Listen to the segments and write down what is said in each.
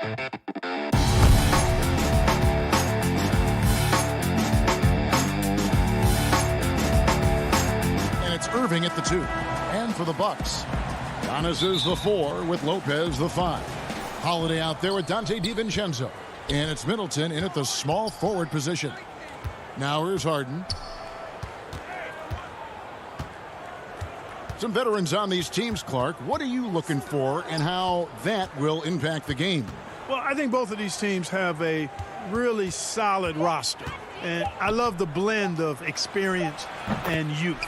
And it's Irving at the 2. And for the Bucks, Giannis is the 4 with Lopez the 5. Holiday out there with Dante DiVincenzo. And it's Middleton in at the small forward position. Now here's Harden. Some veterans on these teams, Clark. What are you looking for and how that will impact the game? Well, I think both of these teams have a really solid roster. And I love the blend of experience and youth.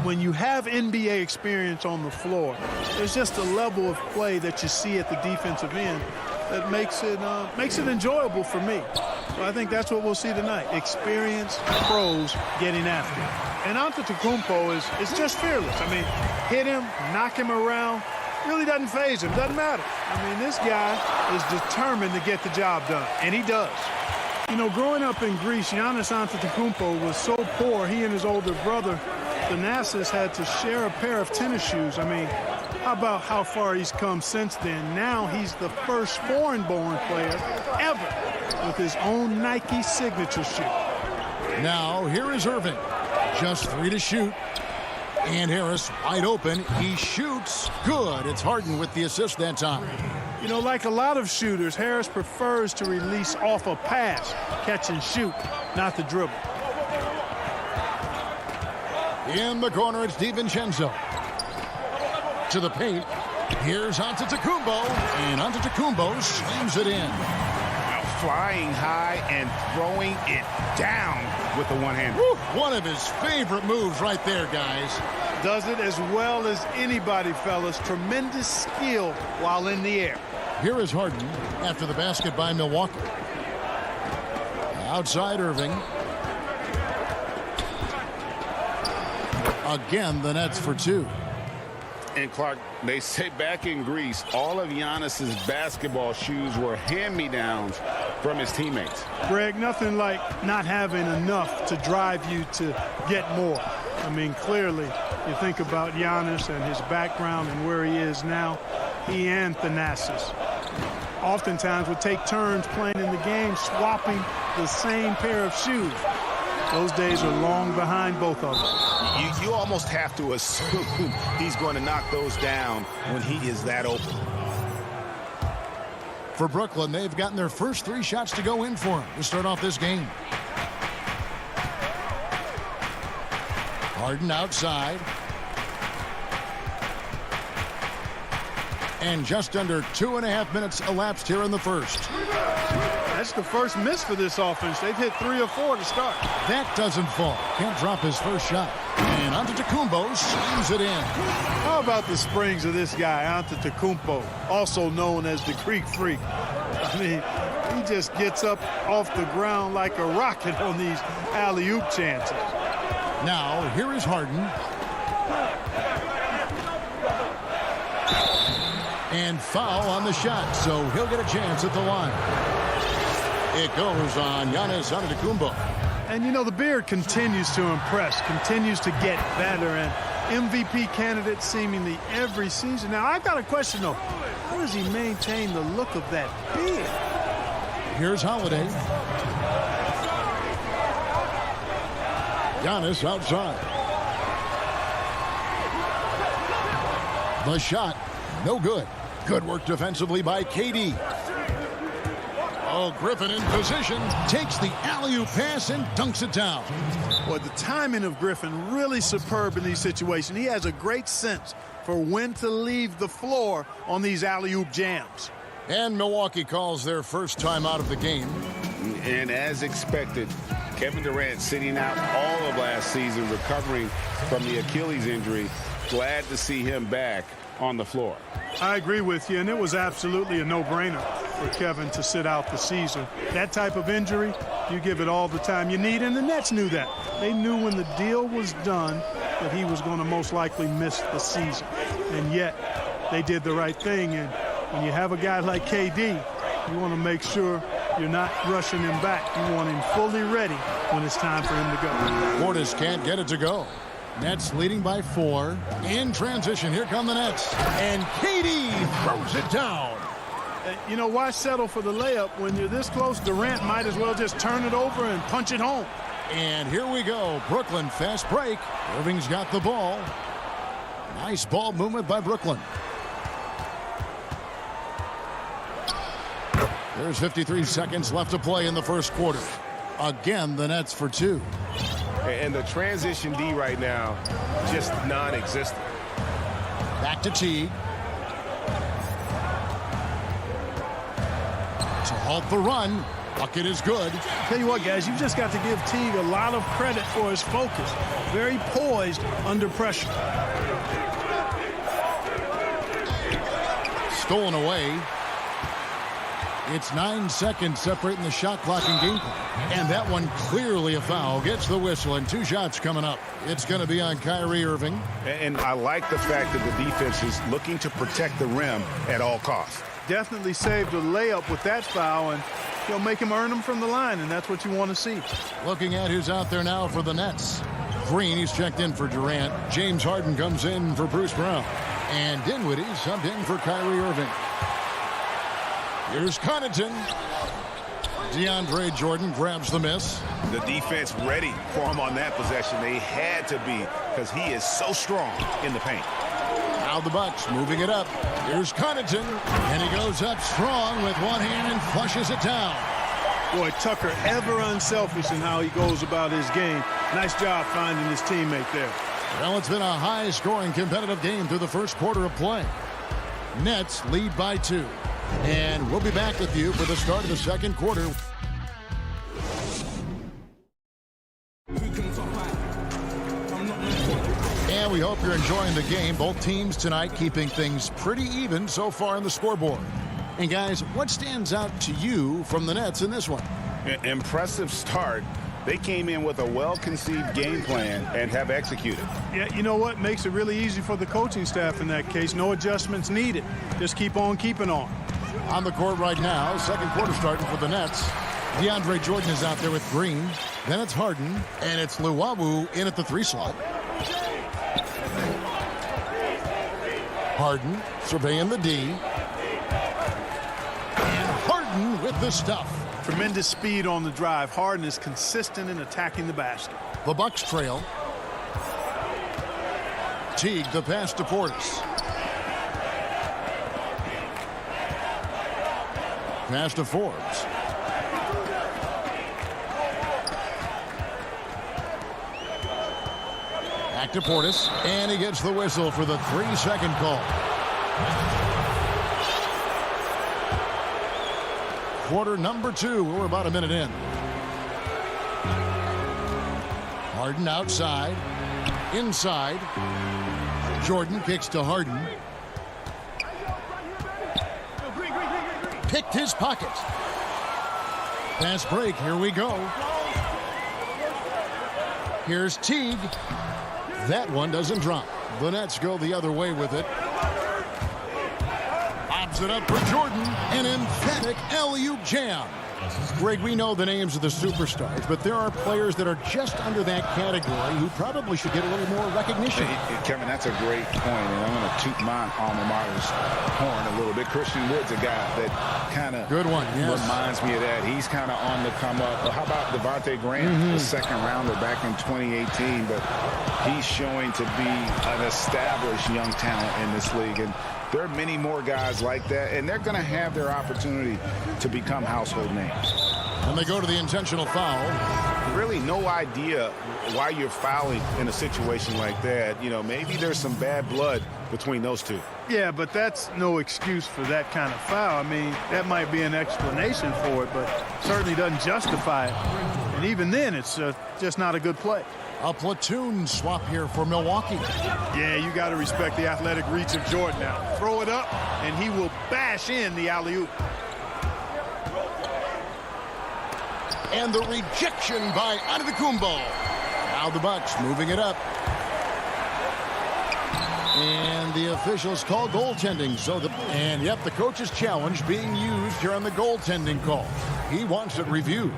When you have NBA experience on the floor, there's just a level of play that you see at the defensive end that makes it enjoyable for me. So I think that's what we'll see tonight. Experienced pros getting after it. And Antetokounmpo is just fearless. I mean, hit him, knock him around, really doesn't faze him, doesn't matter. I mean, this guy is determined to get the job done, and he does. You know, growing up in Greece, Giannis Antetokounmpo was so poor, he and his older brother, Thanasis, had to share a pair of tennis shoes. I mean, how about how far he's come since then? Now he's the first foreign-born player ever with his own Nike signature shoe. Now, here is Irving. Just 3 to shoot. And Harris wide open. He shoots good. It's Harden with the assist that time. You know, like a lot of shooters, Harris prefers to release off a pass, catch and shoot, not the dribble. In the corner, it's DiVincenzo. To the paint. Here's Antetokounmpo. And Antetokounmpo slams it in. Flying high and throwing it down with the one hand. One of his favorite moves right there, guys. Does it as well as anybody, fellas. Tremendous skill while in the air. Here is Harden after the basket by Milwaukee. Outside Irving. Again, the Nets for 2. And Clark, they say back in Greece, all of Giannis's basketball shoes were hand-me-downs from his teammates. Greg, nothing like not having enough to drive you to get more. I mean, clearly, you think about Giannis and his background and where he is now, he and Thanasis oftentimes would take turns playing in the game, swapping the same pair of shoes. Those days are long behind both of them. You almost have to assume he's going to knock those down when he is that open. For Brooklyn, they've gotten their first 3 shots to go in for him to start off this game. Harden outside. And just under 2.5 minutes elapsed here in the first. That's the first miss for this offense. They've hit 3 or 4 to start. That doesn't fall. Can't drop his first shot. And Antetokounmpo slams it in. How about the springs of this guy, Antetokounmpo, also known as the Greek Freak? I mean, he just gets up off the ground like a rocket on these alley-oop chances. Now, here is Harden. And foul on the shot, so he'll get a chance at the line. It goes on Giannis Antetokounmpo. And, you know, the beard continues to impress, continues to get better, and MVP candidate seemingly every season. Now, I've got a question, though. How does he maintain the look of that beard? Here's Holiday. Giannis outside. The shot, no good. Good work defensively by KD. Oh, Griffin in position, takes the alley-oop pass and dunks it down. Well, the timing of Griffin really superb in these situations. He has a great sense for when to leave the floor on these alley-oop jams. And Milwaukee calls their first time out of the game. And as expected, Kevin Durant sitting out all of last season, recovering from the Achilles injury. Glad to see him back on the floor. I agree with you, and it was absolutely a no-brainer for Kevin to sit out the season. That type of injury, you give it all the time you need, and the Nets knew that. They knew when the deal was done that he was going to most likely miss the season. And yet, they did the right thing, and when you have a guy like KD, you want to make sure you're not rushing him back. You want him fully ready when it's time for him to go. Portis can't get it to go. Nets leading by 4. In transition, here come the Nets. And KD throws it down. You know, why settle for the layup when you're this close? Durant might as well just turn it over and punch it home. And here we go. Brooklyn, fast break. Irving's got the ball. Nice ball movement by Brooklyn. There's 53 seconds left to play in the first quarter. Again, the Nets for two. And the transition D right now, just non-existent. Back to Teague. To halt the run. Bucket is good. Tell you what, guys, you've just got to give Teague a lot of credit for his focus. Very poised under pressure. Stolen away. It's 9 seconds separating the shot clock and game clock. And that one clearly a foul. Gets the whistle and 2 shots coming up. It's going to be on Kyrie Irving. And I like the fact that the defense is looking to protect the rim at all costs. Definitely saved a layup with that foul, and he'll make him earn them from the line, and that's what you want to see. Looking at who's out there now for the Nets. Green, he's checked in for Durant. James Harden comes in for Bruce Brown. And Dinwiddie subbed in for Kyrie Irving. Here's Connaughton. DeAndre Jordan grabs the miss. The defense ready for him on that possession. They had to be, because he is so strong in the paint. Now the Bucks moving it up. Here's Connaughton. And he goes up strong with one hand and flushes it down. Boy, Tucker ever unselfish in how he goes about his game. Nice job finding his teammate there. Well, it's been a high-scoring competitive game through the first quarter of play. Nets lead by 2. And we'll be back with you for the start of the second quarter. And we hope you're enjoying the game. Both teams tonight keeping things pretty even so far on the scoreboard. And guys, what stands out to you from the Nets in this one? Impressive start. They came in with a well-conceived game plan and have executed. Yeah, you know what? Makes it really easy for the coaching staff in that case. No adjustments needed. Just keep on keeping on. On the court right now, second quarter starting for the Nets. DeAndre Jordan is out there with Green. Then it's Harden, and it's Luwawu in at the 3 slot. Harden surveying the D. And Harden with the stuff. Tremendous speed on the drive. Harden is consistent in attacking the basket. The Bucks trail. Teague the pass to Portis. Pass to Forbes. Back to Portis, and he gets the whistle for the 3-second call. Quarter number 2. We're about a minute in. Harden outside. Inside. Jordan kicks to Harden. Picked his pocket. Fast break. Here we go. Here's Teague. That one doesn't drop. The Nets go the other way with it. Lobs it up for Jordan. An emphatic alley-oop jam. Greg, we know the names of the superstars, but there are players that are just under that category who probably should get a little more recognition. Kevin, that's a great point, and I'm going to toot my alma mater's horn a little bit. Christian Wood's a guy that kind of reminds me of that. He's kind of on the come up. But how about Devontae Graham, the second rounder back in 2018? But he's showing to be an established young talent in this league, and there are many more guys like that, and they're going to have their opportunity to become household names. And they go to the intentional foul. Really no idea why you're fouling in a situation like that. You know, maybe there's some bad blood between those two. Yeah, but that's no excuse for that kind of foul. I mean, that might be an explanation for it, but certainly doesn't justify it. And even then, it's just not a good play. A platoon swap here for Milwaukee. Yeah, you got to respect the athletic reach of Jordan now. Throw it up, and he will bash in the alley-oop. And the rejection by Antetokounmpo. Now the Bucks moving it up. And the officials call goaltending. The coach's challenge being used here on the goaltending call. He wants it reviewed.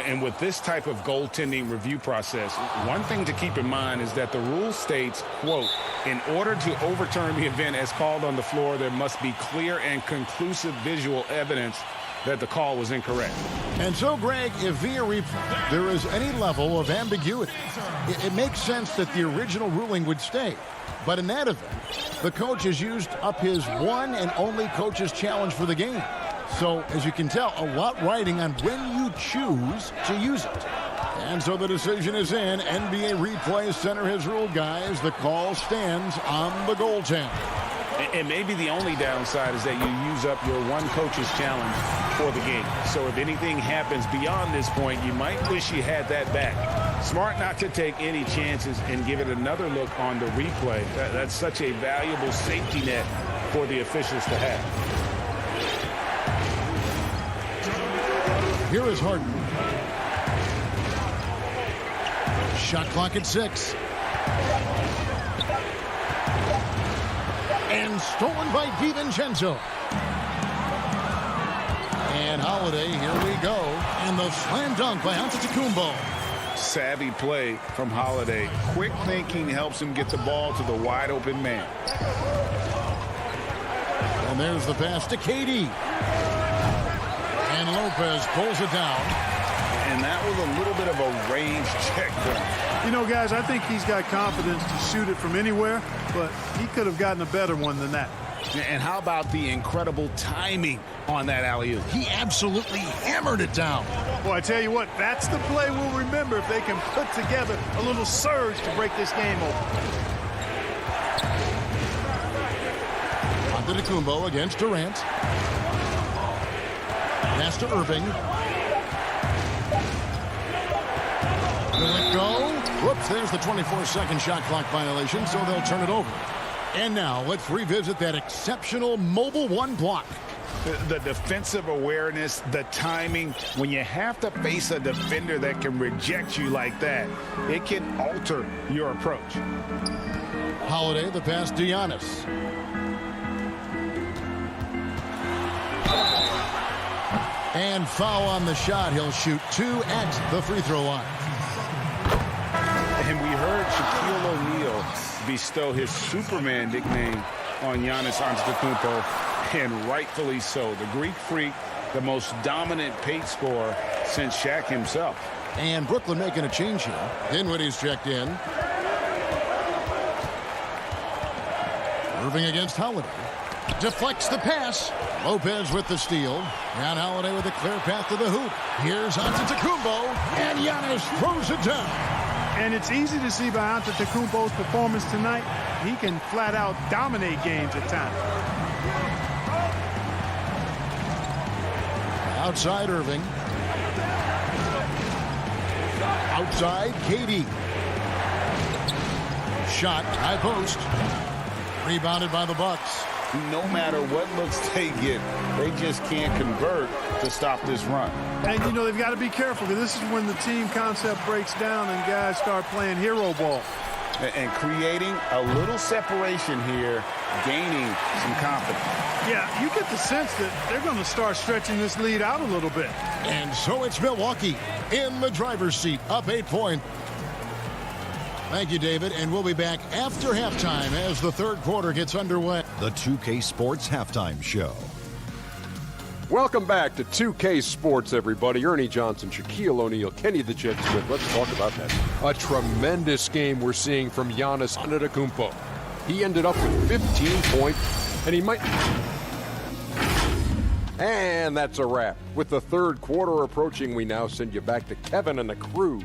And with this type of goaltending review process, one thing to keep in mind is that the rule states, quote, in order to overturn the event as called on the floor, there must be clear and conclusive visual evidence that the call was incorrect. And so, Greg, if via replay there is any level of ambiguity, it makes sense that the original ruling would stay. But in that event, the coach has used up his one and only coach's challenge for the game. So, as you can tell, a lot riding on when you choose to use it. And so the decision is in. NBA Replay Center has ruled, guys. The call stands on the goaltender. And maybe the only downside is that you use up your one coach's challenge for the game. So if anything happens beyond this point, you might wish you had that back. Smart not to take any chances and give it another look on the replay. That's such a valuable safety net for the officials to have. Here is Harden. Shot clock at 6. And stolen by DiVincenzo. And Holiday, here we go. And the slam dunk by Antetokounmpo. Savvy play from Holiday. Quick thinking helps him get the ball to the wide open man. And there's the pass to KD. And Lopez pulls it down. And that was a little bit of a range check done. You know, guys, I think he's got confidence to shoot it from anywhere, but he could have gotten a better one than that. And how about the incredible timing on that alley-oop? He absolutely hammered it down. Boy, I tell you what, that's the play we'll remember if they can put together a little surge to break this game open. Antetokounmpo against Durant. Pass to Irving. Will it go? Whoops, there's the 24-second shot clock violation, so they'll turn it over. And now let's revisit that exceptional mobile one block. The defensive awareness, the timing, when you have to face a defender that can reject you like that, it can alter your approach. Holiday, the pass to Giannis. And foul on the shot. He'll shoot 2 at the free throw line. And we heard Shaquille O'Neal bestow his Superman nickname on Giannis Antetokounmpo, and rightfully so. The Greek Freak, the most dominant paint scorer since Shaq himself. And Brooklyn making a change here. Dinwiddie's checked in. Irving against Holiday. Deflects the pass. Lopez with the steal. And Holiday with a clear path to the hoop. Here's Antetokounmpo. And Giannis throws it down. And it's easy to see by Antetokounmpo's performance tonight. He can flat out dominate games at times. Outside Irving. Outside KD. Shot, high post. Rebounded by the Bucks. No matter what looks they get, they just can't convert to stop this run. And, you know, they've got to be careful, because this is when the team concept breaks down and guys start playing hero ball. And creating a little separation here, gaining some confidence. Yeah, you get the sense that they're going to start stretching this lead out a little bit. And so it's Milwaukee in the driver's seat, up 8 points. Thank you, David, and we'll be back after halftime as the third quarter gets underway. The 2K Sports Halftime Show. Welcome back to 2K Sports, everybody. Ernie Johnson, Shaquille O'Neal, Kenny the Jet Smith. Let's talk about that. A tremendous game we're seeing from Giannis Antetokounmpo. He ended up with 15 points, and he might... And that's a wrap. With the third quarter approaching, we now send you back to Kevin and the crew.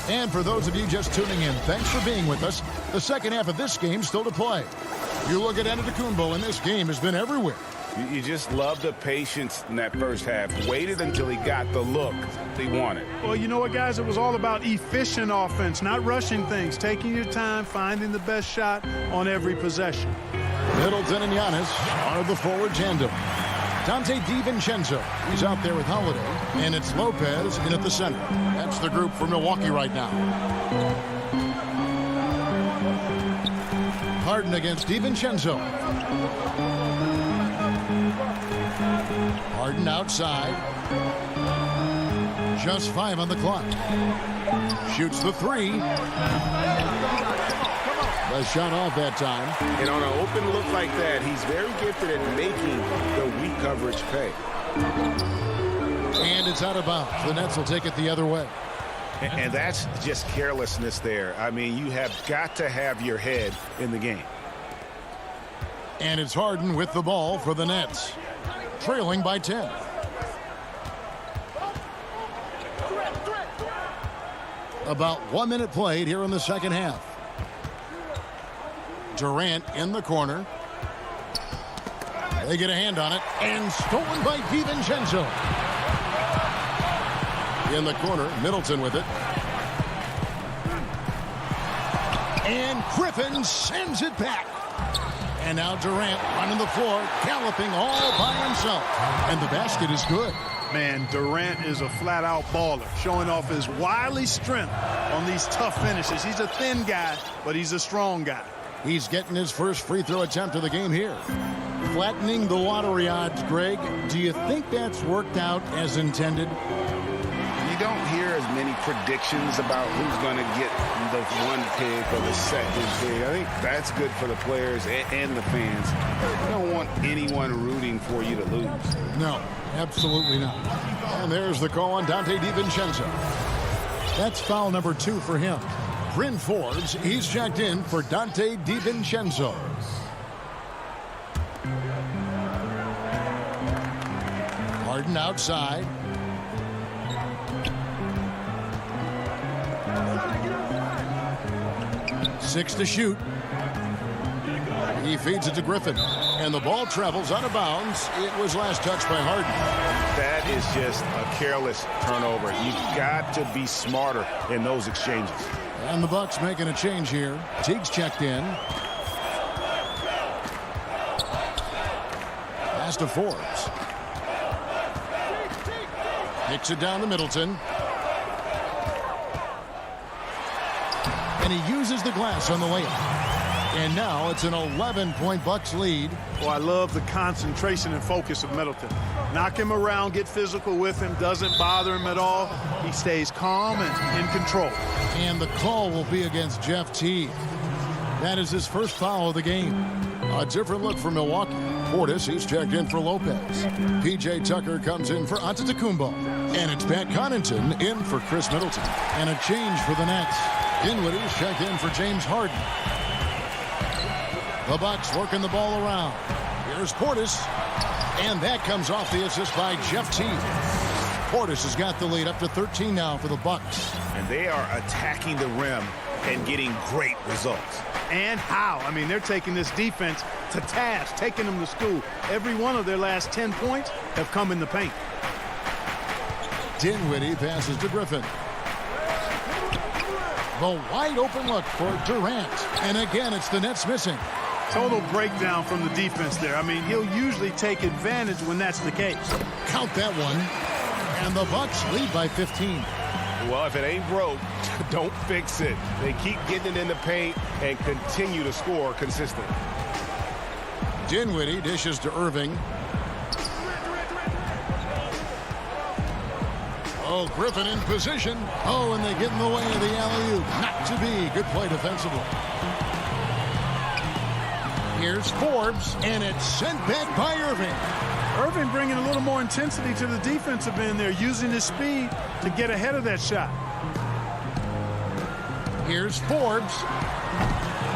And for those of you just tuning in, thanks for being with us. The second half of this game still to play. You look at Antetokounmpo, and this game has been everywhere. You just love the patience in that first half. Waited until he got the look he wanted. Well, you know what, guys? It was all about efficient offense, not rushing things, taking your time, finding the best shot on every possession. Middleton and Giannis are the forward tandem. Dante DiVincenzo. He's out there with Holiday. And it's Lopez in at the center. That's the group for Milwaukee right now. Harden against DiVincenzo. Harden outside. Just 5 on the clock. Shoots the 3. The shot off that time. And on an open look like that, he's very gifted at making the weak coverage pay. And it's out of bounds. The Nets will take it the other way. And that's just carelessness there. I mean, you have got to have your head in the game. And it's Harden with the ball for the Nets. Trailing by 10. About 1 minute played here in the second half. Durant in the corner. They get a hand on it. And stolen by DiVincenzo. In the corner, Middleton with it. And Griffin sends it back. And now Durant running the floor, galloping all by himself. And the basket is good. Man, Durant is a flat-out baller, showing off his wily strength on these tough finishes. He's a thin guy, but he's a strong guy. He's getting his first free throw attempt of the game here. Flattening the lottery odds, Greg. Do you think that's worked out as intended? You don't hear as many predictions about who's going to get the one pick or the second pick. I think that's good for the players and the fans. You don't want anyone rooting for you to lose. No, absolutely not. And there's the call on Dante DiVincenzo. That's foul number 2 for him. Bryn Forbes, he's checked in for Dante DiVincenzo. Harden outside. Six to shoot. He feeds it to Griffin. And the ball travels out of bounds. It was last touched by Harden. That is just a careless turnover. You've got to be smarter in those exchanges. And the Bucks making a change here. Teague's checked in. Pass to Forbes. Kicks it down to Middleton. And he uses the glass on the layup. And now it's an 11-point Bucks lead. Oh, I love the concentration and focus of Middleton. Knock him around, get physical with him, doesn't bother him at all. He stays calm and in control. And the call will be against Jeff Teague. That is his first foul of the game. A different look for Milwaukee. Portis, he's checked in for Lopez. P.J. Tucker comes in for Antetokounmpo. And it's Pat Connaughton in for Chris Middleton. And a change for the Nets. Dinwiddie's checked in for James Harden. The Bucks working the ball around. Here's Portis. And that comes off the assist by Jeff Teague. Portis has got the lead up to 13 now for the Bucks. And they are attacking the rim and getting great results. And how? I mean, they're taking this defense to task, taking them to school. Every one of their last 10 points have come in the paint. Dinwiddie passes to Griffin. The wide open look for Durant. And again, it's the Nets missing. Total breakdown from the defense there. I mean, he'll usually take advantage when that's the case. Count that one. And the Bucks lead by 15. Well, if it ain't broke, don't fix it. They keep getting it in the paint and continue to score consistently. Dinwiddie dishes to Irving. Oh, Griffin in position. Oh, and they get in the way of the alley-oop. Not to be. Good play defensively. Here's Forbes, and it's sent back by Irving. Irving bringing a little more intensity to the defensive end there, using his speed to get ahead of that shot. Here's Forbes.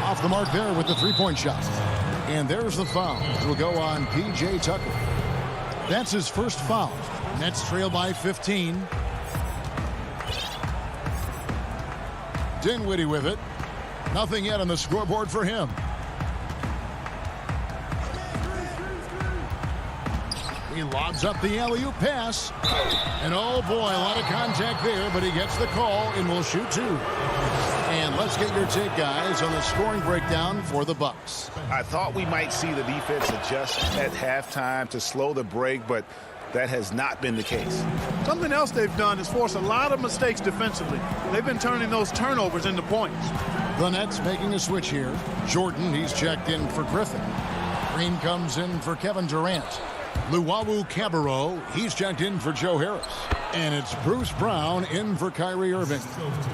Off the mark there with the three-point shot. And there's the foul. It will go on P.J. Tucker. That's his first foul. Nets trail by 15. Dinwiddie with it. Nothing yet on the scoreboard for him. He lobs up the alley-oop pass. And oh boy, a lot of contact there, but he gets the call and will shoot 2. And let's get your take, guys, on the scoring breakdown for the Bucks. I thought we might see the defense adjust at halftime to slow the break, but that has not been the case. Something else they've done is force a lot of mistakes defensively. They've been turning those turnovers into points. The Nets making a switch here. Jordan, he's checked in for Griffin. Green comes in for Kevin Durant. Luwawu Cabarro, he's checked in for Joe Harris. And it's Bruce Brown in for Kyrie Irving.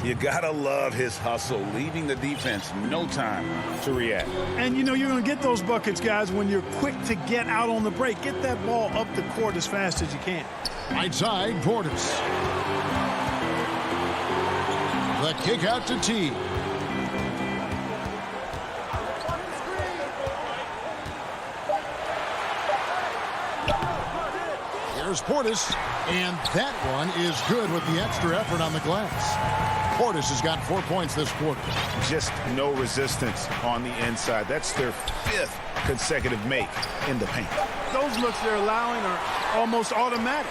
You gotta love his hustle, leaving the defense no time to react. And you know you're going to get those buckets, guys, when you're quick to get out on the break. Get that ball up the court as fast as you can. Right side, Portis. The kick out to T. Here's Portis, and that one is good with the extra effort on the glass. Portis has got 4 points this quarter. Just no resistance on the inside. That's their 5th consecutive make in the paint. Those looks they're allowing are almost automatic.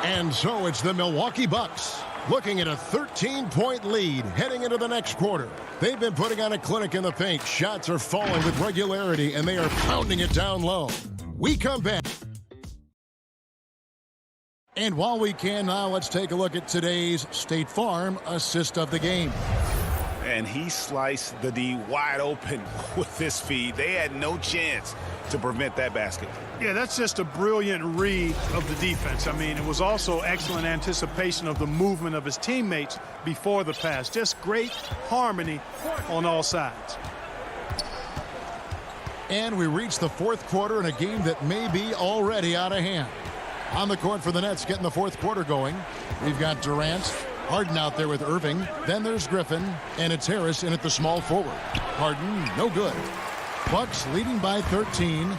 And so it's the Milwaukee Bucks looking at a 13-point lead heading into the next quarter. They've been putting on a clinic in the paint. Shots are falling with regularity, and they are pounding it down low. We come back. And while we can now, let's take a look at today's State Farm assist of the game. And he sliced the D wide open with this feed. They had no chance to prevent that basket. Yeah, that's just a brilliant read of the defense. I mean, it was also excellent anticipation of the movement of his teammates before the pass. Just great harmony on all sides. And we reach the fourth quarter in a game that may be already out of hand. On the court for the Nets, getting the fourth quarter going. We've got Durant, Harden out there with Irving. Then there's Griffin, and it's Harris in at the small forward. Harden, no good. Bucks leading by 13.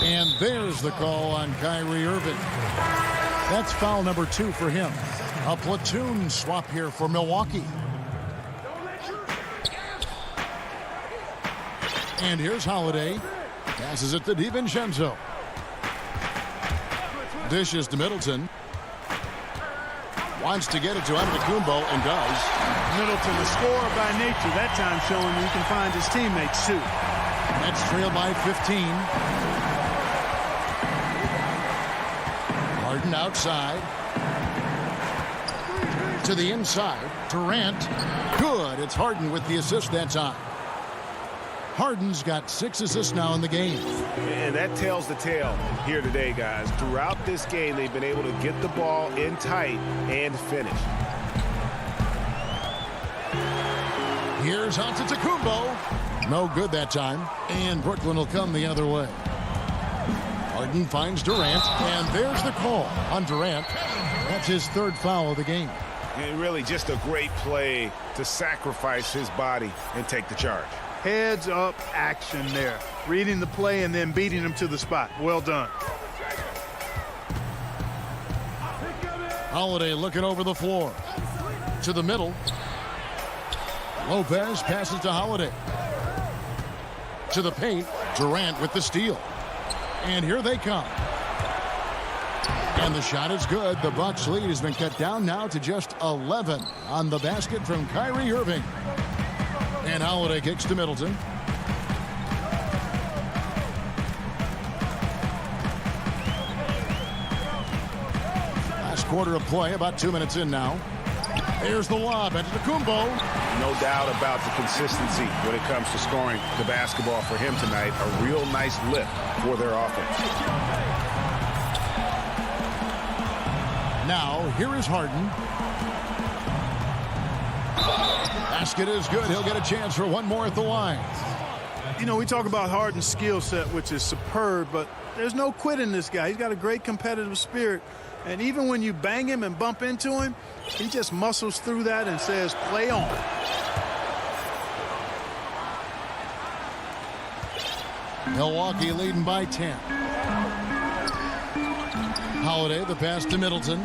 And there's the call on Kyrie Irving. That's foul number 2 for him. A platoon swap here for Milwaukee. And here's Holiday. Passes it to DiVincenzo. Dishes to Middleton. Wants to get it to Antetokounmpo and does. Middleton, a scorer by nature, that time showing he can find his teammates too. Nets trail by 15. Harden outside. To the inside. Durant. Good. It's Harden with the assist that time. Harden's got 6 assists now in the game. And that tells the tale here today, guys. Throughout this game, they've been able to get the ball in tight and finish. Here's Antetokounmpo. No good that time. And Brooklyn will come the other way. Harden finds Durant. And there's the call on Durant. That's his 3rd foul of the game. And really just a great play to sacrifice his body and take the charge. Heads up action there. Reading the play and then beating him to the spot. Well done. Holiday looking over the floor. To the middle. Lopez passes to Holiday. To the paint. Durant with the steal. And here they come. And the shot is good. The Bucks lead has been cut down now to just 11 on the basket from Kyrie Irving. And Holiday kicks to Middleton. Last quarter of play, about 2 minutes in now. There's the lob. Antetokounmpo. No doubt about the consistency when it comes to scoring the basketball for him tonight. A real nice lift for their offense. Now, here is Harden. Basket is good. He'll get a chance for one more at the line. You know, we talk about Harden's skill set, which is superb, but there's no quitting this guy. He's got a great competitive spirit. And even when you bang him and bump into him, he just muscles through that and says, play on. Milwaukee leading by 10. Holiday, the pass to Middleton.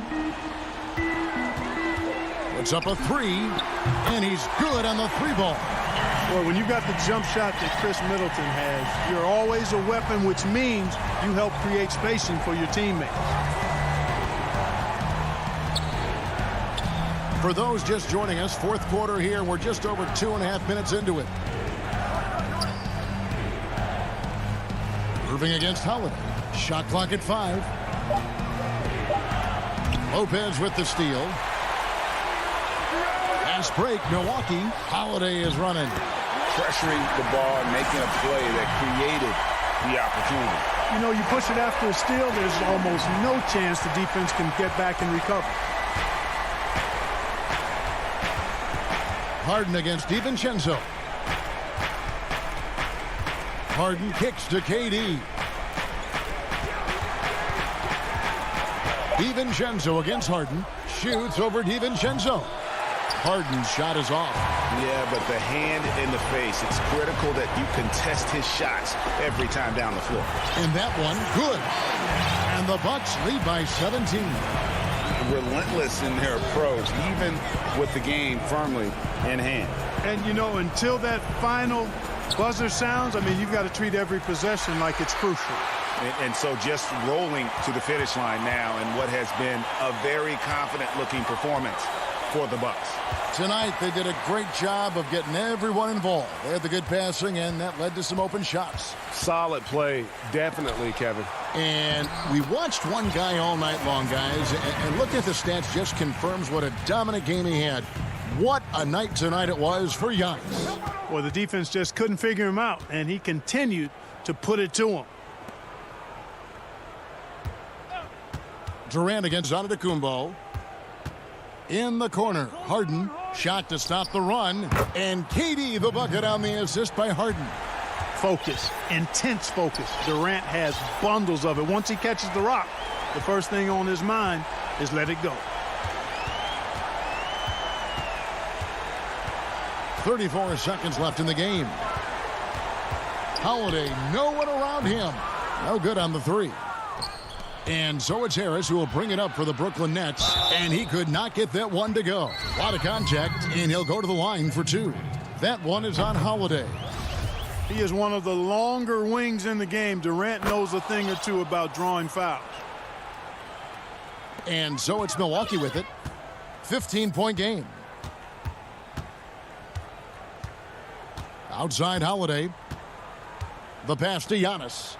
Puts up a 3, and he's good on the 3-ball. Well, when you've got the jump shot that Chris Middleton has, you're always a weapon, which means you help create spacing for your teammates. For those just joining us, fourth quarter here. We're just over 2.5 minutes into it. Irving against Holiday. Shot clock at 5. Lopez with the steal. Pass break, Milwaukee. Holiday is running. Pressuring the ball and making a play that created the opportunity. You know, you push it after a steal, there's almost no chance the defense can get back and recover. Harden against DiVincenzo. Harden kicks to KD. DiVincenzo against Harden. Shoots over DiVincenzo. Harden's shot is off. Yeah, but the hand in the face. It's critical that you contest his shots every time down the floor. And that one, good. And the Bucks lead by 17. Relentless in their approach, even with the game firmly in hand. And, you know, until that final buzzer sounds, I mean, you've got to treat every possession like it's crucial. And so just rolling to the finish line now in what has been a very confident-looking performance for the Bucks. Tonight, they did a great job of getting everyone involved. They had the good passing, and that led to some open shots. Solid play, definitely, Kevin. And we watched one guy all night long, guys, and looking at the stats just confirms what a dominant game he had. What a night tonight it was for Giannis. Well, the defense just couldn't figure him out, and he continued to put it to him. Durant against Antetokounmpo. In the corner, Harden, shot to stop the run, and KD the bucket on the assist by Harden. Focus, intense focus. Durant has bundles of it. Once he catches the rock, the first thing on his mind is let it go. 34 seconds left in the game. Holiday, no one around him. No good on the three. And so it's Harris who will bring it up for the Brooklyn Nets, and he could not get that one to go. A lot of contact, and he'll go to the line for two. That one is on Holiday. He is one of the longer wings in the game. Durant knows a thing or two about drawing fouls. And so it's Milwaukee with it. 15-point game. Outside Holiday. The pass to Giannis.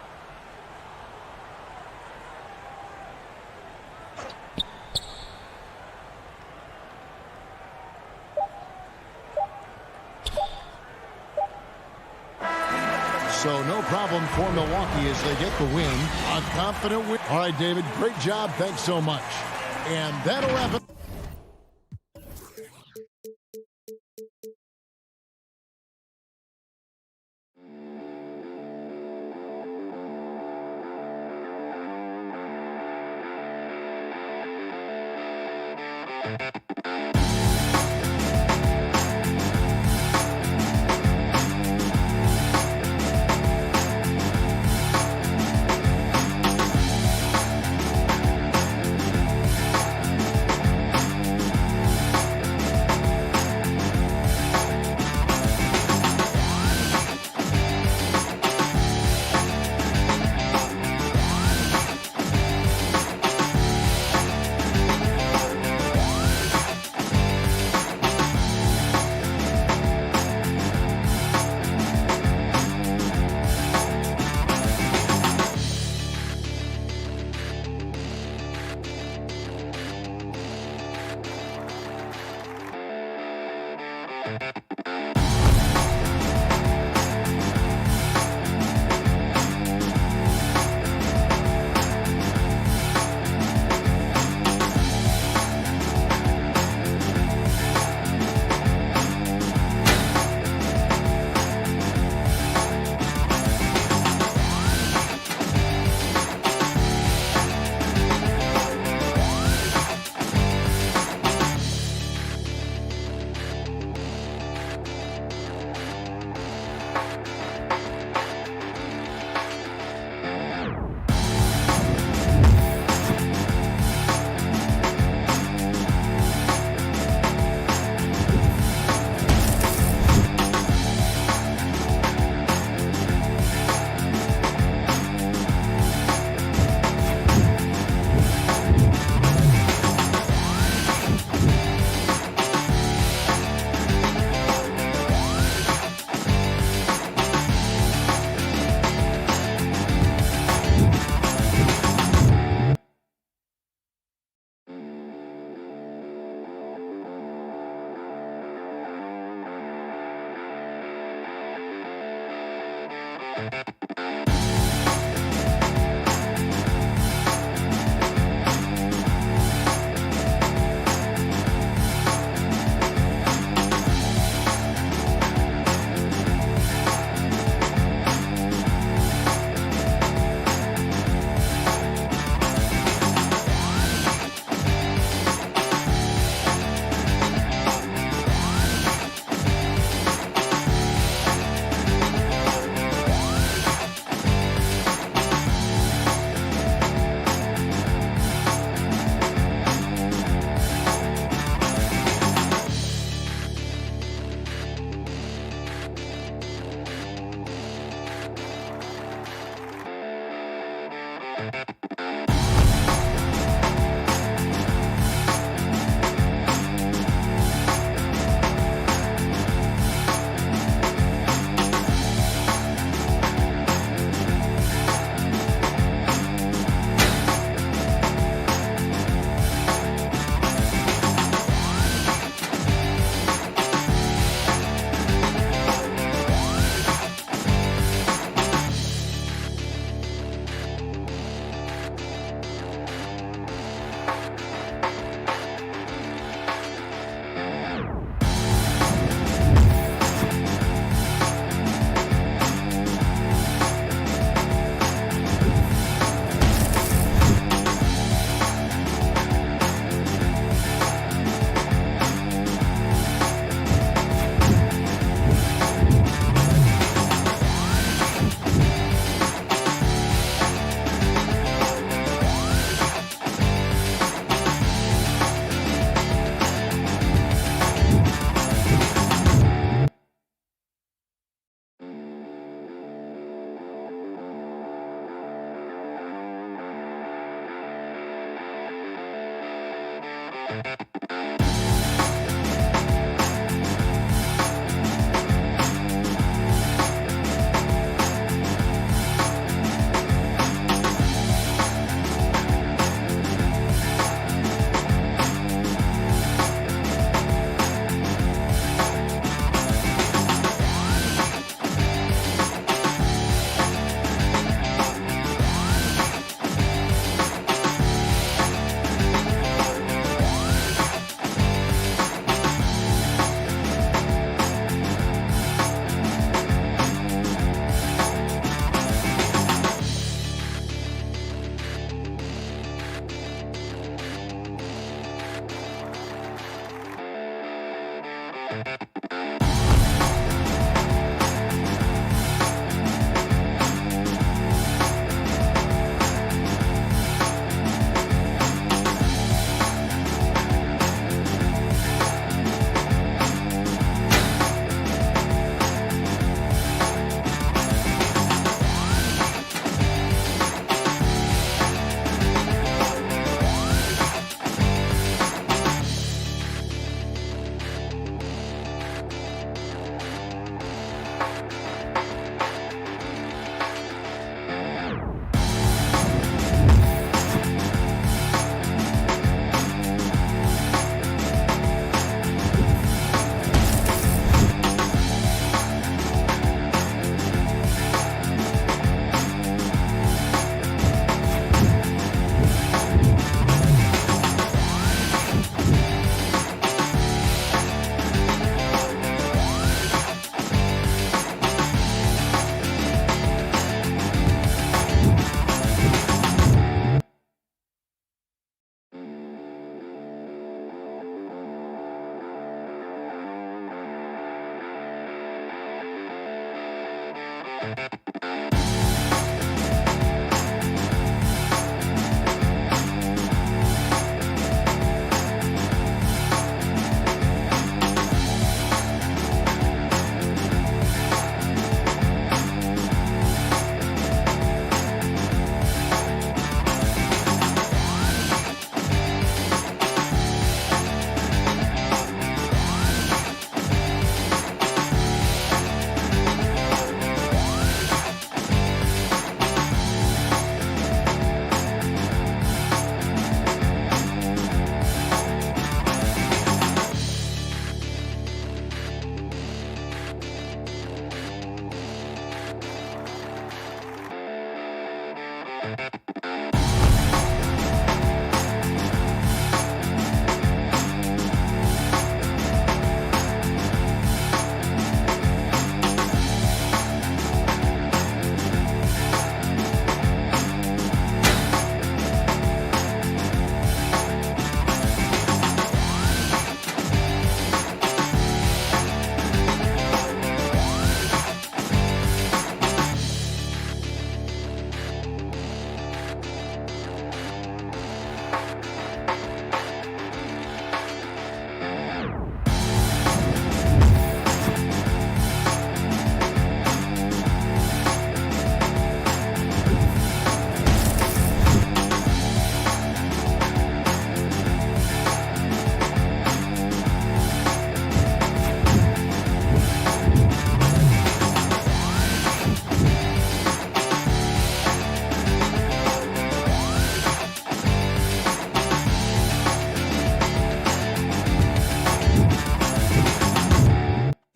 So no problem for Milwaukee as they get the win. A confident win. All right, David, great job. Thanks so much. And that'll wrap it.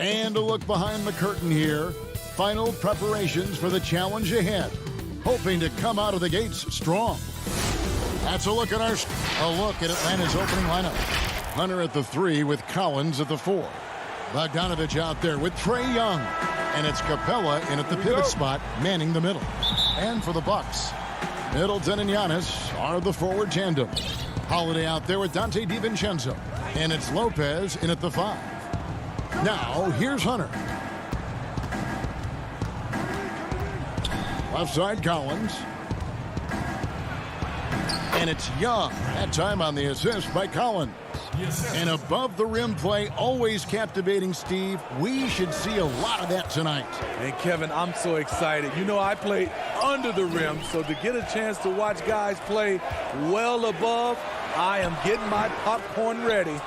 And a look behind the curtain here. Final preparations for the challenge ahead. Hoping to come out of the gates strong. That's a look at Atlanta's opening lineup. Hunter at the 3 with Collins at the 4. Bogdanovich out there with Trae Young. And it's Capella in at the pivot spot, manning the middle. And for the Bucks, Middleton and Giannis are the forward tandem. Holiday out there with Dante DiVincenzo. And it's Lopez in at the 5. Now, here's Hunter. Left side, Collins. And it's Young. That time on the assist by Collins. And above the rim play, always captivating, Steve. We should see a lot of that tonight. And Kevin, I'm so excited. You know, I played under the rim, so to get a chance to watch guys play well above, I am getting my popcorn ready.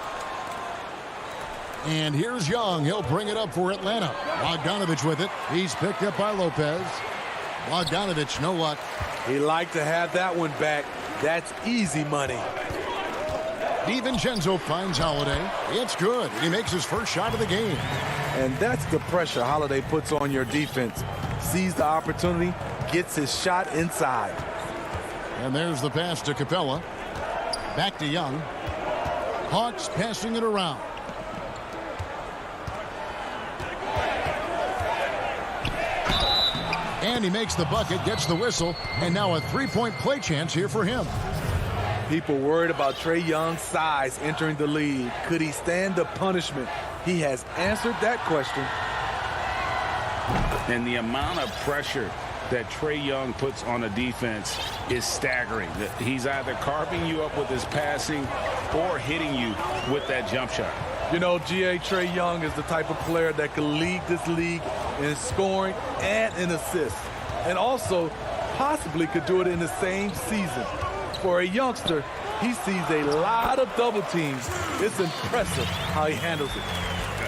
And here's Young. He'll bring it up for Atlanta. Bogdanovich with it. He's picked up by Lopez. Bogdanovich, no luck. He liked to have that one back. That's easy money. DiVincenzo finds Holiday. It's good. He makes his first shot of the game. And that's the pressure Holiday puts on your defense. Sees the opportunity, gets his shot inside. And there's the pass to Capella. Back to Young. Hawks passing it around. And he makes the bucket, gets the whistle, and now a three-point play chance here for him. People worried about Trae Young's size entering the league. Could he stand the punishment? He has answered that question. And the amount of pressure that Trae Young puts on a defense is staggering. He's either carving you up with his passing or hitting you with that jump shot. You know, Trae Young is the type of player that could lead this league in scoring and in assists. And also possibly could do it in the same season. For a youngster, he sees a lot of double teams. It's impressive how he handles it.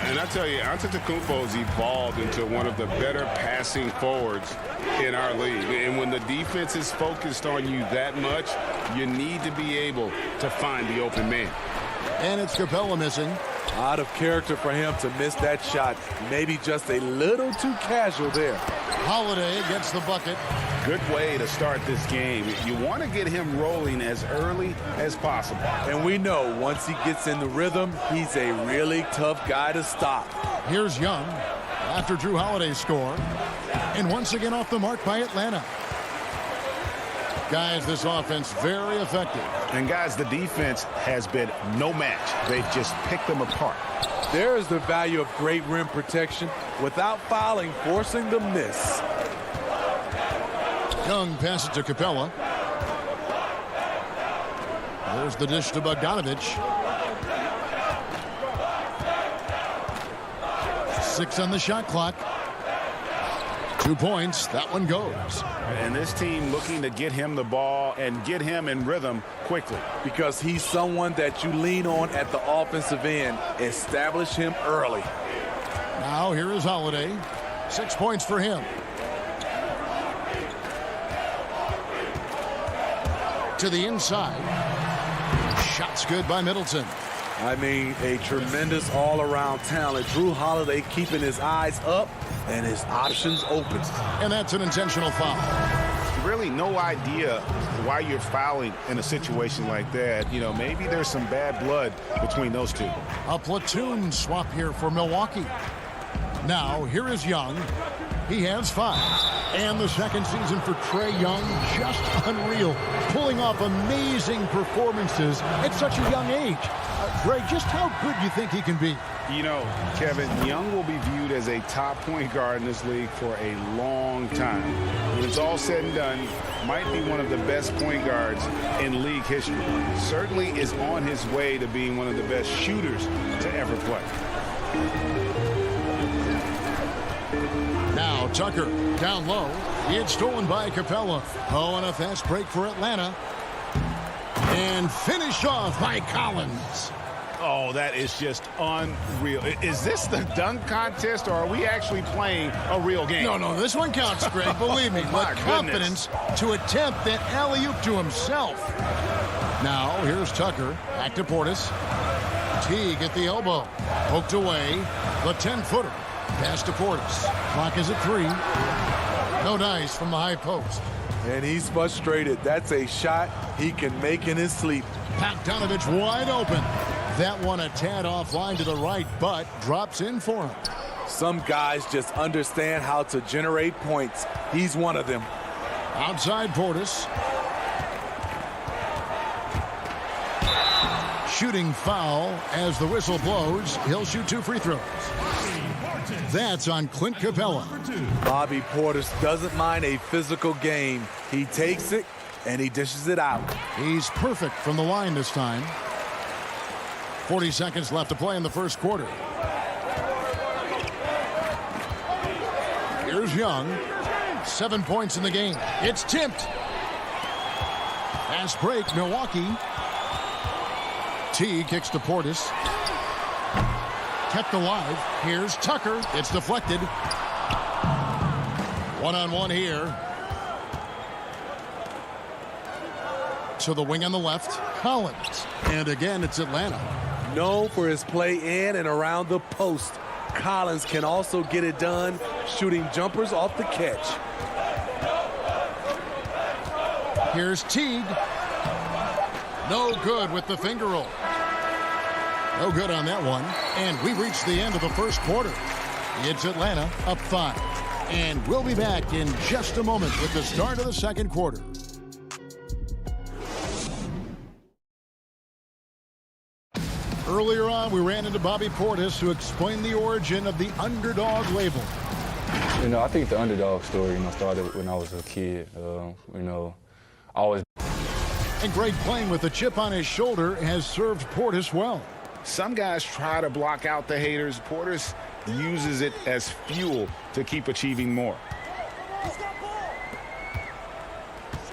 And I tell you, Antetokounmpo's evolved into one of the better passing forwards in our league. And when the defense is focused on you that much, you need to be able to find the open man. And it's Capella missing. Out of character for him to miss that shot. Maybe just a little too casual there. Holiday gets the bucket. Good way to start this game. You want to get him rolling as early as possible. And we know once he gets in the rhythm, he's a really tough guy to stop. Here's Young after Drew Holiday's score. And once again off the mark by Atlanta. Guys, this offense very effective. And guys, the defense has been no match. They've just picked them apart. There is the value of great rim protection without fouling, forcing the miss. Young passes to Capella. There's the dish to Bogdanovich. 6 on the shot clock. 2 points. That one goes. And this team looking to get him the ball and get him in rhythm quickly. Because he's someone that you lean on at the offensive end. Establish him early. Now here is Holiday. 6 points for him. To the inside. Shots good by Middleton. I mean, a tremendous all-around talent. Drew Holiday keeping his eyes up and his options open. And that's an intentional foul. really no idea why you're fouling in a situation like that. You know, maybe there's some bad blood between those two. A platoon swap here for Milwaukee. Now, here is Young. He has 5. And the second season for Trae Young, just unreal. Pulling off amazing performances at such a young age. Greg, just how good do you think he can be? You know, Kevin, Young will be viewed as a top point guard in this league for a long time. When it's all said and done, might be one of the best point guards in league history. Certainly is on his way to being one of the best shooters to ever play. Now Tucker down low. It's stolen by Capella. Oh, and a fast break for Atlanta. And finished off by Collins. Oh, that is just unreal. Is this the dunk contest, or are we actually playing a real game? No, this one counts, Greg, believe me. But confidence to attempt that alley-oop to himself. Now, here's Tucker. Back to Portis. Teague at the elbow. Poked away. The 10-footer. Pass to Portis. Clock is at 3. No dice from the high post. And he's frustrated. That's a shot he can make in his sleep. Bogdanovich wide open. That one a tad offline to the right, but drops in for him. Some guys just understand how to generate points. He's one of them. Outside Portis. Shooting foul as the whistle blows. He'll shoot 2 free throws. That's on Clint Capella. Bobby Portis doesn't mind a physical game. He takes it and he dishes it out. He's perfect from the line this time. 40 seconds left to play in the first quarter. Here's Young. 7 points in the game. It's tipped. Fast break, Milwaukee. T kicks to Portis. Kept alive. Here's Tucker. It's deflected. One-on-one here. To the wing on the left, Collins. And again, it's Atlanta. Known for his play in and around the post, Collins can also get it done shooting jumpers off the catch. Here's Teague. No good with the finger roll. No good on that one. And we reach the end of the first quarter. It's Atlanta up 5. And we'll be back in just a moment with the start of the second quarter. Earlier on, we ran into Bobby Portis to explain the origin of the underdog label. You know, I think the underdog story, started when I was a kid. I always. And Greg, playing with a chip on his shoulder, has served Portis well. Some guys try to block out the haters. Portis uses it as fuel to keep achieving more.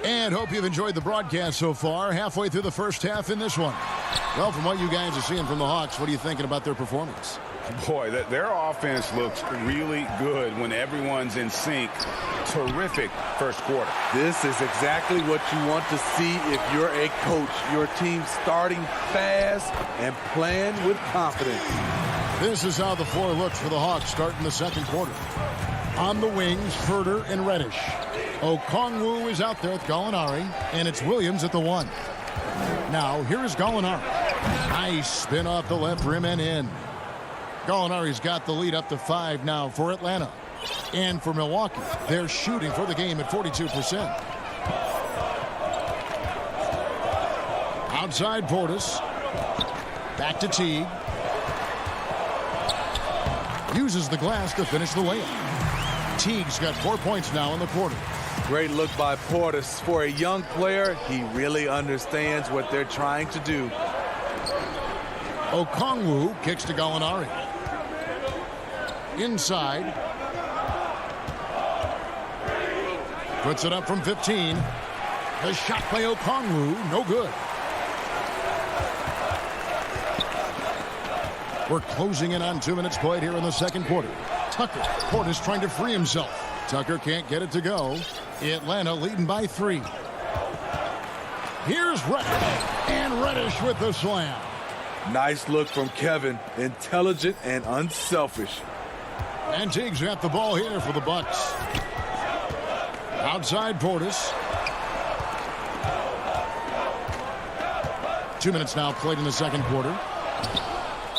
And hope you've enjoyed the broadcast so far. Halfway through the first half in this one. Well, from what you guys are seeing from the Hawks, what are you thinking about their performance? Boy, their offense looks really good when everyone's in sync. Terrific first quarter. This is exactly what you want to see if you're a coach. Your team starting fast and playing with confidence. This is how the floor looks for the Hawks starting the second quarter. On the wings, Herter and Reddish. Okongwu is out there with Gallinari, and it's Williams at the 1. Now, here is Gallinari. Nice spin off the left rim and in. Gallinari's got the lead up to 5 now for Atlanta. And for Milwaukee, they're shooting for the game at 42%. Outside Portis. Back to Teague. Uses the glass to finish the layup. Teague's got 4 points now in the quarter. Great look by Portis. For a young player, he really understands what they're trying to do. Okongwu kicks to Gallinari. Inside. Puts it up from 15. The shot by Okongwu, no good. We're closing in on 2 minutes played here in the second quarter. Tucker, Portis trying to free himself. Tucker can't get it to go. Atlanta leading by 3. Here's Reddish. And Reddish with the slam. Nice look from Kevin. Intelligent and unselfish. And Teague's got the ball here for the Bucks. Outside Portis. 2 minutes now played in the second quarter.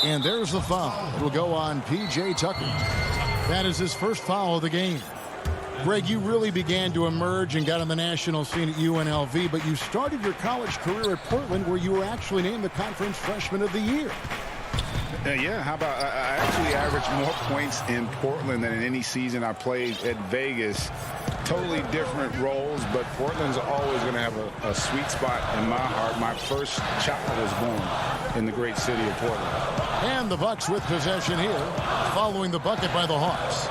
And there's the foul. It will go on P.J. Tucker. That is his first foul of the game. Greg, you really began to emerge and got on the national scene at UNLV, but you started your college career at Portland, where you were actually named the Conference Freshman of the Year. Yeah, how about I actually averaged more points in Portland than in any season I played at Vegas. Totally different roles, but Portland's always going to have a sweet spot in my heart. My first child was born in the great city of Portland. And the Bucks with possession here, following the bucket by the Hawks.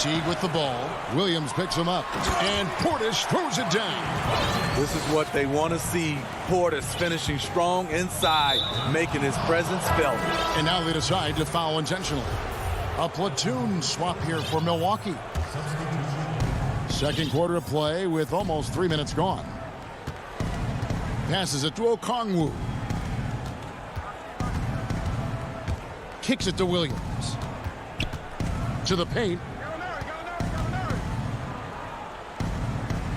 Teague with the ball. Williams picks him up, and Portis throws it down. This is what they want to see. Portis finishing strong inside, making his presence felt. And now they decide to foul intentionally. A platoon swap here for Milwaukee. Second quarter of play with almost 3 minutes gone. Passes it to Okongwu. Kicks it to Williams. To the paint.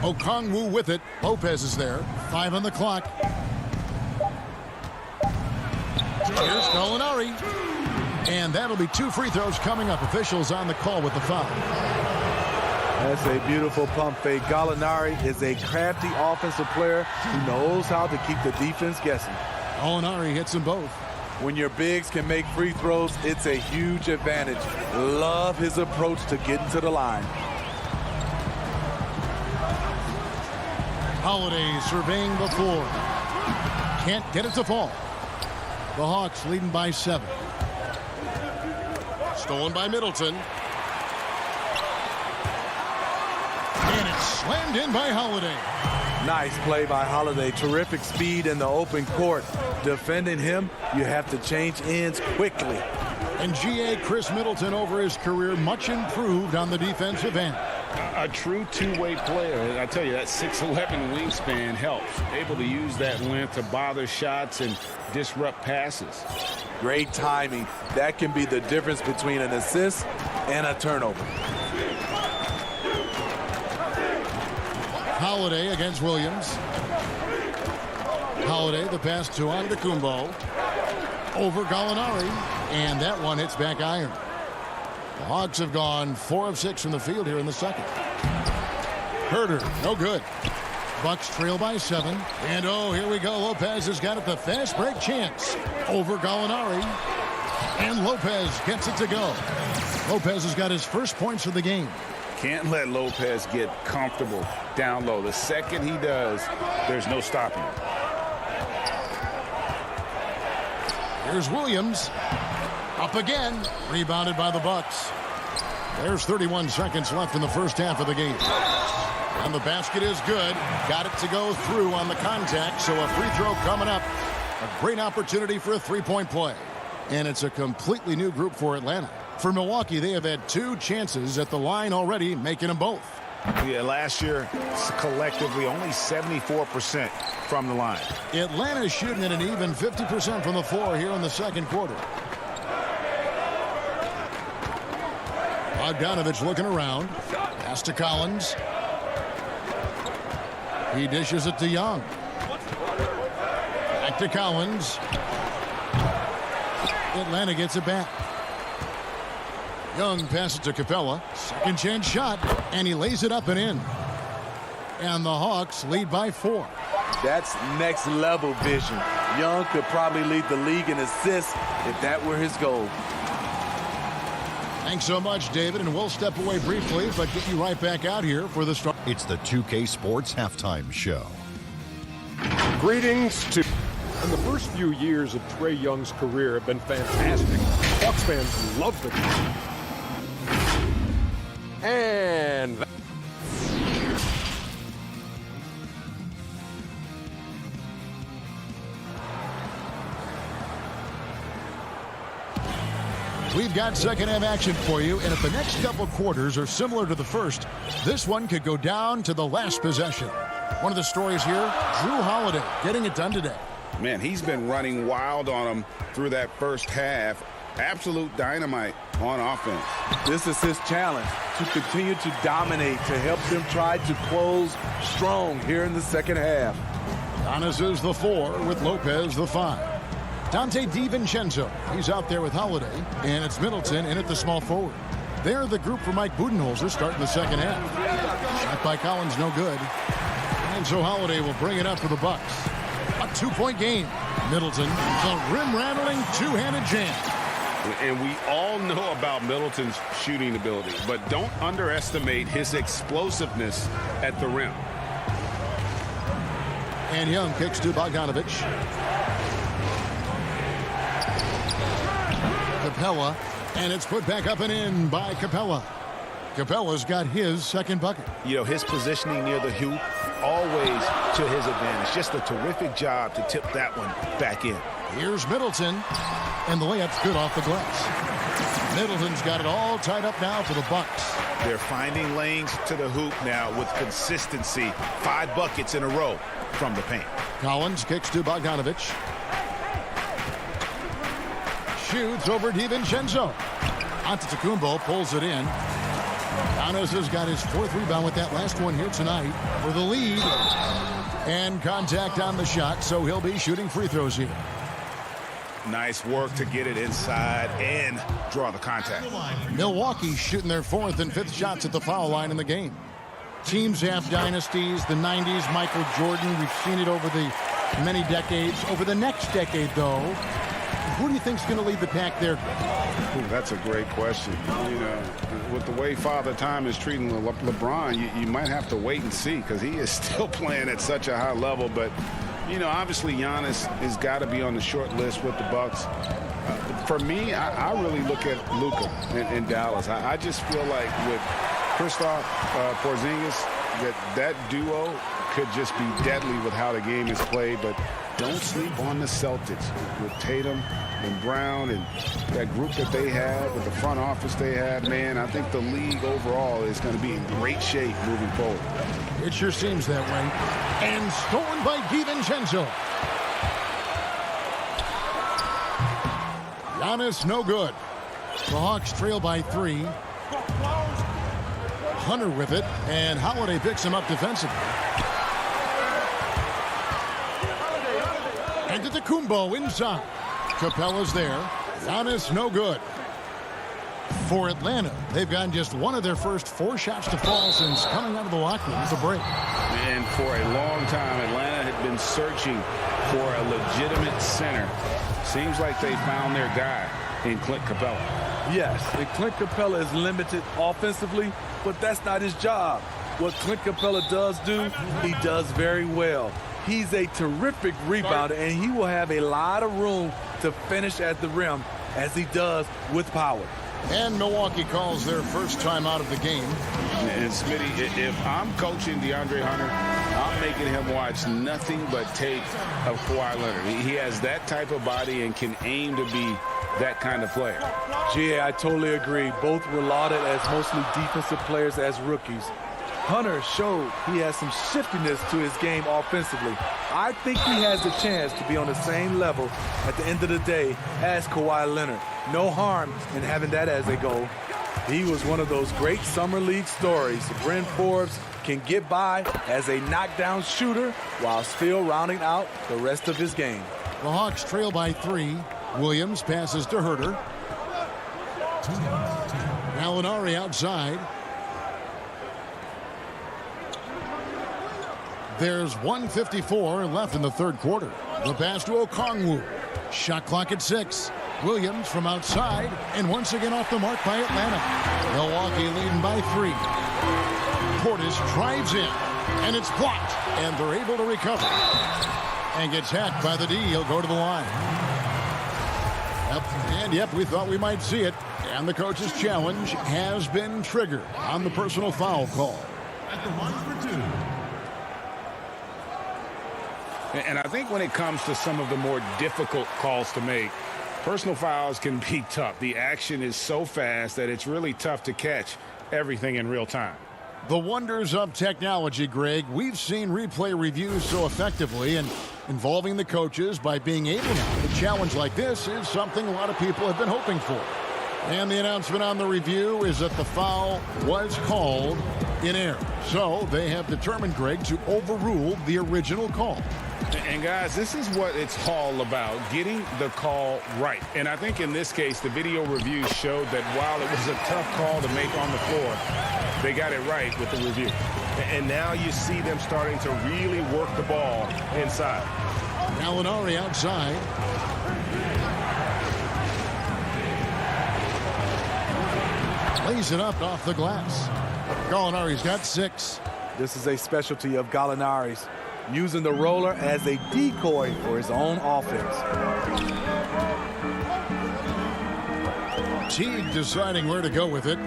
Okongwu with it. Lopez is there. 5 on the clock. Here's Gallinari. And that'll be 2 free throws coming up. Officials on the call with the foul. That's a beautiful pump fake. Gallinari is a crafty offensive player who knows how to keep the defense guessing. Gallinari hits them both. When your bigs can make free throws, it's a huge advantage. Love his approach to getting to the line. Holiday surveying the floor. Can't get it to fall. The Hawks leading by 7. Stolen by Middleton. And it's slammed in by Holiday. Nice play by Holiday. Terrific speed in the open court. Defending him, you have to change ends quickly. And G.A. Chris Middleton over his career, much improved on the defensive end. A true two-way player. I tell you, that 6'11" wingspan helps. Able to use that length to bother shots and disrupt passes. Great timing. That can be the difference between an assist and a turnover. Holiday against Williams. Holiday, the pass to Antetokounmpo. Over Gallinari. And that one hits back iron. The Hawks have gone 4 of 6 from the field here in the second. Herter, no good. Bucks trail by 7. And oh, here we go. Lopez has got it, the fast break chance. Over Gallinari. And Lopez gets it to go. Lopez has got his first points of the game. Can't let Lopez get comfortable down low. The second he does, there's no stopping him. Here's Williams. Up again. Rebounded by the Bucks. There's 31 seconds left in the first half of the game. And the basket is good. Got it to go through on the contact, so a free throw coming up. A great opportunity for a three-point play. And it's a completely new group for Atlanta. For Milwaukee, they have had 2 chances at the line already, making them both. Yeah, last year, collectively, only 74% from the line. Atlanta is shooting at an even 50% from the floor here in the second quarter. Bogdanovich looking around. Pass to Collins. He dishes it to Young. Back to Collins. Atlanta gets it back. Young passes to Capella. Second chance shot, and he lays it up and in. And the Hawks lead by 4. That's next level vision. Young could probably lead the league in assists if that were his goal. Thanks so much, David, and we'll step away briefly, but get you right back out here for the start. It's the 2K Sports Halftime Show. Greetings to... And the first few years of Trae Young's career have been fantastic. Bucks fans love the game. And... We've got second half action for you, and if the next couple quarters are similar to the first, this one could go down to the last possession. One of the stories here, Jrue Holiday getting it done today. Man, he's been running wild on him through that first half. Absolute dynamite on offense. This is his challenge, to continue to dominate, to help them try to close strong here in the second half. Giannis is the 4 with Lopez the 5. Dante DiVincenzo, he's out there with Holiday, and it's Middleton in at the small forward. They're the group for Mike Budenholzer starting the second half. Shot by Collins, no good. And so Holiday will bring it up for the Bucks. A 2-point game. Middleton, the rim-rattling two-handed jam. And we all know about Middleton's shooting ability, but don't underestimate his explosiveness at the rim. And Young kicks to Bogdanovich. Capella, and it's put back up and in by Capella. Capella's got his second bucket. You know, his positioning near the hoop, always to his advantage. Just a terrific job to tip that one back in. Here's Middleton, and the layup's good off the glass. Middleton's got it all tied up now for the Bucks. They're finding lanes to the hoop now with consistency. 5 buckets in a row from the paint. Collins kicks to Bogdanovich. Shoots over DiVincenzo. Antetokounmpo pulls it in. Giannis has got his 4th rebound with that last one here tonight for the lead. And contact on the shot, so he'll be shooting free throws here. Nice work to get it inside and draw the contact. Milwaukee's shooting their 4th and 5th shots at the foul line in the game. Teams have dynasties. The 90s, Michael Jordan. We've seen it over the many decades. Over the next decade, though, who do you think's going to lead the pack there? Ooh, that's a great question. You know, with the way Father Time is treating LeBron, you might have to wait and see because he is still playing at such a high level. But, you know, obviously Giannis has got to be on the short list with the Bucks. For me, I really look at Luka in Dallas. I just feel like with Kristaps Porzingis, that duo could just be deadly with how the game is played. But don't sleep on the Celtics with Tatum and Brown and that group that they have, with the front office they have. Man, I think the league overall is going to be in great shape moving forward. It sure seems that way. And stolen by DiVincenzo. Giannis, no good. The Hawks trail by 3. Hunter with it, and Holiday picks him up defensively. And Antetokounmpo inside. Capella's there. Giannis, no good. For Atlanta, they've gotten just one of their first 4 shots to fall since coming out of the locker room with a break. And for a long time, Atlanta had been searching for a legitimate center. Seems like they found their guy in Clint Capella. Yes, and Clint Capella is limited offensively, but that's not his job. What Clint Capella does do, he does very well. He's a terrific rebounder, and he will have a lot of room to finish at the rim, as he does with power. And Milwaukee calls their first time out of the game. And Smitty, if I'm coaching DeAndre Hunter, I'm making him watch nothing but tape of Kawhi Leonard. He has that type of body and can aim to be that kind of player. Yeah, I totally agree. Both were lauded as mostly defensive players as rookies. Hunter showed he has some shiftiness to his game offensively. I think he has the chance to be on the same level at the end of the day as Kawhi Leonard. No harm in having that as a goal. He was one of those great summer league stories. Bryn Forbes can get by as a knockdown shooter while still rounding out the rest of his game. The Hawks trail by 3. Williams passes to Herter. Gallinari outside. There's 1:54 left in the third quarter. The pass to Okongwu. Shot clock at 6. Williams from outside, and once again off the mark by Atlanta. Milwaukee leading by 3. Portis drives in, and it's blocked, and they're able to recover. And gets hacked by the D. He'll go to the line. Yep, we thought we might see it. And the coach's challenge has been triggered on the personal foul call. At the line for 2. And I think when it comes to some of the more difficult calls to make, personal fouls can be tough. The action is so fast that it's really tough to catch everything in real time. The wonders of technology, Greg. We've seen replay reviews so effectively, and involving the coaches by being able to challenge like this is something a lot of people have been hoping for. And the announcement on the review is that the foul was called in error. So they have determined, Greg, to overrule the original call. And guys, this is what it's all about, getting the call right. And I think in this case, the video review showed that while it was a tough call to make on the floor, they got it right with the review. And now you see them starting to really work the ball inside. Gallinari outside. Lays it up off the glass. Gallinari's got 6. This is a specialty of Gallinari's, using the roller as a decoy for his own offense. Teague deciding where to go with it.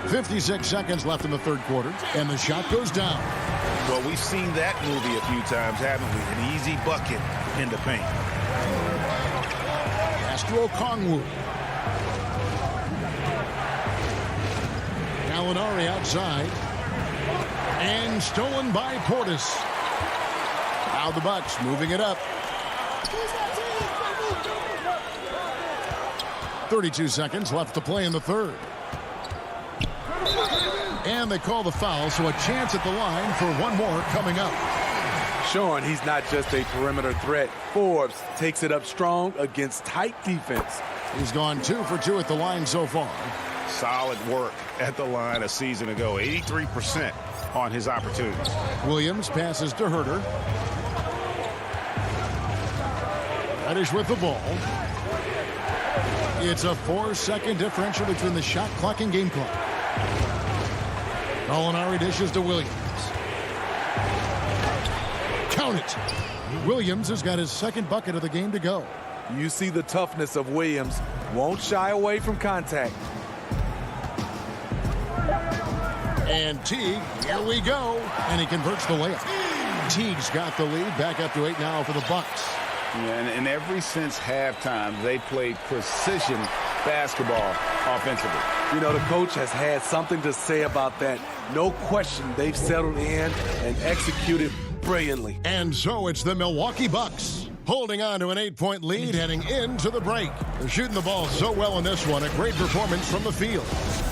56 seconds left in the third quarter, and the shot goes down. Well, we've seen that movie a few times, haven't we? An easy bucket in the paint. Castro Kongwu. Gallinari outside. And stolen by Portis. Now the Bucks moving it up. 32 seconds left to play in the third. And they call the foul, so a chance at the line for one more coming up. Showing he's not just a perimeter threat. Forbes takes it up strong against tight defense. He's gone 2 for 2 at the line so far. Solid work at the line a season ago. 83% on his opportunities. Williams passes to Herter. Reddish with the ball. It's a 4-second differential between the shot clock and game clock. Gallinari dishes to Williams. Count it. Williams has got his second bucket of the game to go. You see the toughness of Williams. Won't shy away from contact. And Teague, here we go. And he converts the layup. Teague's got the lead. Back up to 8 now for the Bucks. Yeah, and ever since halftime, they played precision basketball offensively. You know, the coach has had something to say about that. No question, they've settled in and executed brilliantly. And so it's the Milwaukee Bucks holding on to an 8-point lead heading into the break. They're shooting the ball so well in this one. A great performance from the field.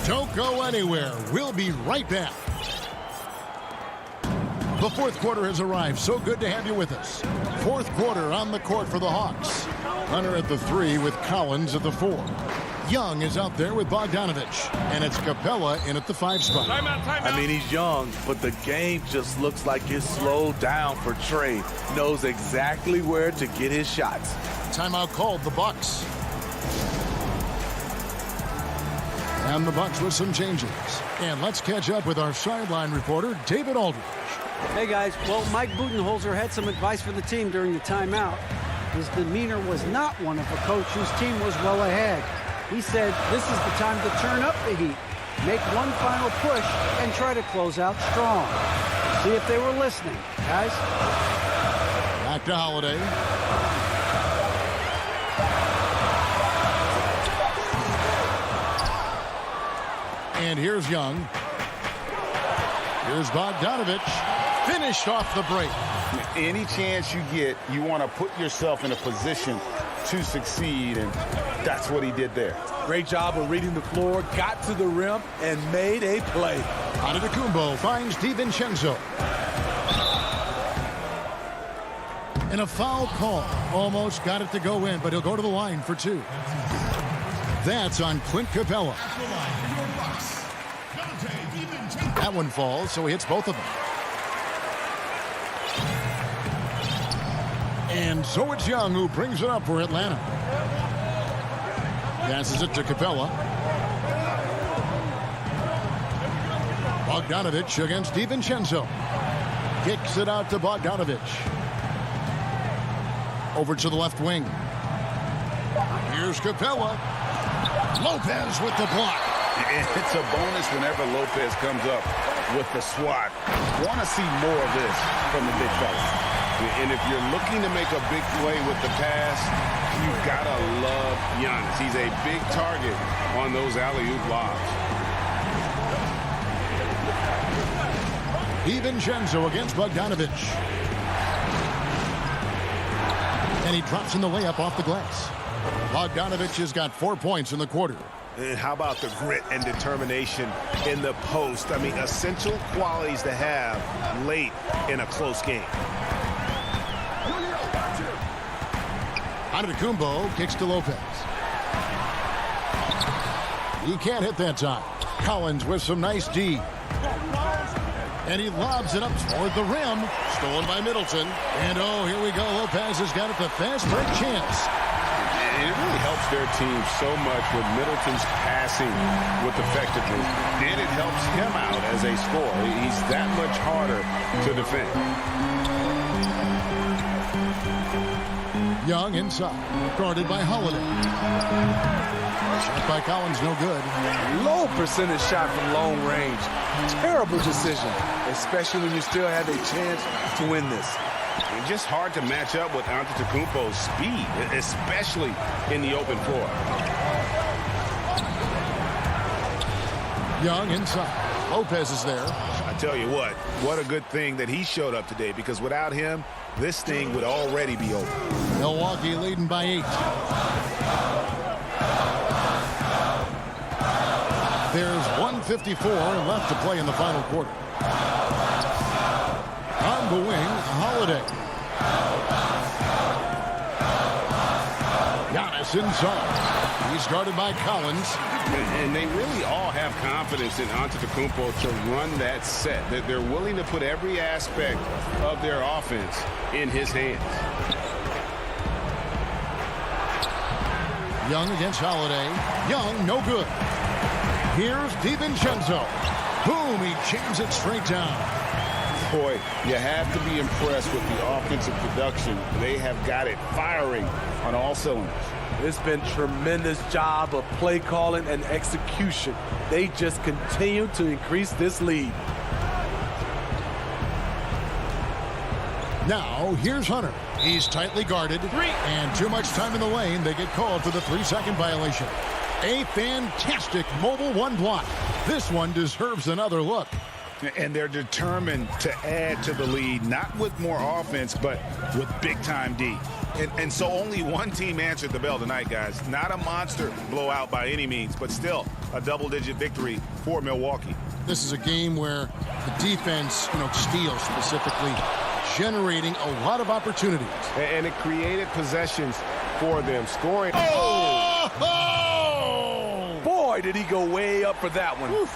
Don't go anywhere. We'll be right back. The fourth quarter has arrived. So good to have you with us. Fourth quarter on the court for the Hawks. Hunter at the 3 with Collins at the 4. Young is out there with Bogdanovich. And it's Capella in at the 5 spot. I mean, he's young, but the game just looks like it's slowed down for Trey. Knows exactly where to get his shots. Timeout called, the Bucks. And the Bucks with some changes. And let's catch up with our sideline reporter, David Aldridge. Hey, guys. Well, Mike Budenholzer had some advice for the team during the timeout. His demeanor was not one of a coach whose team was well ahead. He said this is the time to turn up the heat, make one final push, and try to close out strong. See if they were listening, guys. Back to Holiday. And here's Young. Here's Bogdanovich. Finished off the break. Any chance you get, you want to put yourself in a position to succeed, and that's what he did there. Great job of reading the floor, got to the rim, and made a play. Antetokounmpo finds DiVincenzo. And a foul call. Almost got it to go in, but he'll go to the line for 2. That's on Clint Capella. That one falls, so he hits both of them. And so it's Young who brings it up for Atlanta. Passes it to Capella. Bogdanovich against DiVincenzo. Kicks it out to Bogdanovich. Over to the left wing. Here's Capella. Lopez with the block. It's a bonus whenever Lopez comes up with the swat. Want to see more of this from the big fella. And if you're looking to make a big play with the pass, you've got to love Giannis. He's a big target on those alley-oop lobs. DiVincenzo against Bogdanovich. And he drops in the layup off the glass. Bogdanovich has got 4 points in the quarter. And how about the grit and determination in the post? I mean, essential qualities to have late in a close game. Antetokounmpo kicks to Lopez. He can't hit that time. Collins with some nice D. And he lobs it up toward the rim. Stolen by Middleton. And oh, here we go. Lopez has got it the fast break chance. And it really helps their team so much with Middleton's passing with effectiveness. And it helps him out as a scorer. He's that much harder to defend. Young inside. Guarded by Holiday. Shot by Collins, no good. Low percentage shot from long range. Terrible decision, especially when you still have a chance to win this. And just hard to match up with Antetokounmpo's speed, especially in the open floor. Young inside. Lopez is there. I tell you what a good thing that he showed up today, because without him, this thing would already be over. Milwaukee leading by 8. There's 1:54 left to play in the final quarter. On the wing, Holiday. Giannis inside. He's guarded by Collins. And they really all have confidence in Antetokounmpo to run that set. That they're willing to put every aspect of their offense in his hands. Young against Holiday. Young, no good. Here's DiVincenzo. Boom, he jams it straight down. Boy, you have to be impressed with the offensive production. They have got it firing on all cylinders. It's been tremendous job of play calling and execution. They just continue to increase this lead. Now, here's Hunter. He's tightly guarded. And too much time in the lane. They get called for the 3-second violation. A fantastic mobile one block. This one deserves another look. And they're determined to add to the lead, not with more offense, but with big-time D. And so only one team answered the bell tonight, guys. Not a monster blowout by any means, but still a double-digit victory for Milwaukee. This is a game where the defense, steals specifically, generating a lot of opportunities. And it created possessions for them, scoring. Oh! Boy, did he go way up for that one. Oof.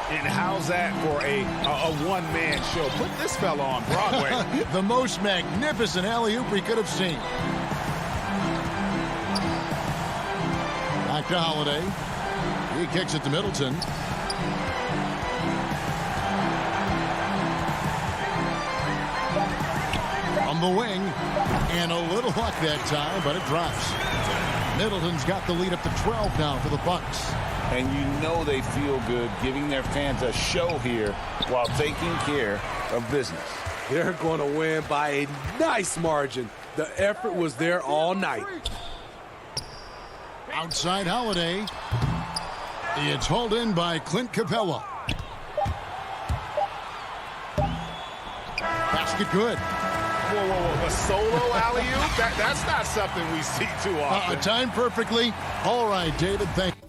And how's that for a one-man show? Put this fella on Broadway. The most magnificent alley-oop we could have seen. Back to Holiday. He kicks it to Middleton. On the wing. And a little luck that time, but it drops. Middleton's got the lead up to 12 now for the Bucks. And you know they feel good giving their fans a show here while taking care of business. They're going to win by a nice margin. The effort was there all night. Outside Holiday. It's hauled in by Clint Capella. Basket good. Whoa. A solo alley-oop? That's not something we see too often. Timed perfectly. All right, David, thank you.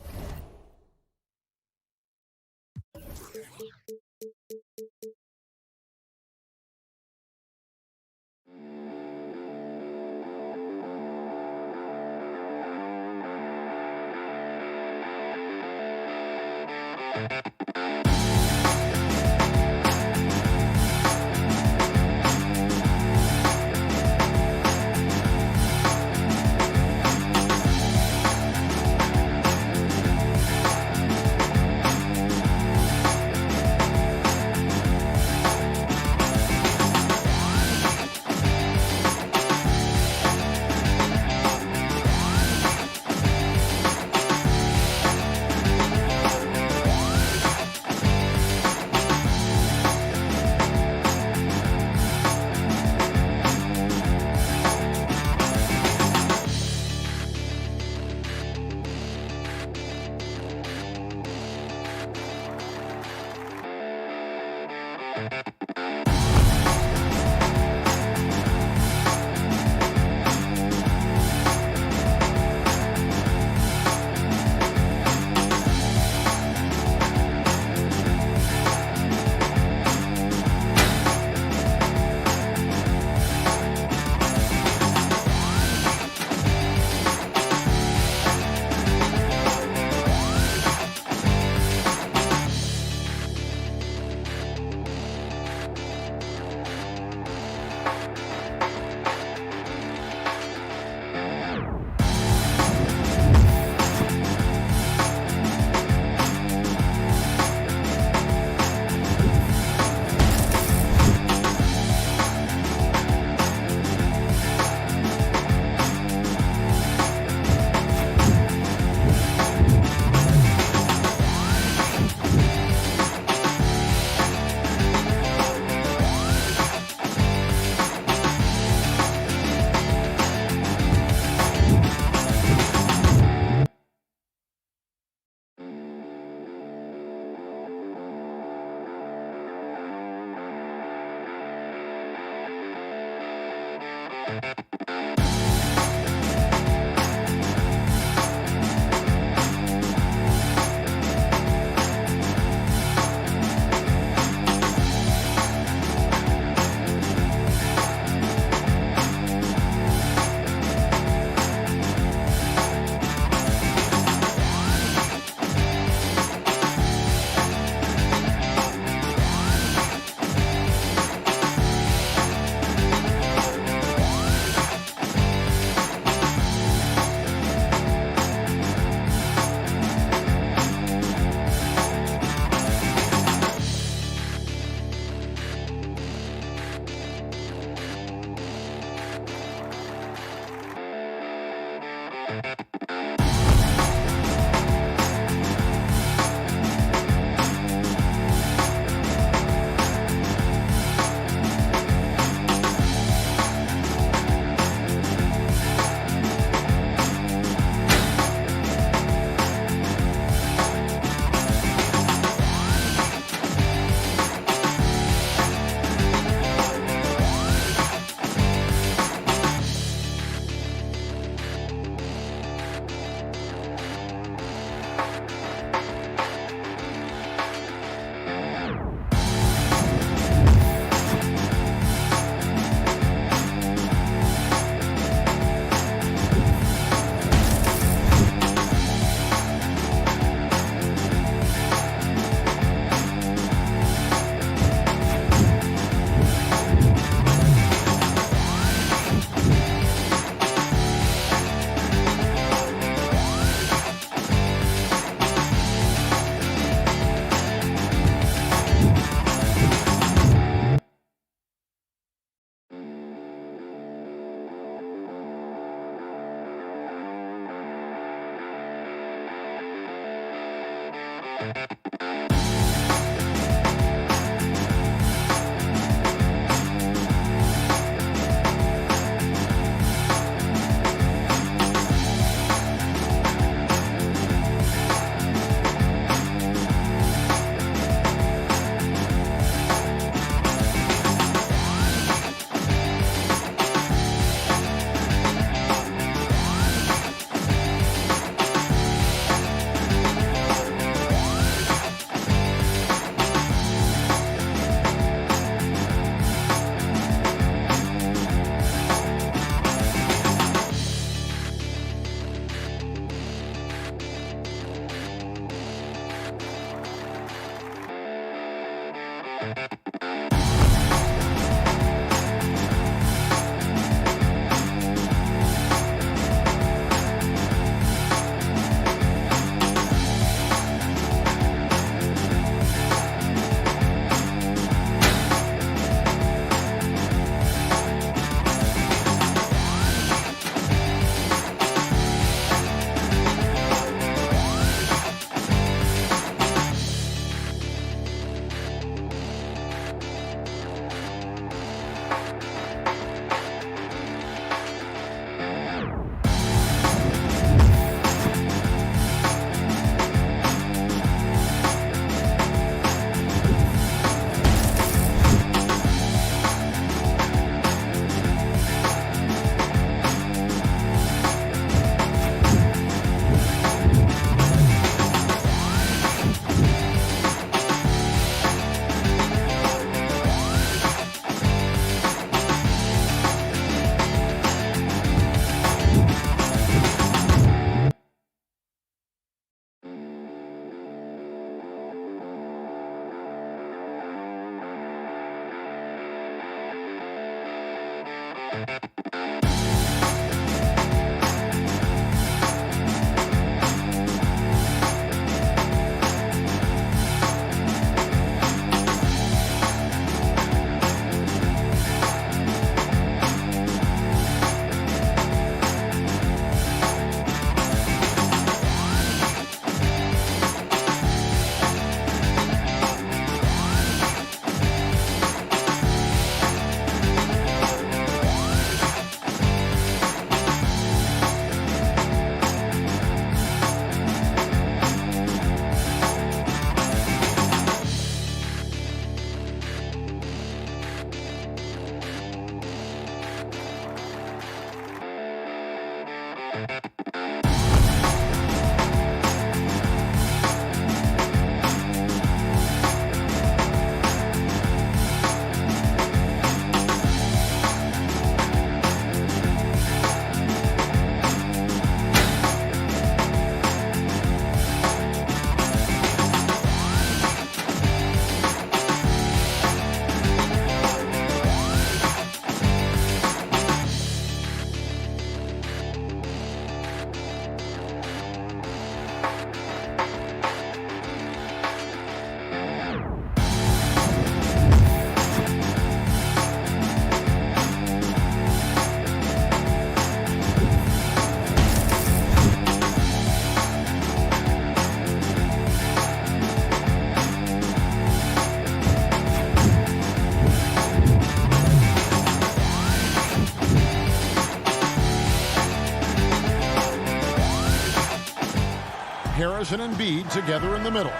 Harrison and Embiid together in the middle.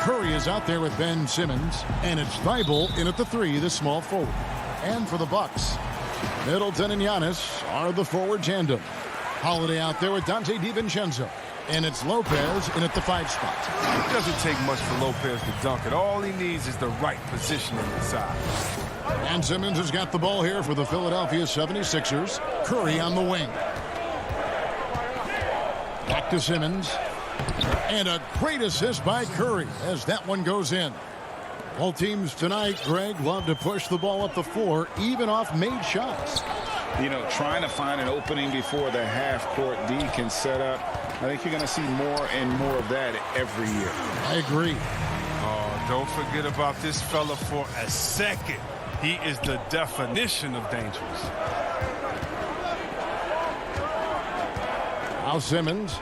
Curry is out there with Ben Simmons, and it's Thibault in at the three, the small forward. And for the Bucks, Middleton and Giannis are the forward tandem. Holiday out there with Dante DiVincenzo, and it's Lopez in at the 5 spot. It doesn't take much for Lopez to dunk it. All he needs is the right positioning inside. And Simmons has got the ball here for the Philadelphia 76ers. Curry on the wing. Back to Simmons. And a great assist by Curry as that one goes in. Both teams tonight, Greg, love to push the ball up the floor, even off made shots. You know, trying to find an opening before the half-court D can set up. I think you're going to see more and more of that every year. I agree. Oh, don't forget about this fella for a second. He is the definition of dangerous. Now Simmons.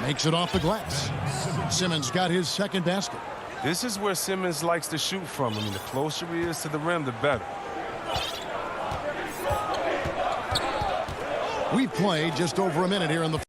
Makes it off the glass. Simmons got his second basket. This is where Simmons likes to shoot from. I mean, the closer he is to the rim, the better. We've played just over a minute here in the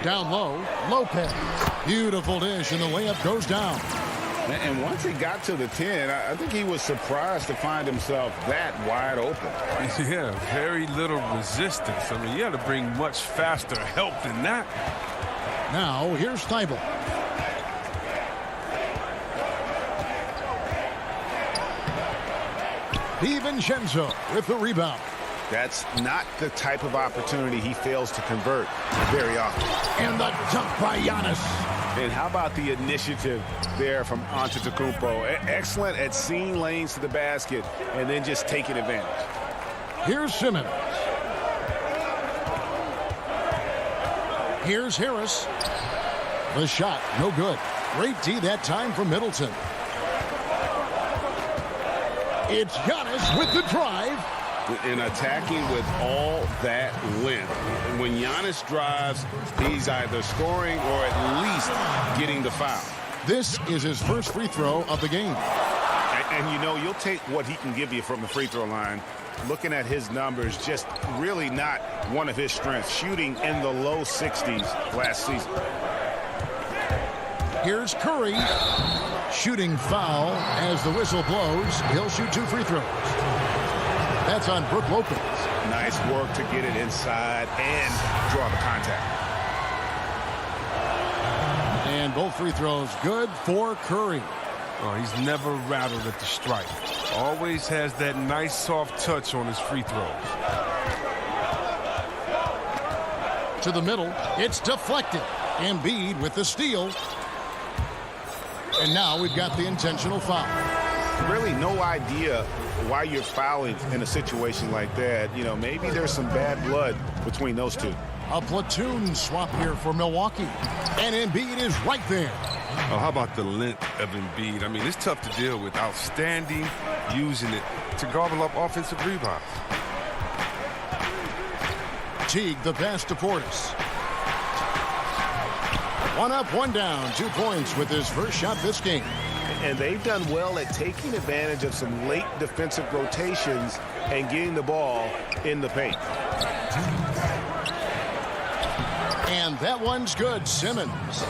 down low, Lopez. Beautiful dish, and the layup goes down. And once he got to the 10, I think he was surprised to find himself that wide open. Yeah, very little resistance. I mean, you had to bring much faster help than that. Now, here's Thibault. DiVincenzo with the rebound. That's not the type of opportunity he fails to convert very often. And the dunk by Giannis. And how about the initiative there from Antetokounmpo? Excellent at seeing lanes to the basket and then just taking advantage. Here's Simmons. Here's Harris. The shot, no good. Great D that time from Middleton. It's Giannis with the drive. And attacking with all that length. And when Giannis drives, he's either scoring or at least getting the foul. This is his first free throw of the game. And you know, you'll take what he can give you from the free throw line. Looking at his numbers, just really not one of his strengths. Shooting in the low 60s last season. Here's Curry. Shooting foul as the whistle blows. He'll shoot 2 free throws. That's on Brook Lopez. Nice work to get it inside and draw the contact. And both free throws good for Curry. Oh, he's never rattled at the strike. Always has that nice soft touch on his free throws. To the middle, it's deflected. Embiid with the steal. And now we've got the intentional foul. Really no idea why you're fouling in a situation like that. You know, maybe there's some bad blood between those two. A platoon swap here for Milwaukee. And Embiid is right there. Oh, how about the length of Embiid? I mean, it's tough to deal with. Outstanding, using it to gobble up offensive rebounds. Teague, the pass to Portis. 1 up, 1 down, 2 points with his first shot this game. And they've done well at taking advantage of some late defensive rotations and getting the ball in the paint. And that one's good. Simmons.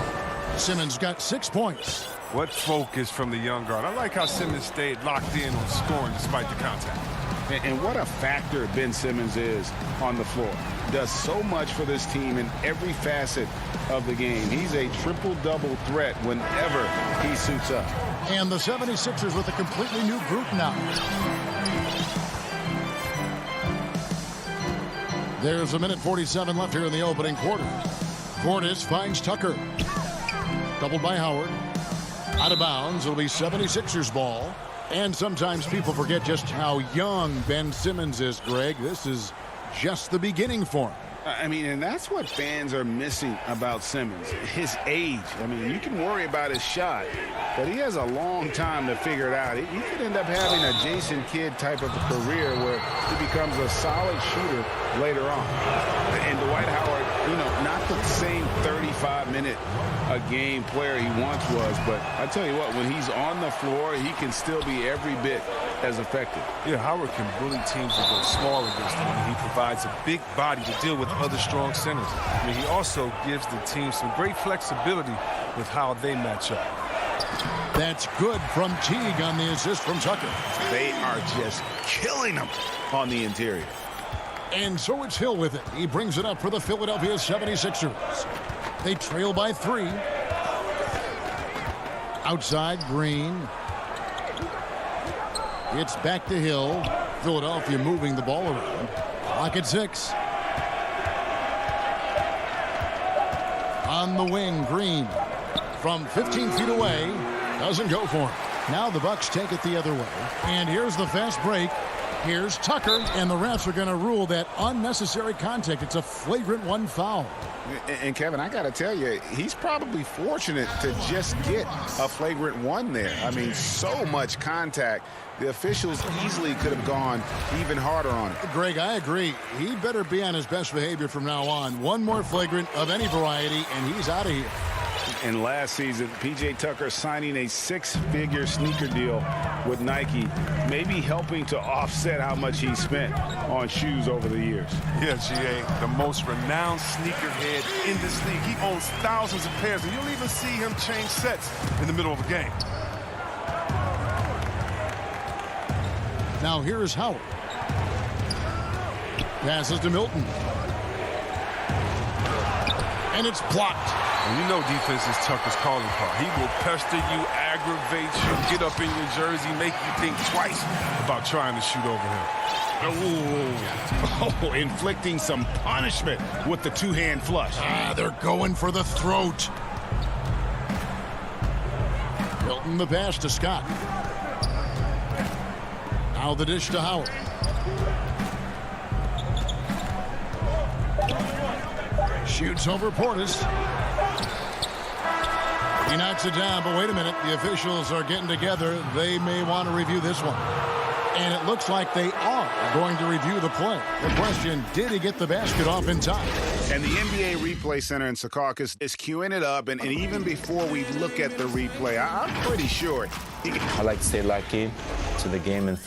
Simmons got 6 points. What focus from the young guard. I like how Simmons stayed locked in on scoring despite the contact. And what a factor Ben Simmons is on the floor. Does so much for this team in every facet of the game. He's a triple-double threat whenever he suits up. And the 76ers with a completely new group now. There's a minute 47 left here in the opening quarter. Portis finds Tucker. Doubled by Howard. Out of bounds. It'll be 76ers ball. And sometimes people forget just how young Ben Simmons is, Greg. This is just the beginning for him. I mean, and that's what fans are missing about Simmons, his age. I mean, you can worry about his shot, but he has a long time to figure it out. He could end up having a Jason Kidd type of a career where he becomes a solid shooter later on. And Dwight Howard, you know, not the same 35-minute-a-game player he once was, but I tell you what, when he's on the floor, he can still be every bit as effective. Yeah, Howard can bully teams that go small against him, and he provides a big body to deal with other strong centers. I mean, he also gives the team some great flexibility with how they match up. That's good from Teague on the assist from Tucker. They are just killing them on the interior. And so it's Hill with it. He brings it up for the Philadelphia 76ers. They trail by 3. Outside, Green. It's back to Hill. Philadelphia moving the ball around. Clock at 6. On the wing, Green. From 15 feet away. Doesn't go for him. Now the Bucks take it the other way. And here's the fast break. Here's Tucker, and the refs are going to rule that unnecessary contact. It's a flagrant 1 foul. And Kevin, I got to tell you, he's probably fortunate to just get a flagrant 1 there. I mean, so much contact. The officials easily could have gone even harder on it. Greg, I agree. He better be on his best behavior from now on. One more flagrant of any variety, and he's out of here. And last season, P.J. Tucker signing a 6-figure sneaker deal with Nike, maybe helping to offset how much he spent on shoes over the years. Yeah, G.A., the most renowned sneakerhead in this league. He owns thousands of pairs, and you'll even see him change sets in the middle of a game. Now here's Howard. Passes to Milton. And it's blocked. And you know defense is Tucker's calling card. He will pester you, aggravate you, get up in your jersey, make you think twice about trying to shoot over him. Oh, inflicting some punishment with the 2-hand flush. They're going for the throat. Milton the pass to Scott. Now the dish to Howard. Shoots over Portis. He knocks it down, but wait a minute. The officials are getting together. They may want to review this one. And it looks like they are going to review the play. The question, did he get the basket off in time? And the NBA Replay Center in Secaucus is queuing it up. And even before we look at the replay, I'm pretty sure. I like to stay locked in to the game and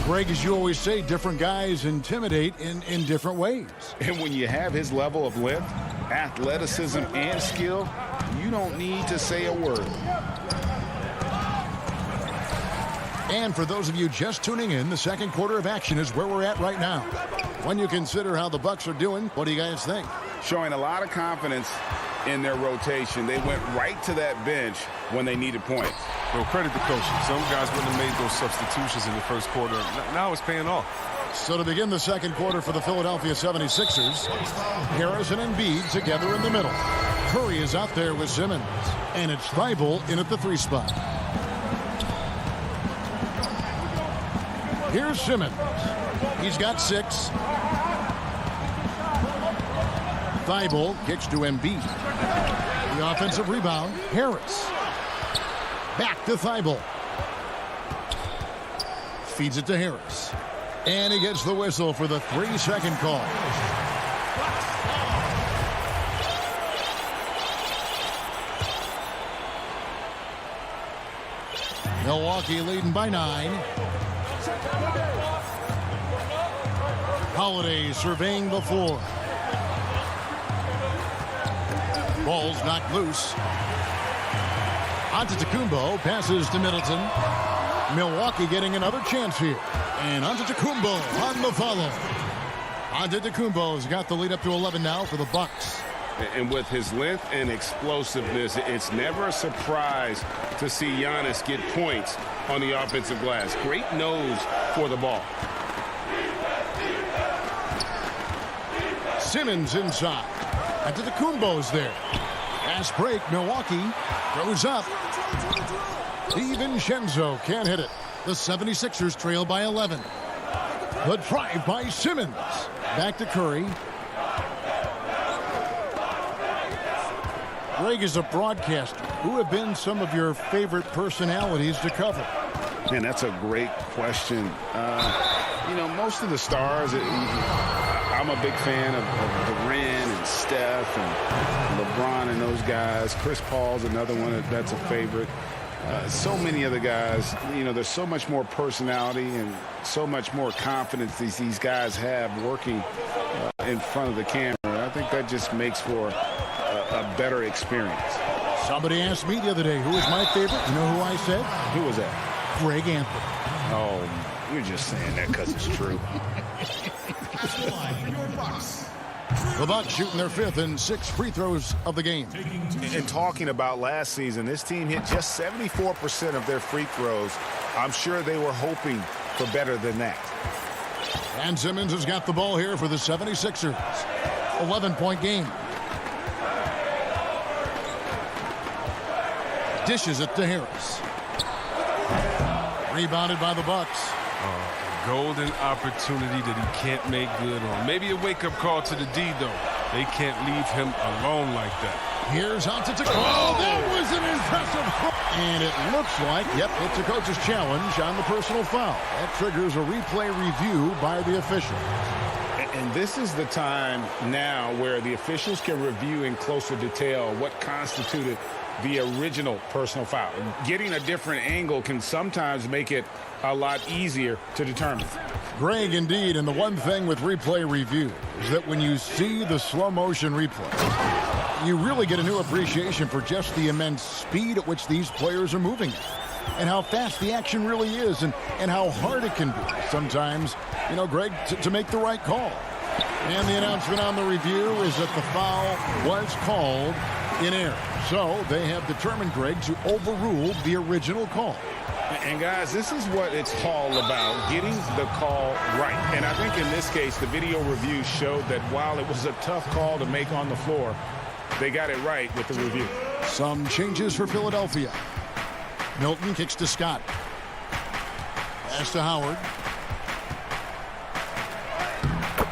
Greg, as you always say, different guys intimidate in different ways. And when you have his level of length, athleticism, and skill, you don't need to say a word. And for those of you just tuning in, the second quarter of action is where we're at right now. When you consider how the Bucks are doing, what do you guys think? Showing a lot of confidence in their rotation. They went right to that bench when they needed points. Well, credit the coaches. Some guys wouldn't have made those substitutions in the first quarter. Now it's paying off. So to begin the second quarter for the Philadelphia 76ers, Harris and Embiid together in the middle. Curry is out there with Simmons. And it's Thibault in at the 3 spot. Here's Simmons. He's got 6. Thibault kicks to Embiid. The offensive rebound, Harris. Back to Thibault. Feeds it to Harris. And he gets the whistle for the 3-second call. Milwaukee leading by 9. Holiday surveying the floor. Ball's knocked loose. Antetokounmpo passes to Middleton. Milwaukee getting another chance here. And Antetokounmpo on the follow. Antetokounmpo's got the lead up to 11 now for the Bucks. And with his length and explosiveness, it's never a surprise to see Giannis get points on the offensive glass. Great nose for the ball. Simmons inside. Antetokounmpo's there. Fast break. Milwaukee goes up. DiVincenzo can't hit it. The 76ers trail by 11. The drive by Simmons. Back to Curry. Greg is a broadcaster. Who have been some of your favorite personalities to cover? Man, that's a great question. You know, most of the stars, I'm a big fan of Durant and Steph and LeBron and those guys. Chris Paul's another one that's a favorite. So many other guys, you know, there's so much more personality and so much more confidence these guys have working in front of the camera. I think that just makes for a better experience. Somebody asked me the other day, who was my favorite? You know who I said? Who was that? Greg Anthony. Oh, you're just saying that because it's true. The Bucks shooting their 5th and 6th free throws of the game. And talking about last season, this team hit just 74% of their free throws. I'm sure they were hoping for better than that. And Simmons has got the ball here for the 76ers. 11-point game. Dishes it to Harris. Rebounded by the Bucks. Golden opportunity that he can't make good on. Maybe a wake-up call to the D, though. They can't leave him alone like that. Here's Antetokounmpo. Oh, that was an impressive. And it looks like, yep, it's a coach's challenge on the personal foul. That triggers a replay review by the officials. And this is the time now where the officials can review in closer detail what constituted the original personal foul. Getting a different angle can sometimes make it a lot easier to determine. Greg, indeed, and the one thing with replay review is that when you see the slow motion replay, you really get a new appreciation for just the immense speed at which these players are moving and how fast the action really is and how hard it can be sometimes, you know, Greg, to make the right call. And the announcement on the review is that the foul was called in error. So they have determined, Greg, to overrule the original call. And guys, this is what it's all about, getting the call right. And I think in this case, the video review showed that while it was a tough call to make on the floor, they got it right with the review. Some changes for Philadelphia. Milton kicks to Scott. Pass to Howard.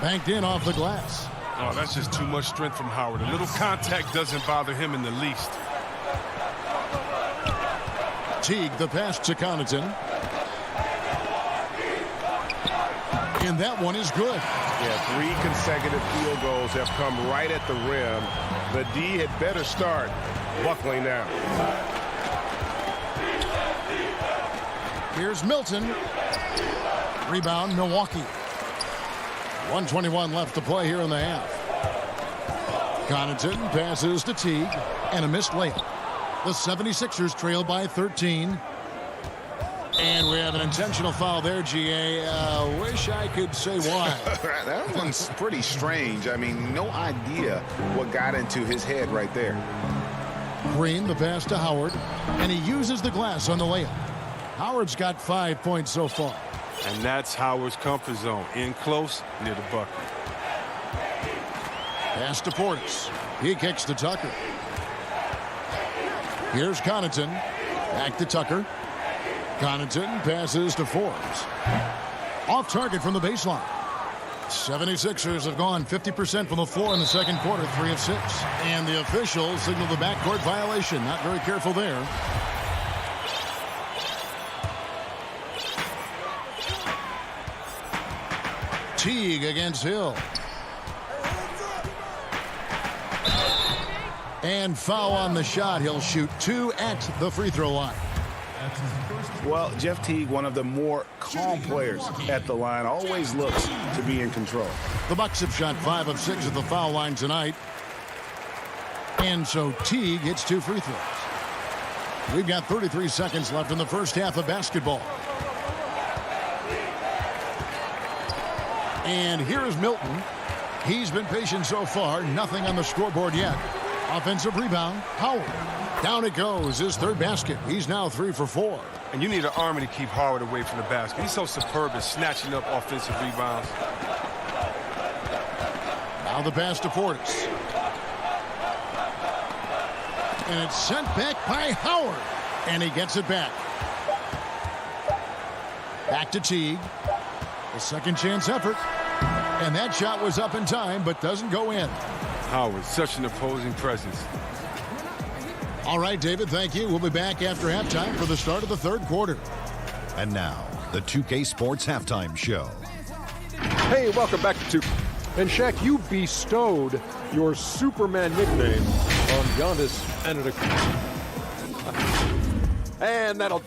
Banked in off the glass. Oh, that's just too much strength from Howard. A little contact doesn't bother him in the least. Teague, the pass to Connaughton. And that one is good. Yeah, 3 consecutive field goals have come right at the rim. The D had better start buckling down. Here's Milton. Rebound, Milwaukee. 1:21 left to play here in the half. Connaughton passes to Teague and a missed layup. The 76ers trail by 13. And we have an intentional foul there, GA. Wish I could say why. That one's pretty strange. I mean, no idea what got into his head right there. Green, the pass to Howard. And he uses the glass on the layup. Howard's got 5 points so far. And that's Howard's comfort zone. In close, near the bucket. Pass to Portis. He kicks to Tucker. Here's Connaughton. Back to Tucker. Connaughton passes to Forbes. Off target from the baseline. 76ers have gone 50% from the floor in the second quarter, 3 of 6. And the officials signal the backcourt violation. Not very careful there. Teague against Hill. And foul on the shot. He'll shoot 2 at the free throw line. Well, Jeff Teague, one of the more calm players at the line, always looks to be in control. The Bucks have shot 5 of 6 at the foul line tonight. And so Teague hits 2 free throws. We've got 33 seconds left in the first half of basketball. And here is Milton. He's been patient so far. Nothing on the scoreboard yet. Offensive rebound. Howard. Down it goes. His 3rd basket. He's now 3 for 4. And you need an army to keep Howard away from the basket. He's so superb at snatching up offensive rebounds. Now the pass to Portis. And it's sent back by Howard. And he gets it back. Back to Teague. A second chance effort. And that shot was up in time, but doesn't go in. Howard, such an opposing presence. All right, David, thank you. We'll be back after halftime for the start of the 3rd quarter. And now, the 2K Sports Halftime Show. Hey, welcome back to 2K. And Shaq, you bestowed your Superman nickname on Giannis Antetokounmpo. And that'll...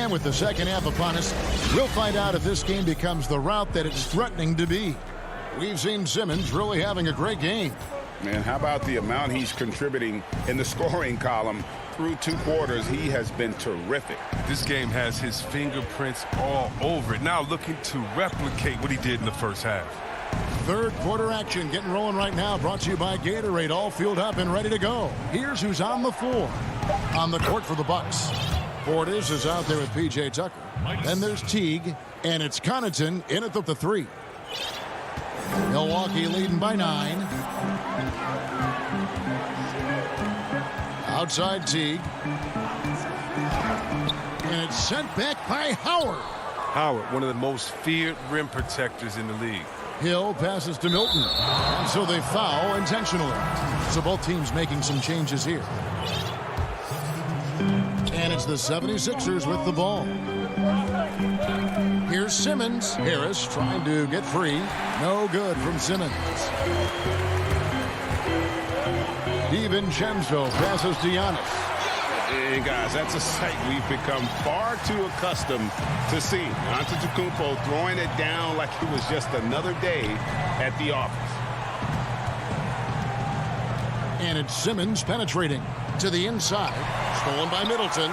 And with the second half upon us, we'll find out if this game becomes the route that it's threatening to be. We've seen Simmons really having a great game. And how about the amount he's contributing in the scoring column? Through 2 quarters, he has been terrific. This game has his fingerprints all over it. Now looking to replicate what he did in the first half. Third quarter action getting rolling right now. Brought to you by Gatorade. All fueled up and ready to go. Here's who's on the floor. On the court for the Bucks. Portis is out there with P.J. Tucker. Then there's Teague. And it's Connaughton in at the 3. Milwaukee leading by 9. Outside Teague. And it's sent back by Howard. Howard, one of the most feared rim protectors in the league. Hill passes to Milton. And so they foul intentionally. So both teams making some changes here. And it's the 76ers with the ball. Here's Simmons. Harris trying to get free. No good from Simmons. DiVincenzo passes to Giannis. And guys, that's a sight we've become far too accustomed to seeing. Antetokounmpo throwing it down like it was just another day at the office. And it's Simmons penetrating to the inside. Stolen by Middleton.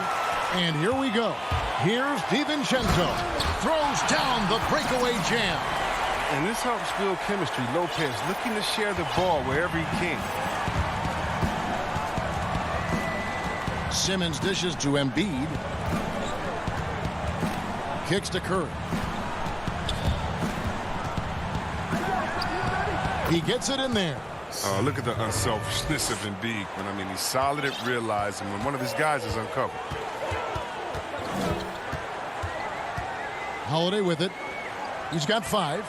And here we go. Here's DiVincenzo. Throws down the breakaway jam. And this helps build chemistry. Lopez looking to share the ball wherever he can. Simmons dishes to Embiid. Kicks to Curry. He gets it in there. Look at the unselfishness of Embiid. I mean, he's solid at realizing when one of his guys is uncovered. Holiday with it. He's got 5.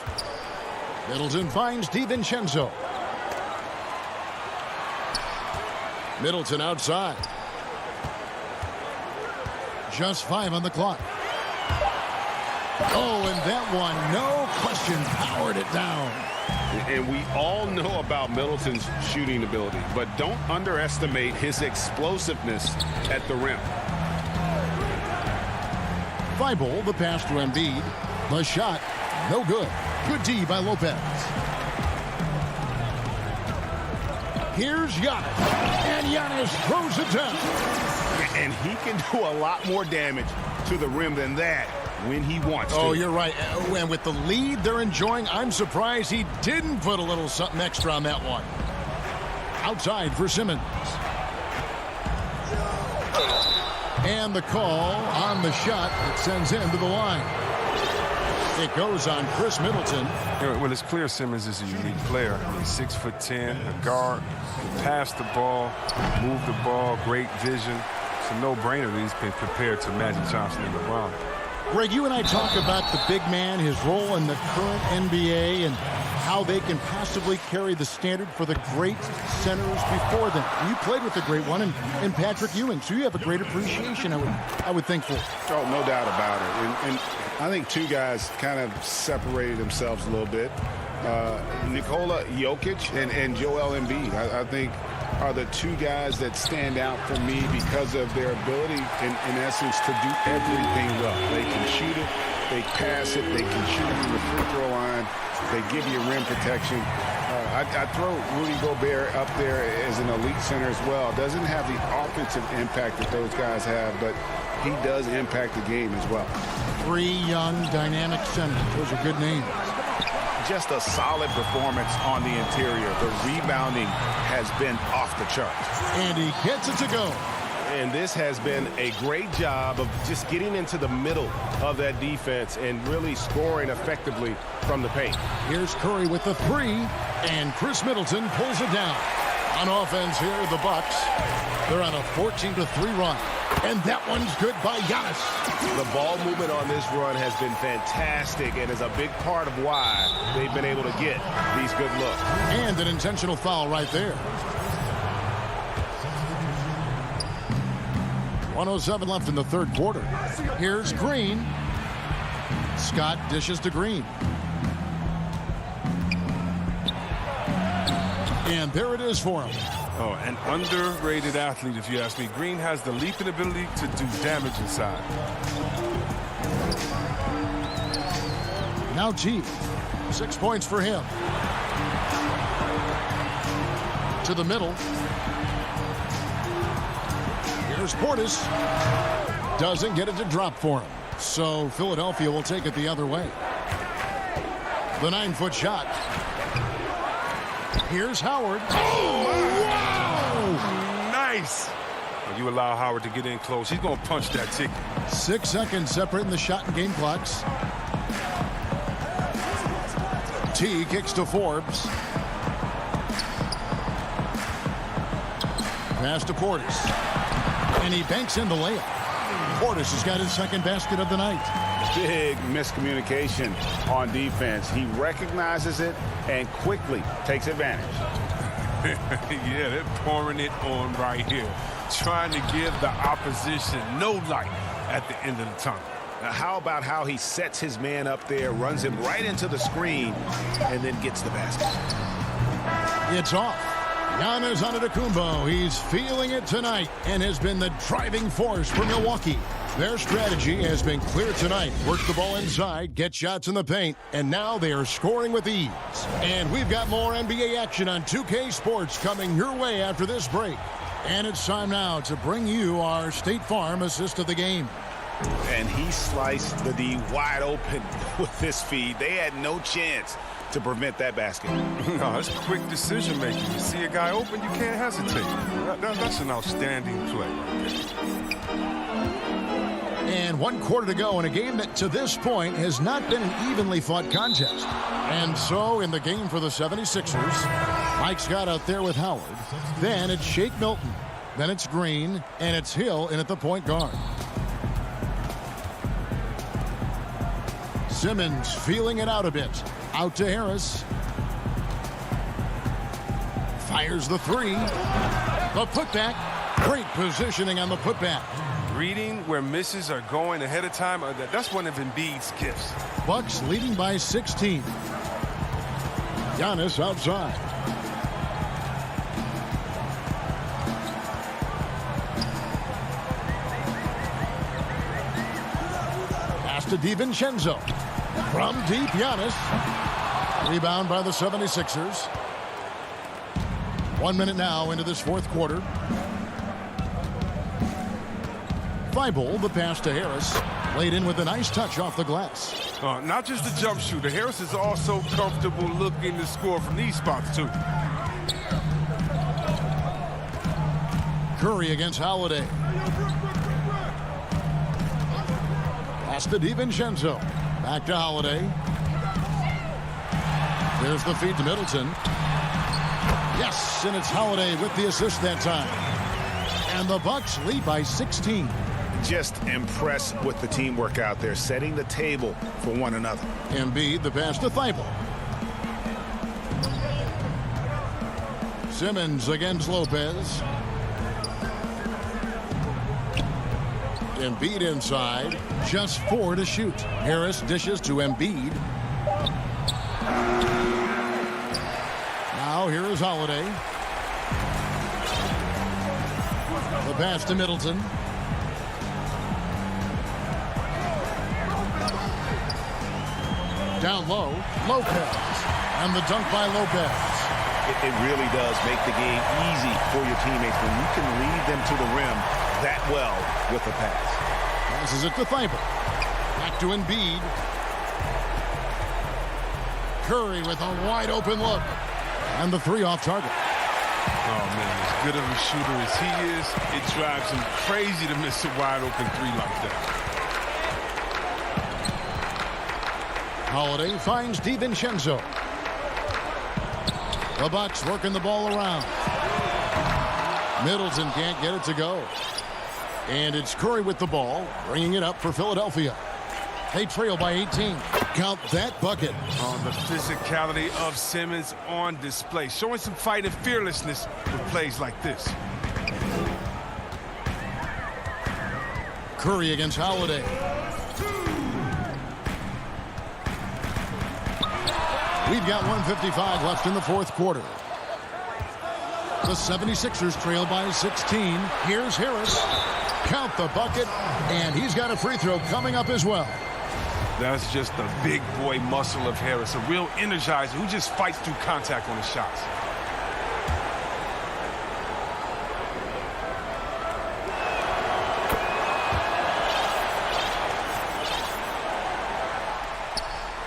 Middleton finds DiVincenzo. Middleton outside. Just 5 on the clock. Oh, and that one, no question, powered it down. And we all know about Middleton's shooting ability, but don't underestimate his explosiveness at the rim. Thibault, the pass to Embiid. The shot, no good. Good D by Lopez. Here's Giannis. And Giannis throws it down. And he can do a lot more damage to the rim than that when he wants to. Oh, you're right. And with the lead they're enjoying, I'm surprised he didn't put a little something extra on that one. Outside for Simmons. And the call on the shot that sends him to the line. It goes on Chris Middleton. Well, it's clear Simmons is a unique player. I mean, 6'10", a guard, pass the ball, move the ball, great vision. It's a no-brainer that he's been prepared to Magic Johnson and LeBron. Greg, you and I talk about the big man, his role in the current NBA, and how they can possibly carry the standard for the great centers before them. You played with a great one in Patrick Ewing, so you have a great appreciation, I would think, for it. Oh, no doubt about it. And I think 2 guys kind of separated themselves a little bit. Nikola Jokic and Joel Embiid, I think, are the 2 guys that stand out for me because of their ability, in essence, to do everything well. They can shoot it, they pass it, they can shoot it from the free throw line, they give you rim protection. I throw Rudy Gobert up there as an elite center as well. Doesn't have the offensive impact that those guys have, but he does impact the game as well. 3 young, dynamic centers. Those are good names. Just a solid performance on the interior. The rebounding has been off the charts. And he gets it to go. And this has been a great job of just getting into the middle of that defense and really scoring effectively from the paint. Here's Curry with the 3, and Chris Middleton pulls it down. On offense here, the Bucks. They're on a 14-3 run. And that one's good by Giannis. The ball movement on this run has been fantastic and is a big part of why they've been able to get these good looks. And an intentional foul right there. 1:07 left in the third quarter. Here's Green. Scott dishes to Green. And there it is for him. Oh, an underrated athlete, if you ask me. Green has the leaping ability to do damage inside. Now G. 6 points for him. To the middle. Here's Portis. Doesn't get it to drop for him. So Philadelphia will take it the other way. The 9-foot shot. Here's Howard. Oh, wow! Nice. When you allow Howard to get in close, he's going to punch that ticket. 6 seconds separating the shot and game clocks. T kicks to Forbes. Pass to Portis. And he banks in the layup. Portis has got his second basket of the night. Big miscommunication on defense. He recognizes it and quickly takes advantage. Yeah, they're pouring it on right here. Trying to give the opposition no light at the end of the tunnel. Now, how about how he sets his man up there, runs him right into the screen, and then gets the basket? It's off. Giannis Antetokounmpo, he's feeling it tonight and has been the driving force for Milwaukee. Their strategy has been clear tonight. Work the ball inside, get shots in the paint, and now they are scoring with ease. And we've got more NBA action on 2K Sports coming your way after this break. And it's time now to bring you our State Farm assist of the game. And he sliced the D wide open with this feed. They had no chance to prevent that basket. No, it's quick decision making. You see a guy open, you can't hesitate. That's an outstanding play. And 1 quarter to go in a game that to this point has not been an evenly fought contest. And so in the game for the 76ers, Mike's got out there with Howard. Then it's Shake Milton. Then it's Green. And it's Hill in at the point guard. Simmons feeling it out a bit. Out to Harris. Fires the three. The putback. Great positioning on the putback. Reading where misses are going ahead of time, that's one of Embiid's gifts. Bucks leading by 16. Giannis outside. Pass to DiVincenzo. From deep, Giannis. Rebound by the 76ers. 1 minute now into this fourth quarter. Thibault, the pass to Harris. Laid in with a nice touch off the glass. Not just the jump shooter. Harris is also comfortable looking to score from these spots, too. Curry against Holiday. Pass to DiVincenzo. Back to Holiday. There's the feed to Middleton. Yes, and it's Holiday with the assist that time. And the Bucks lead by 16. Just impressed with the teamwork out there, setting the table for one another. Embiid, the pass to Thibault. Simmons against Lopez. Embiid inside. Just 4 to shoot. Harris dishes to Embiid. Now here is Holiday. The pass to Middleton. Down low, Lopez. And the dunk by Lopez. It really does make the game easy for your teammates when you can lead them to the rim that well with a pass. Passes it to Thibault. Back to Embiid. Curry with a wide open look. And the three off target. Oh, man, as good of a shooter as he is, it drives him crazy to miss a wide open three like that. Holiday finds DiVincenzo. The Bucks working the ball around. Middleton can't get it to go. And it's Curry with the ball, bringing it up for Philadelphia. They trail by 18. Count that bucket. The physicality of Simmons on display, showing some fight and fearlessness with plays like this. Curry against Holiday. We've got 1:55 left in the fourth quarter. The 76ers trail by 16. Here's Harris. Count the bucket, and he's got a free throw coming up as well. That's just the big boy muscle of Harris, a real energizer who just fights through contact on his shots.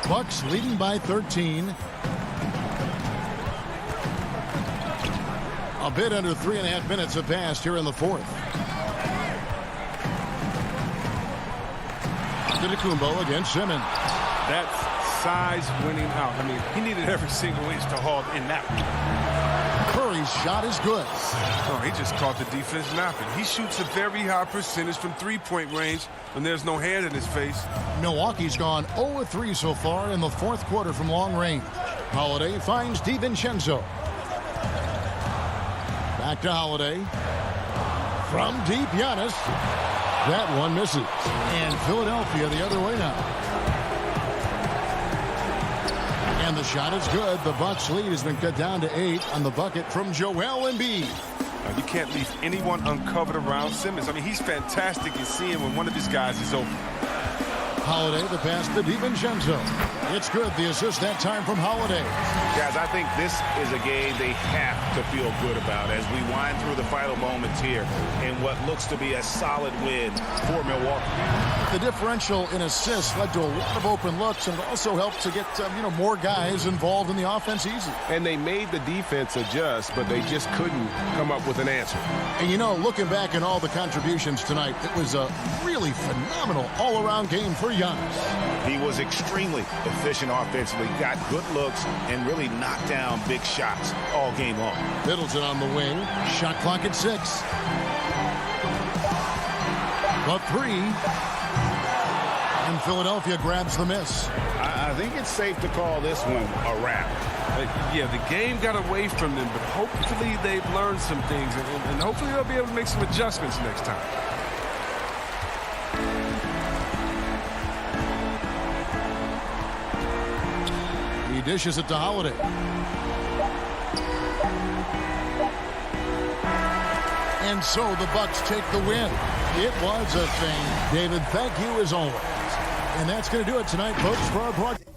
Bucks leading by 13. A bit under 3.5 minutes have passed here in the fourth. Antetokounmpo against Simmons. That's size winning out. I mean, he needed every single inch to haul in that one. Curry's shot is good. Oh, he just caught the defense napping. He shoots a very high percentage from three-point range when there's no hand in his face. Milwaukee's gone 0-3 so far in the fourth quarter from long range. Holiday finds DiVincenzo. Back to Holiday. From deep, Giannis. That one misses. And Philadelphia the other way now. And the shot is good. The Bucks lead has been cut down to 8 on the bucket from Joel Embiid. You can't leave anyone uncovered around Simmons. I mean, he's fantastic in seeing when one of his guys is open. Holiday, the pass to DiVincenzo. It's good. The assist that time from Holiday. Guys, I think this is a game they have to feel good about as we wind through the final moments here in what looks to be a solid win for Milwaukee. The differential in assists led to a lot of open looks and also helped to get more guys involved in the offense easy. And they made the defense adjust, but they just couldn't come up with an answer. And looking back at all the contributions tonight, it was a really phenomenal all-around game for Giannis. He was extremely efficient offensively, got good looks, and really knocked down big shots all game long. Middleton on the wing. Shot clock at 6. The 3. And Philadelphia grabs the miss. I think it's safe to call this one a wrap. Yeah, the game got away from them, but hopefully they've learned some things, and hopefully they'll be able to make some adjustments next time. He dishes it to Holiday. And so the Bucks take the win. It was a thing. David, thank you as always. And that's going to do it tonight, folks, for our broadcast.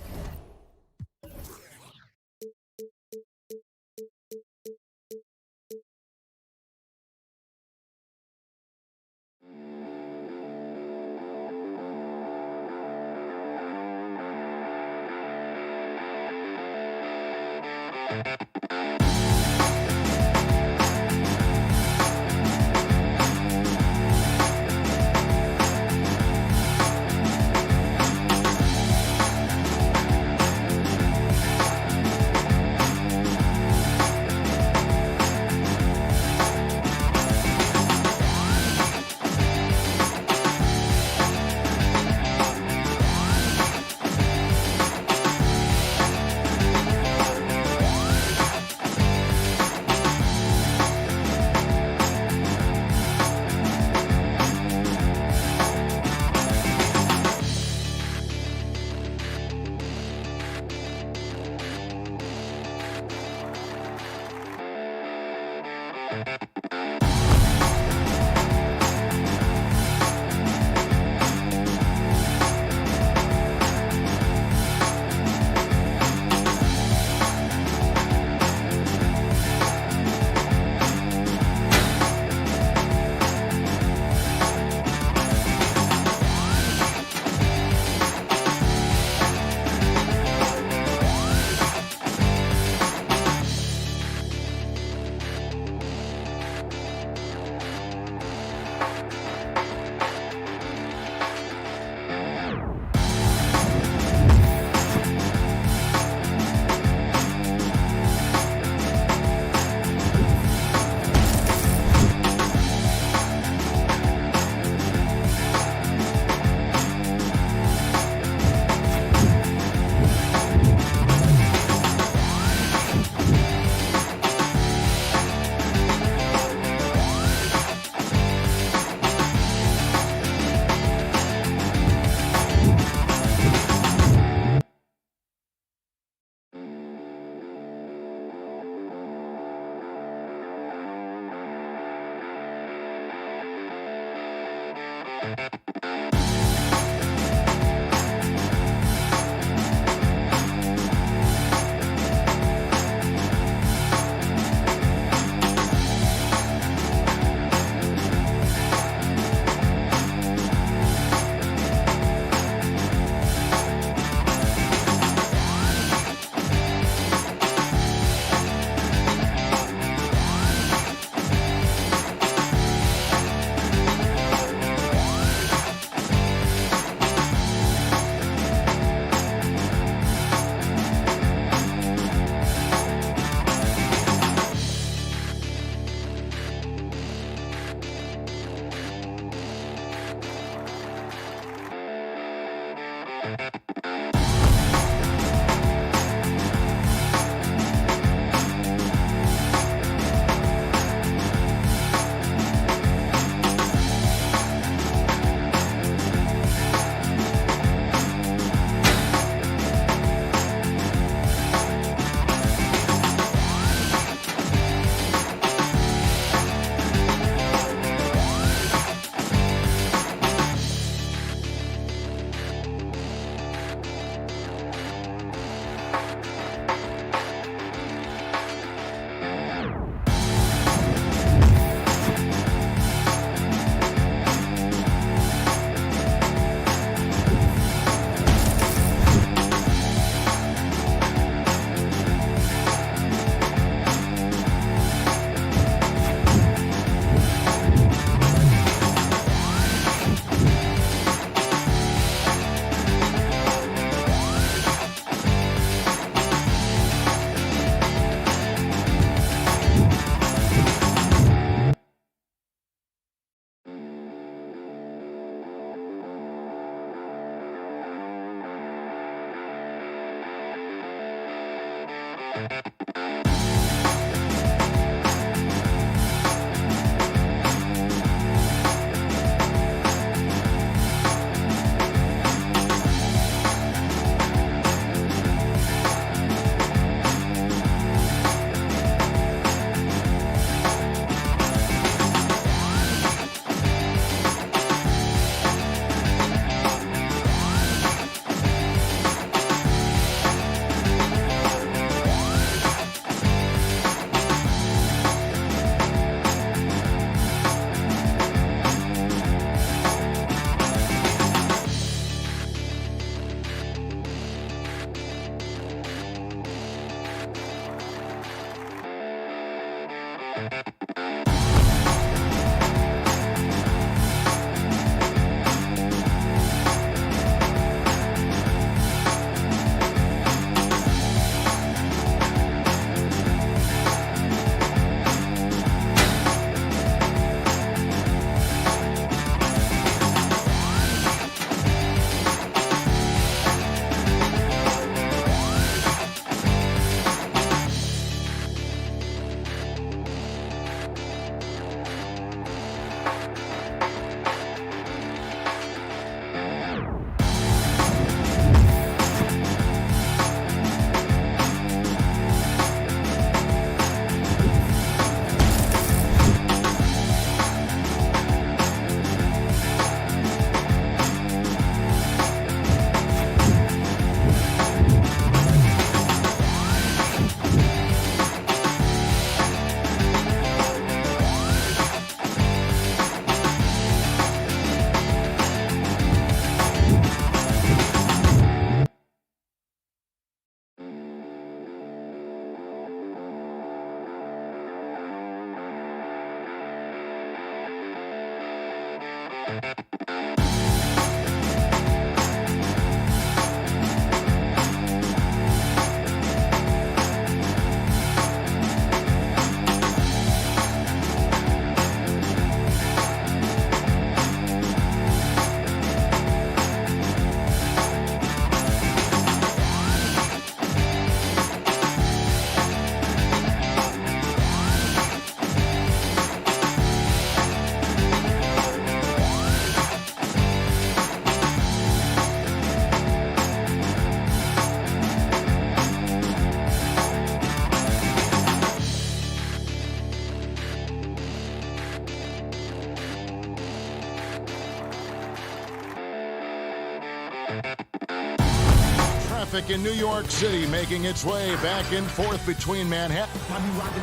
traffic in New York City making its way back and forth between Manhattan.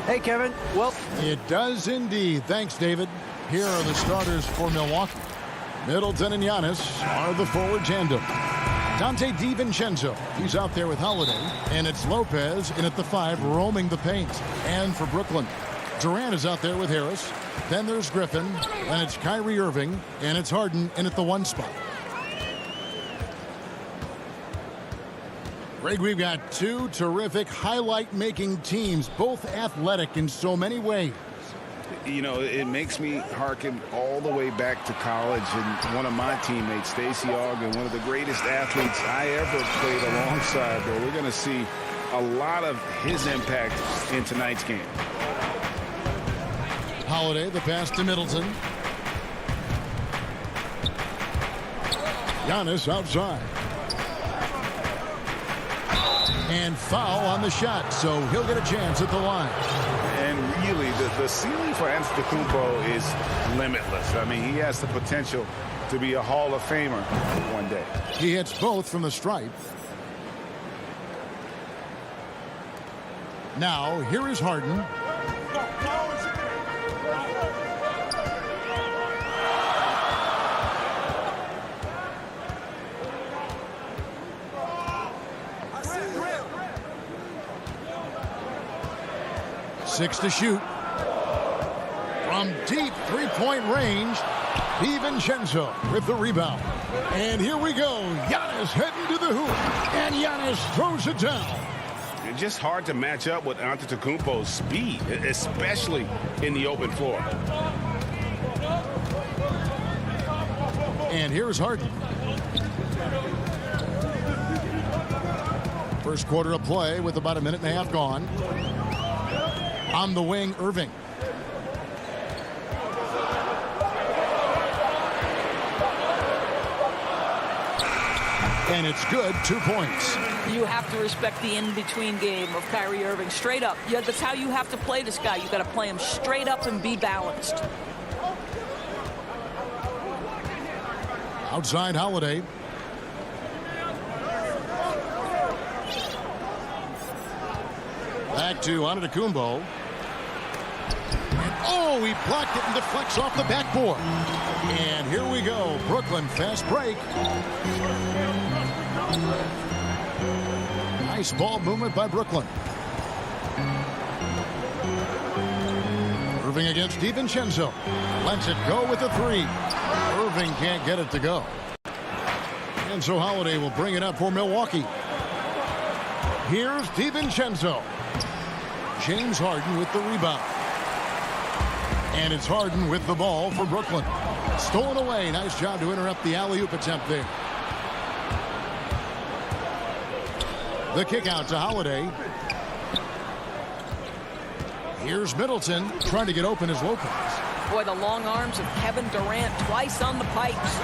Hey, Kevin. Well, it does indeed. Thanks, David. Here are the starters for Milwaukee. Middleton and Giannis are the forward tandem. Dante DiVincenzo, he's out there with Holiday. And it's Lopez in at the 5 roaming the paint. And for Brooklyn, Durant is out there with Harris. Then there's Griffin. And it's Kyrie Irving. And it's Harden in at the 1 spot. Greg, we've got 2 terrific highlight-making teams, both athletic in so many ways. You know, it makes me hearken all the way back to college, and one of my teammates, Stacey Ogden, one of the greatest athletes I ever played alongside. But we're going to see a lot of his impact in tonight's game. Holiday, the pass to Middleton. Giannis outside. And foul on the shot, so he'll get a chance at the line. And really, the ceiling for Antetokounmpo is limitless. I mean, he has the potential to be a Hall of Famer one day. He hits both from the stripe. Now, here is Harden. Six to shoot. From deep three-point range, DiVincenzo with the rebound. And here we go. Giannis heading to the hoop. And Giannis throws it down. It's just hard to match up with Antetokounmpo's speed, especially in the open floor. And here's Harden. First quarter of play with about a minute and a half gone. On the wing, Irving. And it's good, 2 points. You have to respect the in-between game of Kyrie Irving. Straight up. Yeah, that's how you have to play this guy. You got to play him straight up and be balanced. Outside Holiday. Back to Antetokounmpo. Oh, he blocked it and deflects off the backboard. And here we go. Brooklyn, fast break. Nice ball movement by Brooklyn. Irving against DiVincenzo. Lets it go with the 3. Irving can't get it to go. And so Holiday will bring it up for Milwaukee. Here's DiVincenzo. James Harden with the rebound. And it's Harden with the ball for Brooklyn. Stolen away. Nice job to interrupt the alley-oop attempt there. The kick out to Holiday. Here's Middleton trying to get open as Lopez. Boy, the long arms of Kevin Durant twice on the pipes.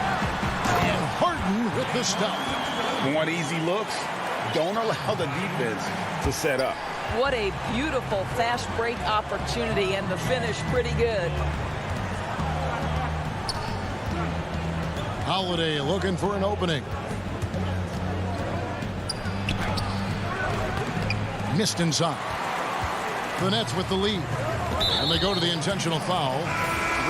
And Harden with the stuff. Want easy looks? Don't allow the defense to set up. What a beautiful fast break opportunity, and the finish pretty good. Holiday looking for an opening. Missed inside. The Nets with the lead. And they go to the intentional foul.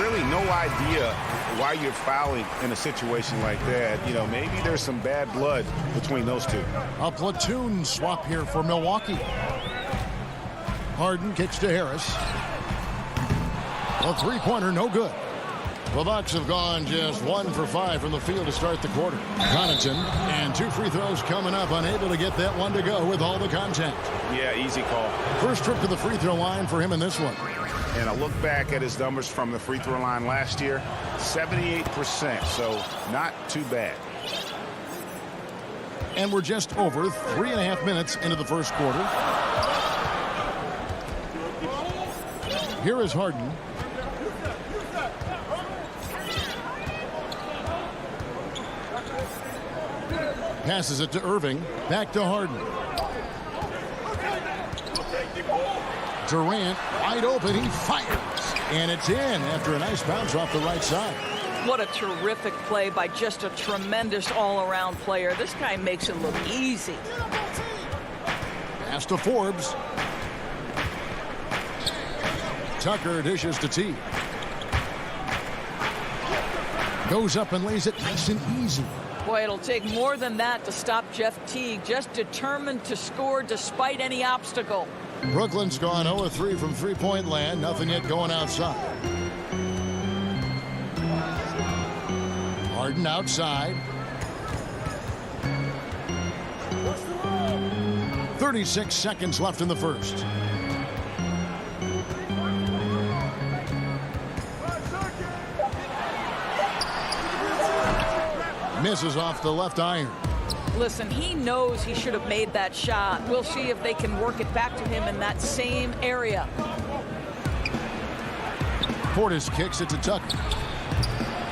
Really no idea why you're fouling in a situation like that. You know, maybe there's some bad blood between those two. A platoon swap here for Milwaukee. Harden kicks to Harris. A three-pointer, no good. The Bucks have gone just 1 for 5 from the field to start the quarter. Connaughton, and 2 free throws coming up, unable to get that one to go with all the contact. Yeah, easy call. First trip to the free throw line for him in this one. And I look back at his numbers from the free throw line last year, 78%, so not too bad. And we're just over 3.5 minutes into the first quarter. Here is Harden. Passes it to Irving. Back to Harden. Durant wide open. He fires. And it's in after a nice bounce off the right side. What a terrific play by just a tremendous all-around player. This guy makes it look easy. Pass to Forbes. Tucker dishes to T. Goes up and lays it nice and easy. Boy, it'll take more than that to stop Jeff Teague. Just determined to score despite any obstacle. Brooklyn's gone 0-3 from three-point land. Nothing yet going outside. Harden outside. 36 seconds left in the first. Misses off the left iron. Listen, he knows he should have made that shot. We'll see if they can work it back to him in that same area. Portis kicks it to Tucker.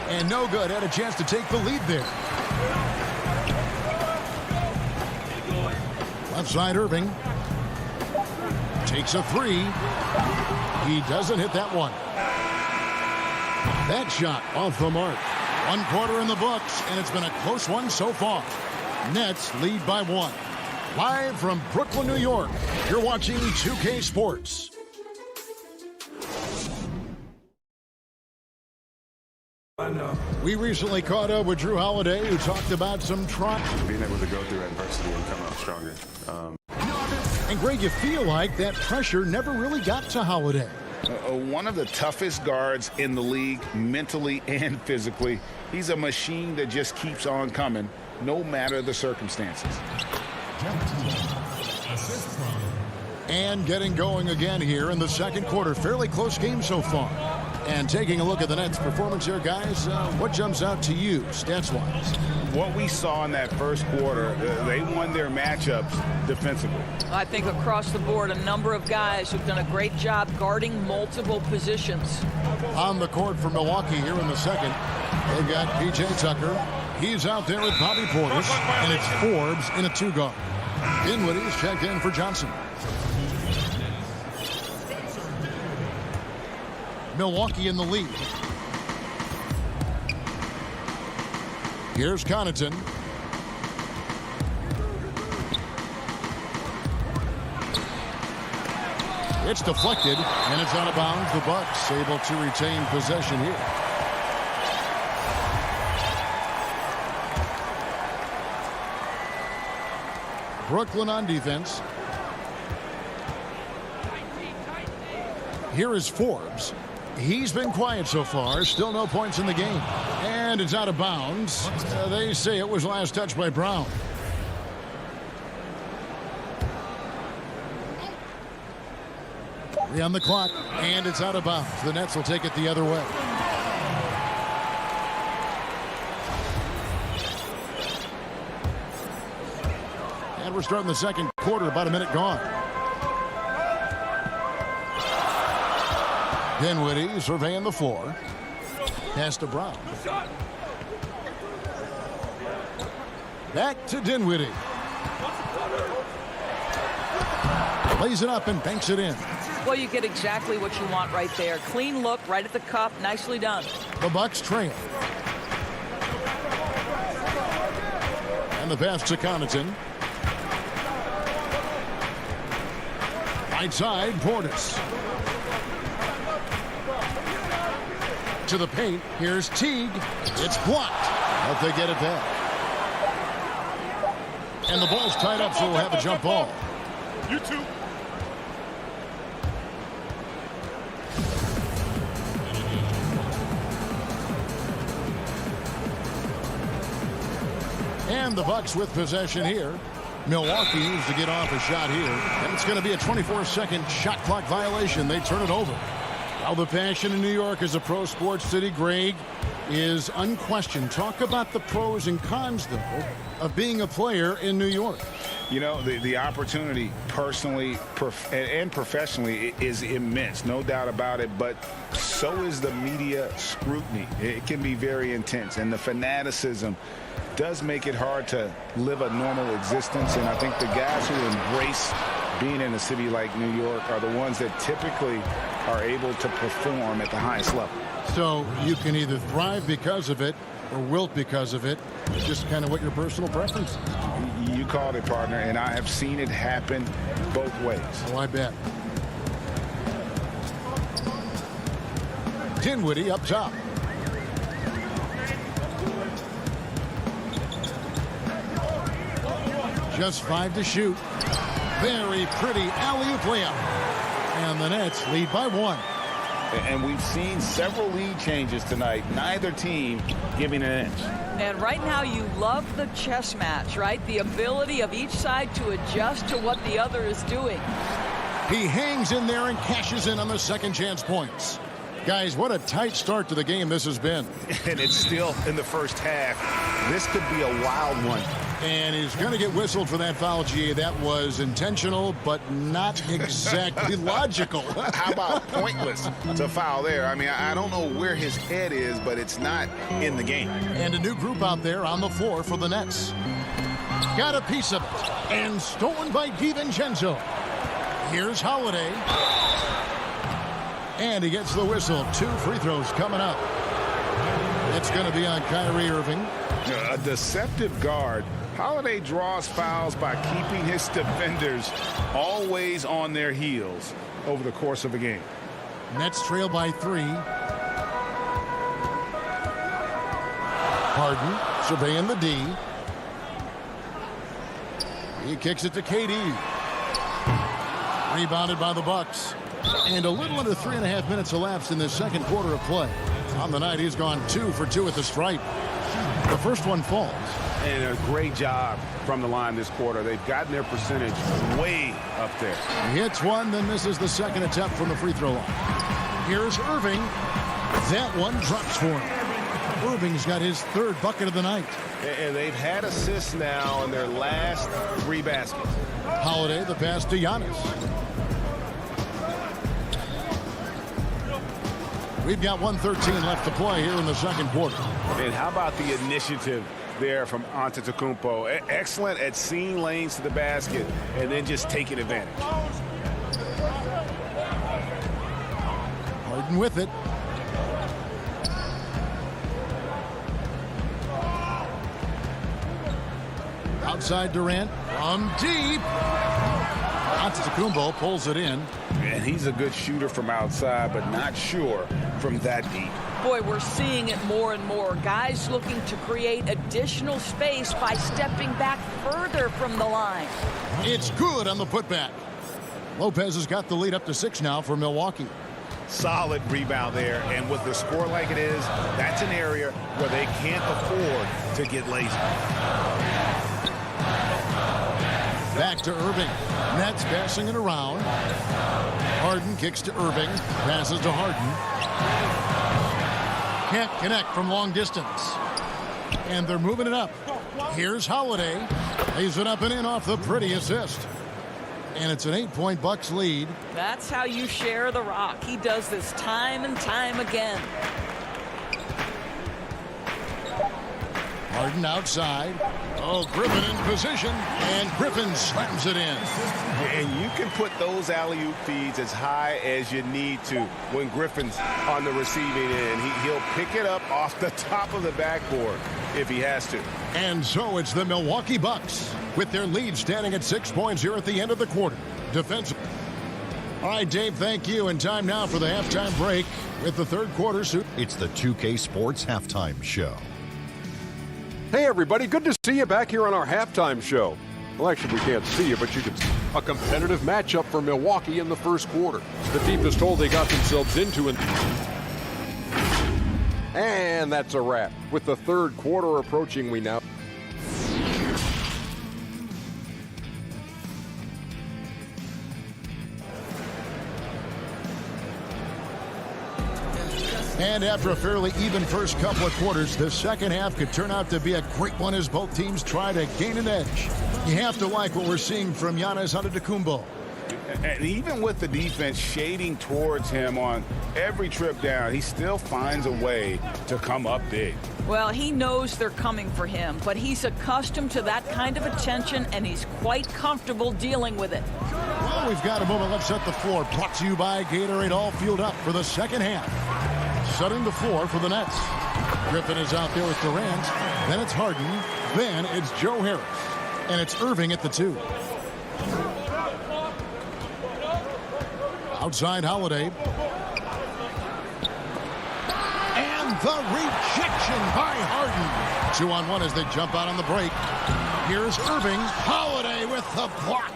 And no good. Had a chance to take the lead there. Left side Irving. Takes a three. He doesn't hit that one. That shot off the mark. 1 quarter in the books, and it's been a close one so far. Nets lead by 1. Live from Brooklyn, New York, you're watching 2K Sports. We recently caught up with Drew Holiday, who talked about some trying. Being able to go through adversity and come out stronger. And Greg, you feel like that pressure never really got to Holiday. One of the toughest guards in the league, mentally and physically. He's a machine that just keeps on coming, no matter the circumstances. And getting going again here in the second quarter. Fairly close game so far. And taking a look at the Nets' performance here, guys, what jumps out to you, stats-wise? What we saw in that first quarter, they won their matchups defensively. I think across the board, a number of guys who've done a great job guarding multiple positions. On the court for Milwaukee here in the second, they've got P.J. Tucker. He's out there with Bobby Portis, and it's Forbes in a 2-guard. Dinwiddie's checked in for Johnson. Milwaukee in the lead. Here's Connaughton. It's deflected, and it's out of bounds. The Bucks able to retain possession here. Brooklyn on defense. Here is Forbes. He's been quiet so far. Still no points in the game. And it's out of bounds. They say it was last touched by Brown. Three on the clock, and it's out of bounds. The Nets will take it the other way. And we're starting the second quarter, about a minute gone. Dinwiddie surveying the floor. Pass to Brown. Back to Dinwiddie. Lays it up and banks it in. Well, you get exactly what you want right there. Clean look, right at the cup. Nicely done. The Bucks trail. And the pass to Connaughton. Right side, Portis. To the paint. Here's Teague. It's blocked. But they get it back. And the ball's tied up, so we'll have a jump ball. You two. And the Bucks with possession here. Milwaukee needs to get off a shot here. And it's going to be a 24-second shot clock violation. They turn it over. Well, the passion in New York as a pro sports city, Greg, is unquestioned. Talk about the pros and cons, though, of being a player in New York. You know, the opportunity personally and professionally is immense, no doubt about it, but so is the media scrutiny. It can be very intense, and the fanaticism does make it hard to live a normal existence, and I think the guys who embrace being in a city like New York are the ones that typically are able to perform at the highest level. So you can either thrive because of it or wilt because of it. It's just kind of what your personal preference is. You called it, partner, and I have seen it happen both ways. Oh, I bet. Dinwiddie up top. Just 5 to shoot. Very pretty alley-oop layup. And the Nets lead by 1. And we've seen several lead changes tonight. Neither team giving an inch. And right now you love the chess match, right? The ability of each side to adjust to what the other is doing. He hangs in there and cashes in on the second chance points. Guys, what a tight start to the game this has been. And it's still in the first half. This could be a wild one. And he's going to get whistled for that foul, G. That was intentional, but not exactly logical. How about pointless to foul there? I mean, I don't know where his head is, but it's not in the game. And a new group out there on the floor for the Nets. Got a piece of it. And stolen by DiVincenzo. Here's Holiday. And he gets the whistle. 2 free throws coming up. It's going to be on Kyrie Irving. A deceptive guard. Holiday draws fouls by keeping his defenders always on their heels over the course of a game. Nets trail by 3. Harden surveying the D. He kicks it to KD. Rebounded by the Bucks. And a little under 3.5 minutes elapsed in the second quarter of play. On the night, he's gone 2 for 2 at the stripe. The first one falls. And a great job from the line this quarter. They've gotten their percentage way up there. He hits one, then misses the second attempt from the free throw line. Here's Irving. That one drops for him. Irving's got his 3rd bucket of the night. And they've had assists now in their last 3 baskets. Holiday, the pass to Giannis. We've got 1:13 left to play here in the second quarter. And how about the initiative there from Antetokounmpo? Excellent at seeing lanes to the basket and then just taking advantage. Harden with it. Outside Durant from deep. Antetokounmpo pulls it in. And he's a good shooter from outside, but not sure from that deep. Boy, we're seeing it more and more. Guys looking to create additional space by stepping back further from the line. It's good on the putback. Lopez has got the lead up to 6 now for Milwaukee. Solid rebound there, and with the score like it is, that's an area where they can't afford to get lazy. Back to Irving. Nets passing it around. Harden kicks to Irving. Passes to Harden. Can't connect from long distance. And they're moving it up. Here's Holiday. Lays it up and in off the pretty assist. And it's an 8-point Bucks lead. That's how you share the rock. He does this time and time again. Harden outside. Oh, Griffin in position. And Griffin slams it in. And you can put those alley-oop feeds as high as you need to when Griffin's on the receiving end. He'll pick it up off the top of the backboard if he has to. And so it's the Milwaukee Bucks with their lead standing at 6 points here at the end of the quarter. Defensive. All right, Dave, thank you. And time now for the halftime break with the third quarter. It's the 2K Sports Halftime Show. Hey, everybody. Good to see you back here on our halftime show. Well, actually, we can't see you, but you can see a competitive matchup for Milwaukee in the first quarter. The deepest hole they got themselves into. And that's a wrap. With the third quarter approaching, we now... And after a fairly even first couple of quarters, the second half could turn out to be a great one as both teams try to gain an edge. You have to like what we're seeing from Giannis Antetokounmpo. And even with the defense shading towards him on every trip down, he still finds a way to come up big. Well, he knows they're coming for him, but he's accustomed to that kind of attention, and he's quite comfortable dealing with it. we've got a moment left set the floor. Brought to you by Gatorade, all fueled up for the second half. Setting the floor for the Nets. Griffin is out there with Durant. Then it's Harden. Then it's Joe Harris. And it's Irving at the 2. Outside Holiday. And the rejection by Harden. 2-on-1 as they jump out on the break. Here's Irving. Holiday with the block.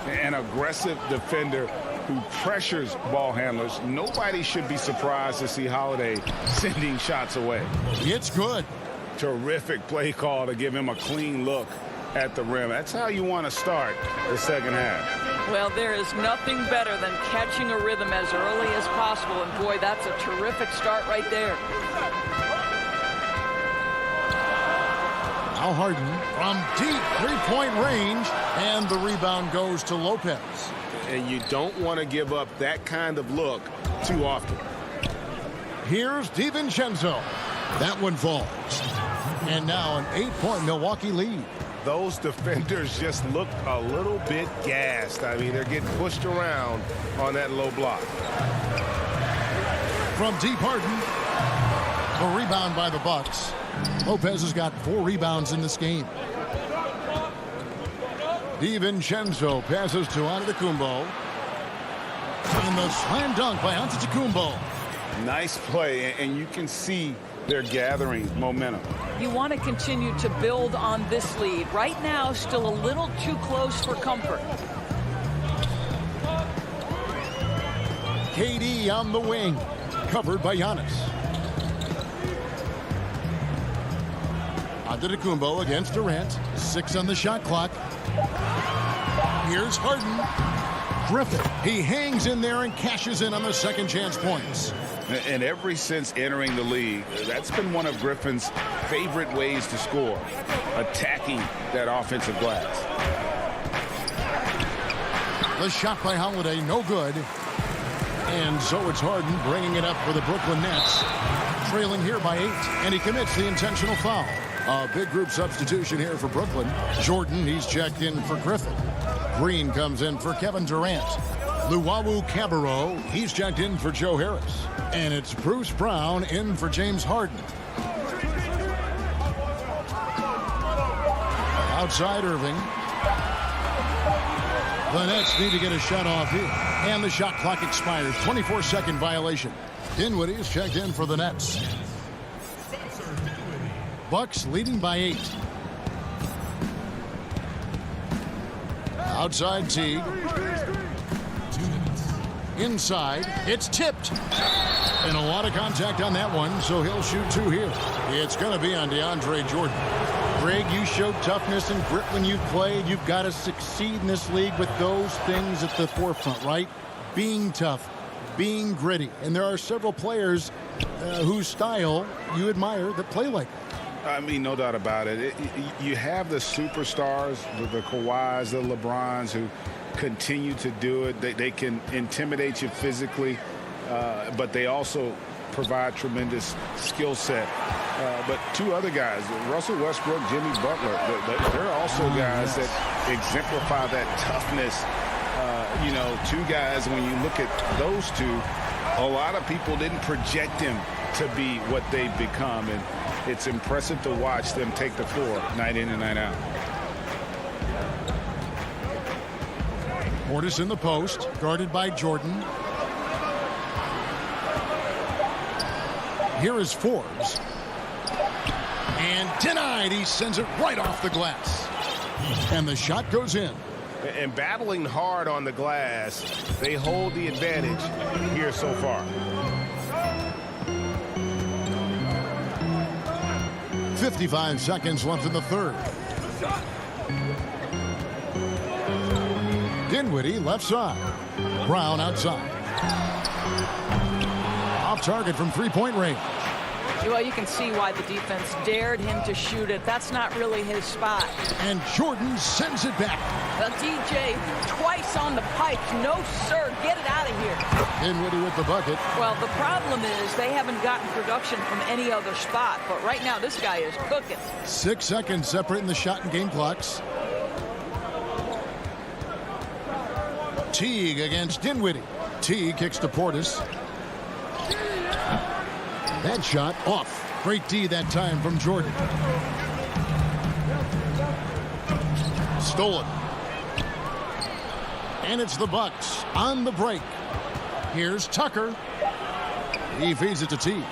An aggressive defender who pressures ball handlers. Nobody should be surprised to see Holiday sending shots away. It's good. Terrific play call to give him a clean look at the rim. That's how you want to start the second half. Well, there is nothing better than catching a rhythm as early as possible. And boy, that's a terrific start right there. Now Harden from deep three-point range, and the rebound goes to Lopez. And you don't want to give up that kind of look too often. Here's DiVincenzo. That one falls. And now an 8-point Milwaukee lead. Those defenders just look a little bit gassed. I mean, they're getting pushed around on that low block. From deep, Harden. A rebound by the Bucks. Lopez has got 4 rebounds in this game. DiVincenzo passes to Antetokounmpo. And the slam dunk by Antetokounmpo. Nice play, and you can see they're gathering momentum. You want to continue to build on this lead. Right now, still a little too close for comfort. KD on the wing, covered by Giannis. Antetokounmpo against Durant. 6 on the shot clock. Here's Harden. Griffin. He hangs in there and cashes in on the second chance points. And ever since entering the league, that's been one of Griffin's favorite ways to score, attacking that offensive glass. The shot by Holiday, no good. And so it's Harden bringing it up for the Brooklyn Nets. Trailing here by 8, and he commits the intentional foul. A big group substitution here for Brooklyn. Jordan, he's checked in for Griffin. Green comes in for Kevin Durant. Luwawu Cabarrot, he's checked in for Joe Harris. And it's Bruce Brown in for James Harden. Outside Irving. The Nets need to get a shot off here. And the shot clock expires. 24-second violation. Dinwiddie is checked in for the Nets. Bucks leading by 8. Outside Teague. Inside. It's tipped. And a lot of contact on that one, so he'll shoot 2 here. It's going to be on DeAndre Jordan. Greg, you showed toughness and grit when you played. You've got to succeed in this league with those things at the forefront, right? Being tough, being gritty. And there are several players whose style you admire that play like that. I mean, no doubt about it. You have the superstars, the Kawhis, the LeBrons, who continue to do it. They can intimidate you physically, but they also provide tremendous skill set. But 2 other guys, Russell Westbrook, Jimmy Butler, they're also guys that exemplify that toughness. 2 guys, when you look at those 2, a lot of people didn't project them to be what they've become. And it's impressive to watch them take the floor night in and night out. Portis in the post, guarded by Jordan. Here is Forbes. And denied. He sends it right off the glass. And the shot goes in. And battling hard on the glass, they hold the advantage here so far. 55 seconds left in the third. Dinwiddie left side. Brown outside. Off target from three-point range. Well, you can see why the defense dared him to shoot it. That's not really his spot. And Jordan sends it back. The DJ twice on the pipes. No, sir. Get it out of here. Dinwiddie with the bucket. Well, the problem is they haven't gotten production from any other spot. But right now, this guy is cooking. 6 seconds separating the shot and game clocks. Teague against Dinwiddie. Teague kicks to Portis. That shot off. Great D that time from Jordan. Stolen. And it's the Bucks on the break. Here's Tucker. He feeds it to Teague.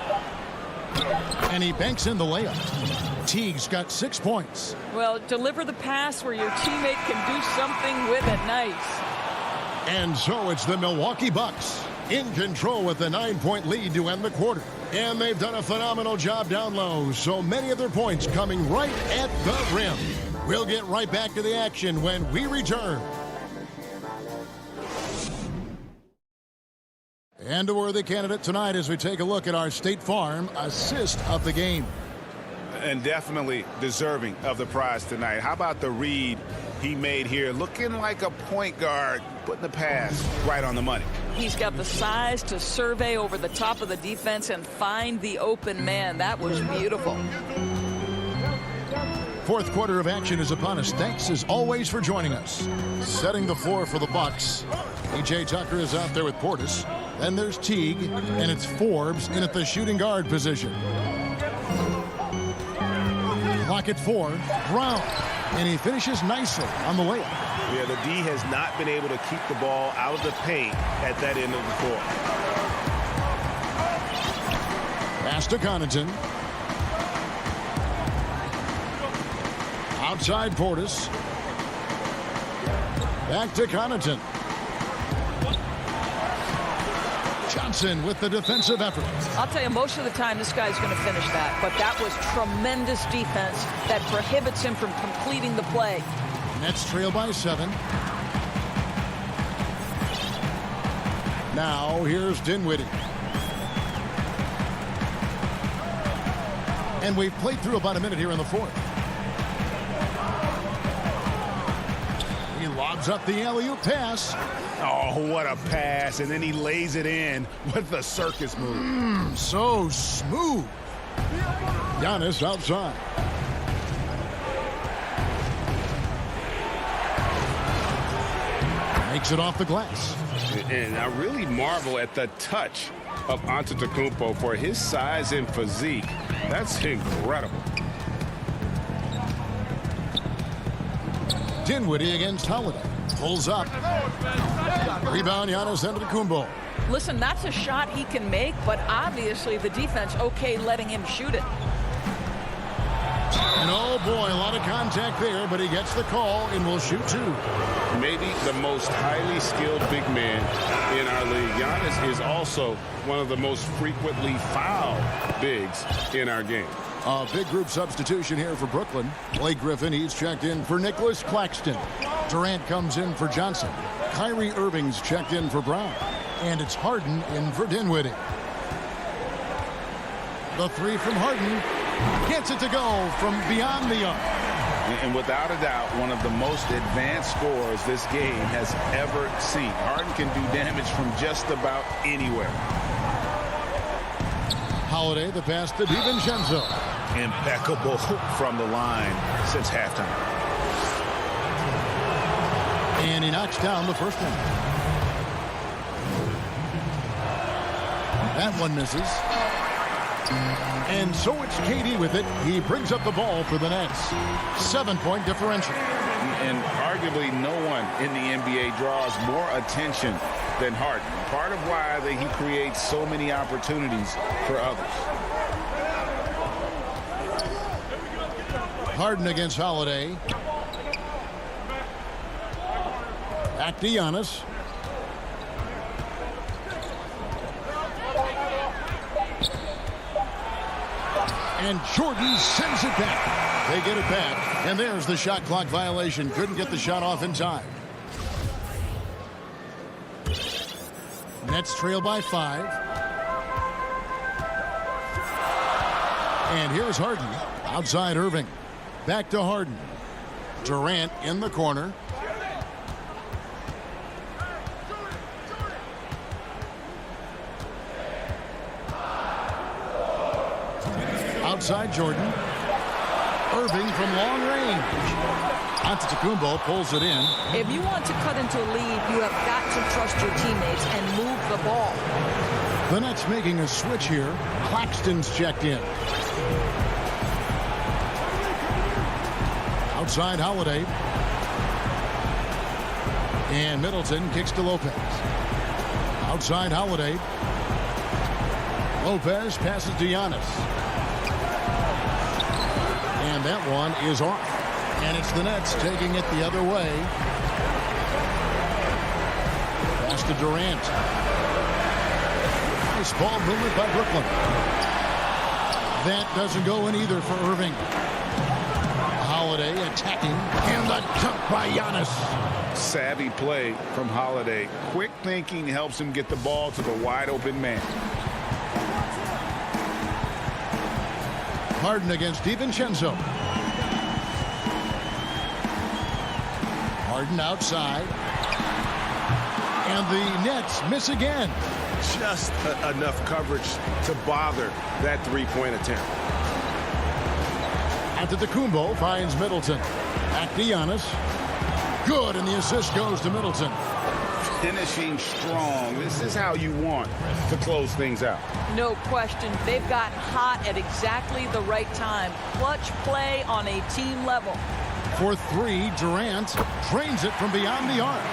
And he banks in the layup. Teague's got 6 points. Well, deliver the pass where your teammate can do something with it. Nice. And so it's the Milwaukee Bucks in control with the 9-point lead to end the quarter. And they've done a phenomenal job down low. So many of their points coming right at the rim. We'll get right back to the action when we return. And a worthy candidate tonight as we take a look at our State Farm assist of the game. And definitely deserving of the prize tonight. How about the read he made here? Looking like a point guard, putting the pass right on the money. He's got the size to survey over the top of the defense and find the open man. That was beautiful. Fourth quarter of action is upon us. Thanks as always for joining us. Setting the floor for the Bucks. P.J. Tucker is out there with Portis. Then there's Teague, and it's Forbes in at the shooting guard position. Clock at 4. Brown. And he finishes nicely on the layup. Yeah, the D has not been able to keep the ball out of the paint at that end of the court. Pass to Connaughton. Outside Portis. Back to Connaughton. Johnson with the defensive effort. I'll tell you, most of the time this guy's going to finish that, but that was tremendous defense that prohibits him from completing the play. Nets trail by 7. Now here's Dinwiddie. And we've played through about a minute here in the fourth. He lobs up the alley-oop pass. Oh, what a pass. And then he lays it in with the circus move. So smooth. Giannis outside. Makes it off the glass. And I really marvel at the touch of Antetokounmpo for his size and physique. That's incredible. Dinwiddie against Holiday. Pulls up. Rebound, Giannis Antetokounmpo. Listen, that's a shot he can make, but obviously the defense okay letting him shoot it. And oh boy, a lot of contact there, but he gets the call and will shoot 2. Maybe the most highly skilled big man in our league. Giannis is also one of the most frequently fouled bigs in our game. A big group substitution here for Brooklyn. Blake Griffin, he's checked in for Nicholas Claxton. Durant comes in for Johnson. Kyrie Irving's checked in for Brown. And it's Harden in for Dinwiddie. The 3 from Harden. Gets it to go from beyond the arc. And without a doubt, one of the most advanced scorers this game has ever seen. Harden can do damage from just about anywhere. Holiday, the pass to DiVincenzo. Impeccable from the line since halftime. And he knocks down the first one. That one misses. And so it's KD with it. He brings up the ball for the Nets. 7-point differential. And arguably no one in the NBA draws more attention than Harden. Part of why he creates so many opportunities for others. Harden against Holiday. Back to Giannis. And Jordan sends it back. They get it back. And there's the shot clock violation. Couldn't get the shot off in time. Nets trail by 5. And here's Harden. Outside Irving. Back to Harden. Durant in the corner. Outside Jordan. Irving from long range. Antetokounmpo pulls it in. If you want to cut into a lead, you have got to trust your teammates and move the ball. The Nets making a switch here. Claxton's checked in. Outside Holiday. And Middleton kicks to Lopez. Outside Holiday. Lopez passes to Giannis. And that one is off. And it's the Nets taking it the other way. Pass to Durant. Nice ball movement by Brooklyn. That doesn't go in either for Irving. Holiday attacking. And the dunk by Giannis. Savvy play from Holiday. Quick thinking helps him get the ball to the wide open man. Harden against DiVincenzo. Harden outside. And the Nets miss again. Just enough coverage to bother that three-point attempt. Antetokounmpo finds Middleton. Back to Giannis. Good, and the assist goes to Middleton. Finishing strong. This is how you want to close things out. No question. They've got hot at exactly the right time. Clutch play on a team level. For three, Durant drains it from beyond the arc.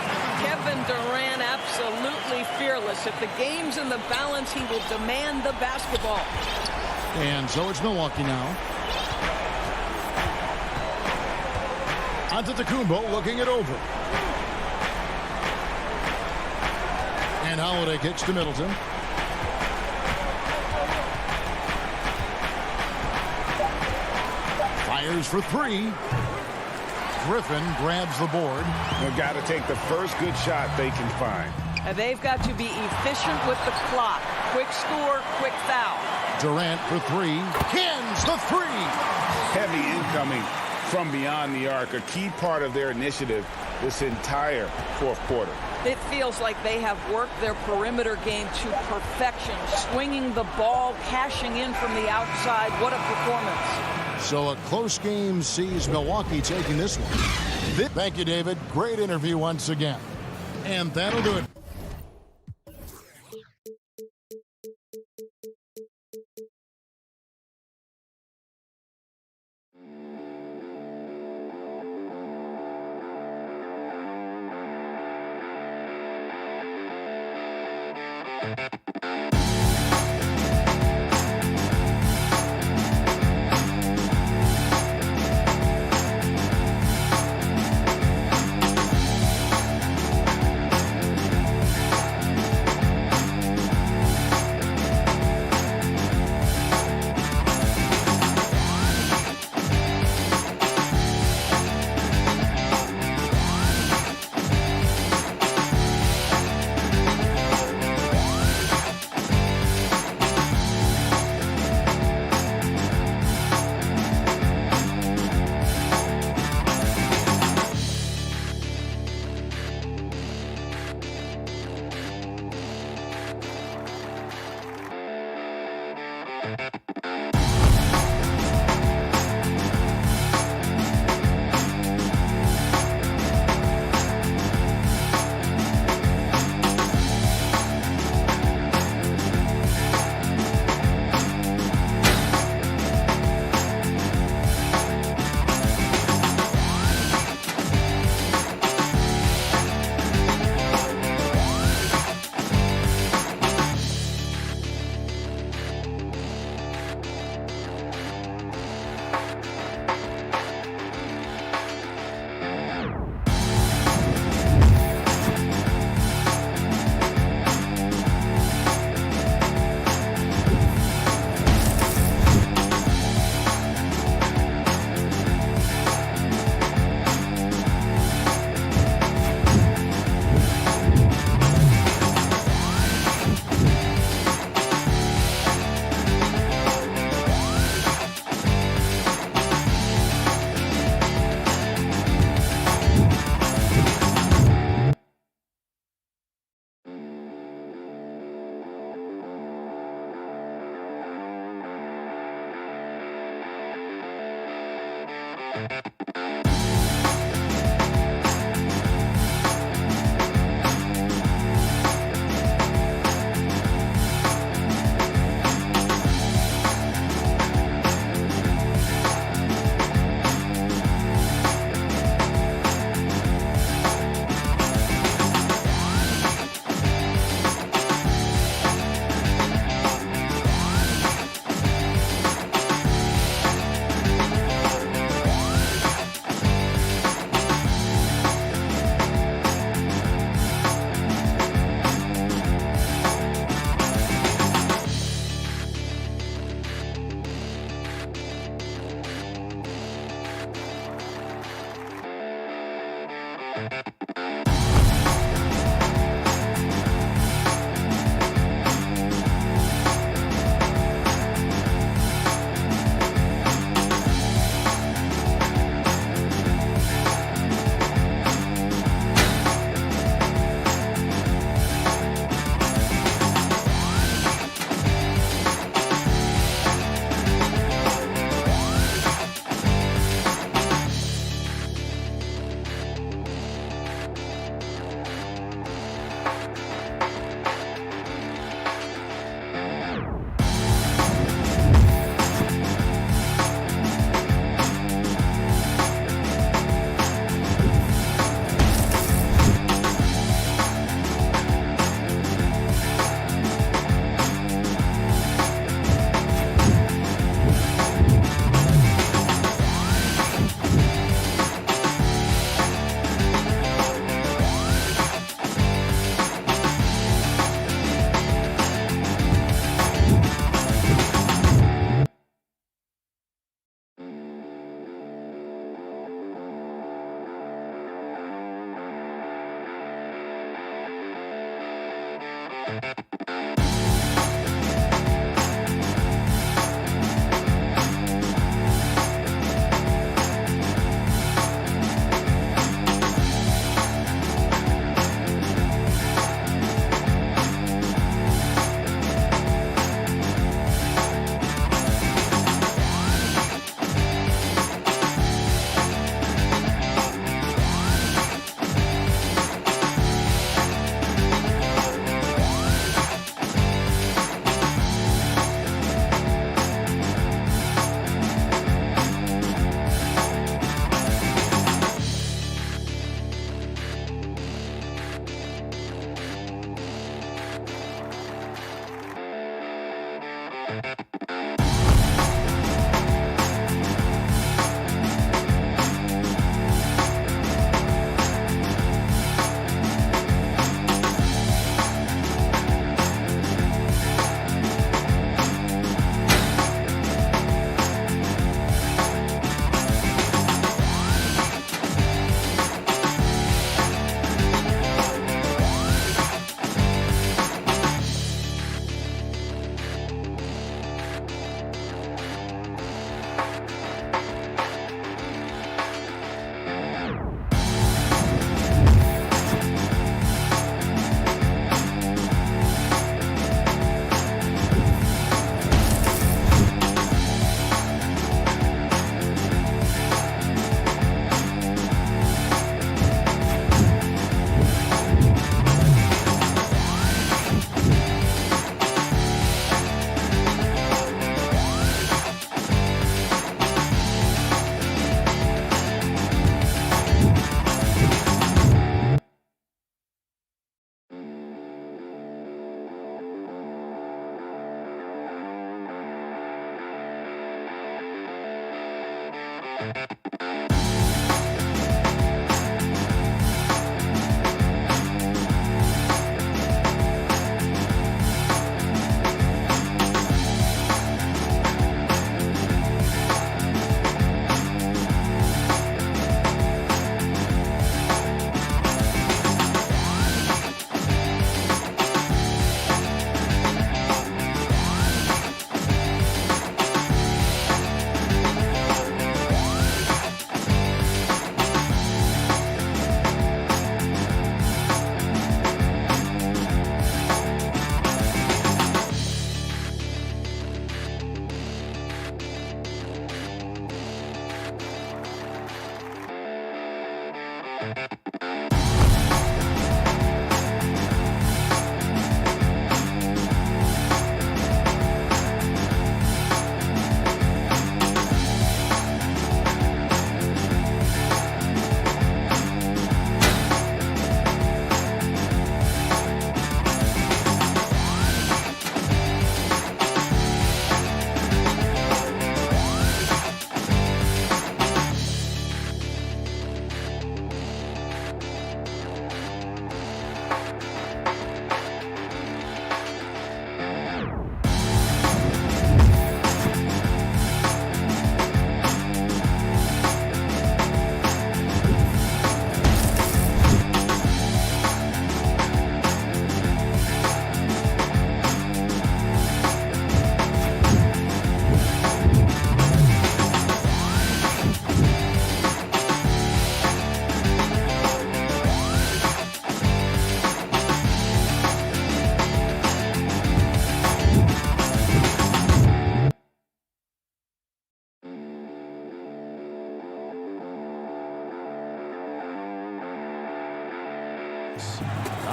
Kevin Durant absolutely fearless. If the game's in the balance, he will demand the basketball. And so it's Milwaukee now. Antetokounmpo looking it over. And Holiday kicks to Middleton. Fires for three. Griffin grabs the board. They've got to take the first good shot they can find. And they've got to be efficient with the clock. Quick score, quick foul. Durant for three. Pins the three. Heavy incoming from beyond the arc, a key part of their initiative this entire fourth quarter. It feels like they have worked their perimeter game to perfection, swinging the ball, cashing in from the outside. What a performance. So a close game sees Milwaukee taking this one. Thank you, David. Great interview once again. And that'll do it.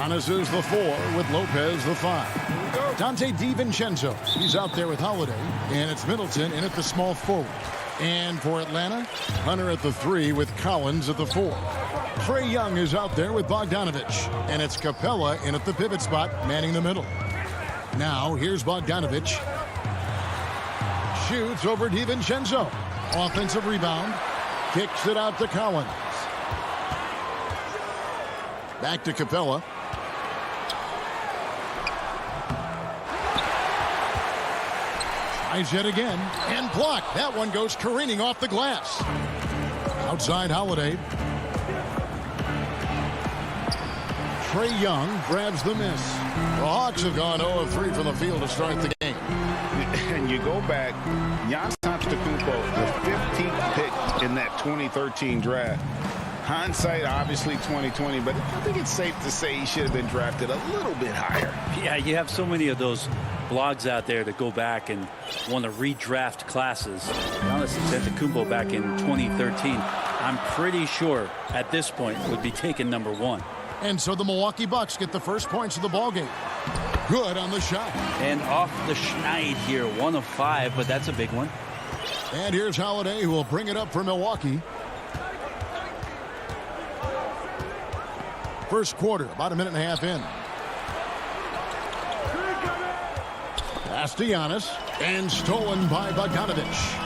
Giannis is the 4 with Lopez the 5. Dante DiVincenzo, he's out there with Holiday. And it's Middleton in at the small forward. And for Atlanta, Hunter at the 3 with Collins at the 4. Trae Young is out there with Bogdanovich. And it's Capella in at the pivot spot, manning the middle. Now, here's Bogdanovich. Shoots over DiVincenzo. Offensive rebound. Kicks it out to Collins. Back to Capella. Tries yet again. And blocked. That one goes careening off the glass. Outside Holiday. Trae Young grabs the miss. The Hawks have gone 0 of 3 from the field to start the game. And you go back, Giannis Antetokounmpo, the 15th pick in that 2013 draft. Hindsight, obviously 2020, but I think it's safe to say he should have been drafted a little bit higher. Yeah, you have so many of those blogs out there that go back and want to redraft classes. Giannis Antetokounmpo back in 2013, I'm pretty sure at this point would be taken number 1. And so the Milwaukee Bucks get the first points of the ballgame. Good on the shot. And off the schneid here, 1 of 5, but that's a big one. And here's Holiday, who will bring it up for Milwaukee. First quarter, about a minute and a half in. Pass to Giannis, and stolen by Bogdanovich.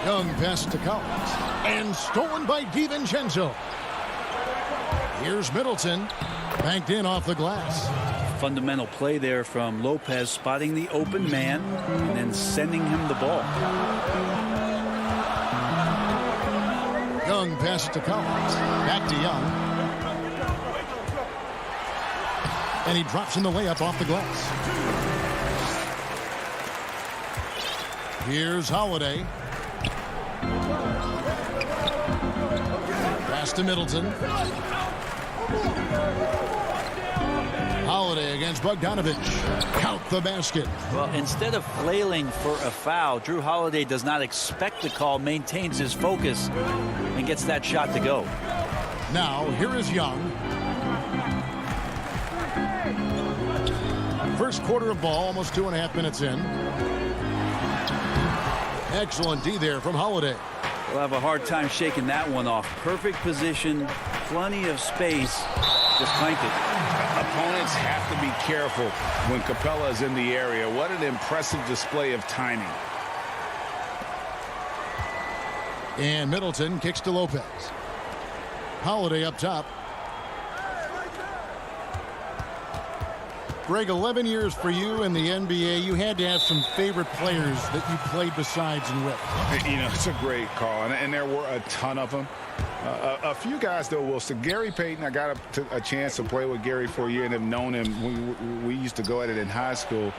Young pass to Collins, and stolen by DiVincenzo. Here's Middleton, banked in off the glass. Fundamental play there from Lopez, spotting the open man and then sending him the ball. Young pass to Collins, back to Young. And he drops in the layup off the glass. Here's Holiday. Pass to Middleton. Holiday against Bogdanovich. Count the basket. Well, instead of flailing for a foul, Drew Holiday does not expect the call, maintains his focus, and gets that shot to go. Now, here is Young. First quarter of ball, almost 2.5 minutes in. Excellent D there from Holiday. We'll have a hard time shaking that one off. Perfect position, plenty of space. Just clanked it. Opponents have to be careful when Capella is in the area. What an impressive display of timing. And Middleton kicks to Lopez. Holiday up top. Greg, 11 years for you in the NBA. You had to have some favorite players that you played besides and with. You know, it's a great call, and there were a ton of them. A few guys, though, Wilson. Gary Payton, I got a chance to play with Gary for a year and have known him. We used to go at it in high school,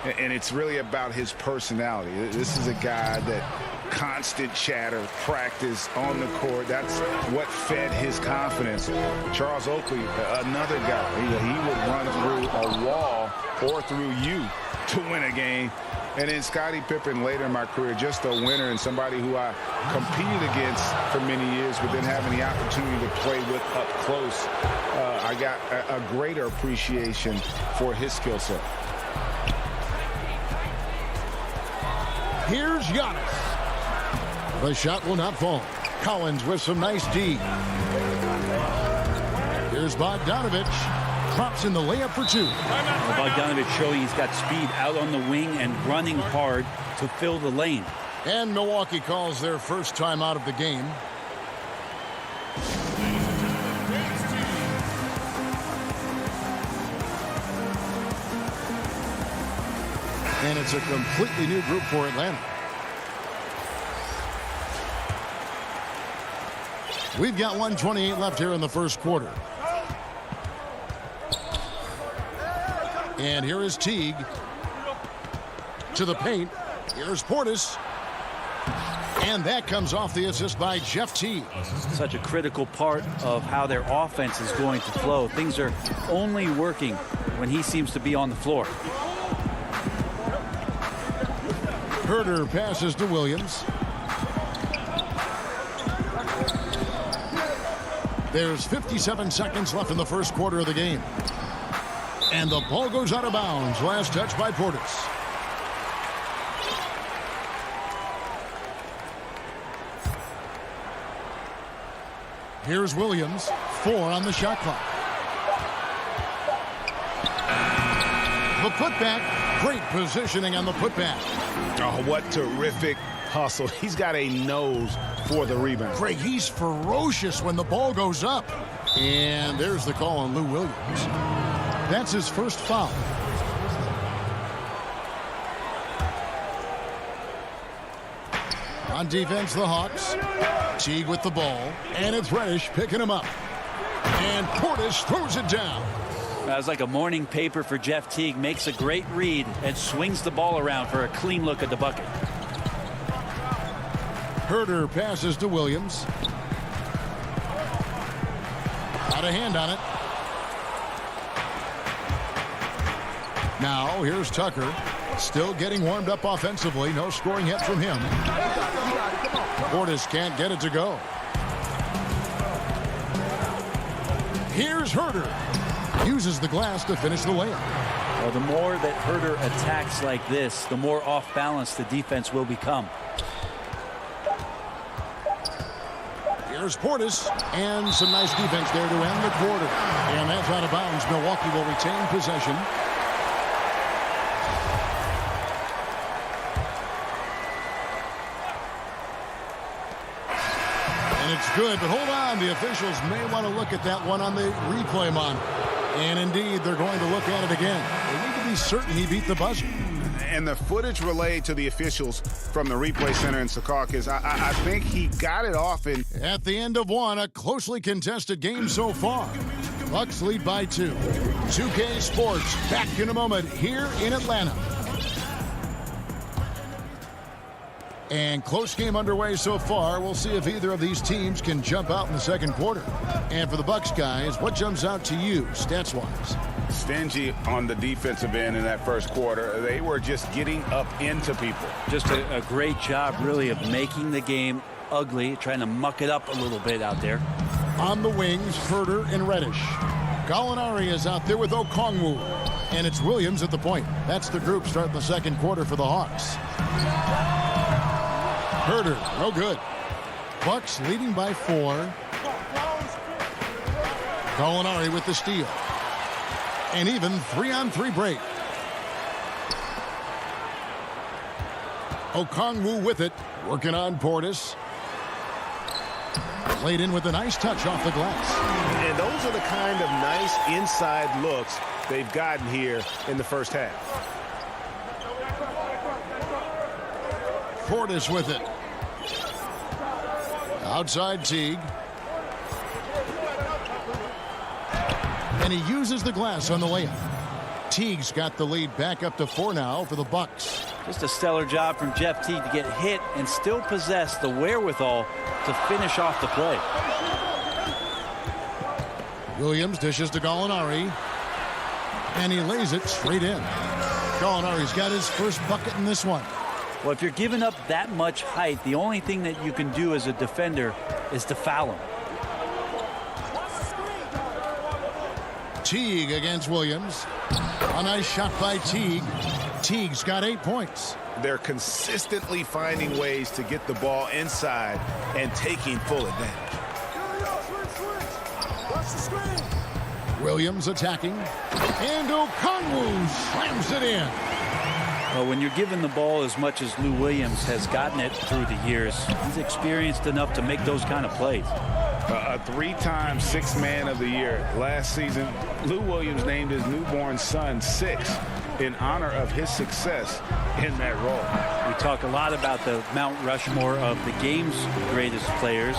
and it's really about his personality. This is a guy that constant chatter, practice on the court. That's what fed his confidence. Charles Oakley, another guy. He would run through a wall or through you to win a game. And then Scottie Pippen later in my career, just a winner and somebody who I competed against for many years, but then having the opportunity to play with up close, I got a greater appreciation for his skill set. Here's Giannis. The shot will not fall. Collins with some nice D. Here's Bogdanovich. Drops in the layup for 2. Well, Bogdanovich showing he's got speed out on the wing and running hard to fill the lane. And Milwaukee calls their first time out of the game. And it's a completely new group for Atlanta. We've got 1:28 left here in the first quarter. And here is Teague. To the paint. Here's Portis. And that comes off the assist by Jeff Teague. Such a critical part of how their offense is going to flow. Things are only working when he seems to be on the floor. Herter passes to Williams. There's 57 seconds left in the first quarter of the game. And the ball goes out of bounds. Last touch by Portis. Here's Williams. 4 on the shot clock. The putback. Great positioning on the putback. Oh, what terrific hustle. He's got a nose for the rebound. Greg, he's ferocious when the ball goes up. And there's the call on Lou Williams. That's his first foul. On defense, the Hawks. Teague with the ball. And it's Reddish picking him up. And Portis throws it down. That was like a morning paper for Jeff Teague. Makes a great read and swings the ball around for a clean look at the bucket. Herder passes to Williams. Got a hand on it. Now here's Tucker. Still getting warmed up offensively. No scoring yet from him. Portis can't get it to go. Here's Herder. Uses the glass to finish the layup. Well, the more that Herder attacks like this, the more off balance the defense will become. Here's Portis, and some nice defense there to end the quarter. And that's out of bounds. Milwaukee will retain possession. And it's good, but hold on. The officials may want to look at that one on the replay monitor. And indeed, they're going to look at it again. They need to be certain he beat the buzzer. And the footage relayed to the officials from the replay center in Secaucus, I think he got it off. At the end of one, a closely contested game so far. Bucks lead by 2. 2K Sports back in a moment here in Atlanta. And close game underway so far. We'll see if either of these teams can jump out in the second quarter. And for the Bucks guys, what jumps out to you stats-wise? Stingy on the defensive end in that first quarter. They were just getting up into people. Just a great job, really, of making the game ugly, trying to muck it up a little bit out there. On the wings, Herder and Reddish. Gallinari is out there with Okongwu. And it's Williams at the point. That's the group starting the second quarter for the Hawks. Herder, no good. Bucks leading by 4. Gallinari with the steal. And even 3-on-3 break. Okongwu with it. Working on Portis. Played in with a nice touch off the glass. And those are the kind of nice inside looks they've gotten here in the first half. Portis with it. Outside Teague. And he uses the glass on the layup. Teague's got the lead back up to 4 now for the Bucks. Just a stellar job from Jeff Teague to get hit and still possess the wherewithal to finish off the play. Williams dishes to Gallinari. And he lays it straight in. Gallinari's got his first bucket in this one. Well, if you're giving up that much height, the only thing that you can do as a defender is to foul him. Teague against Williams. A nice shot by Teague. Teague's got 8 points. They're consistently finding ways to get the ball inside and taking full advantage. Williams attacking. And Okongwu slams it in. Well, when you're given the ball as much as Lou Williams has gotten it through the years, he's experienced enough to make those kind of plays. A 3-time Sixth Man of the Year. Last season, Lou Williams named his newborn son Six in honor of his success in that role. We talk a lot about the Mount Rushmore of the game's greatest players.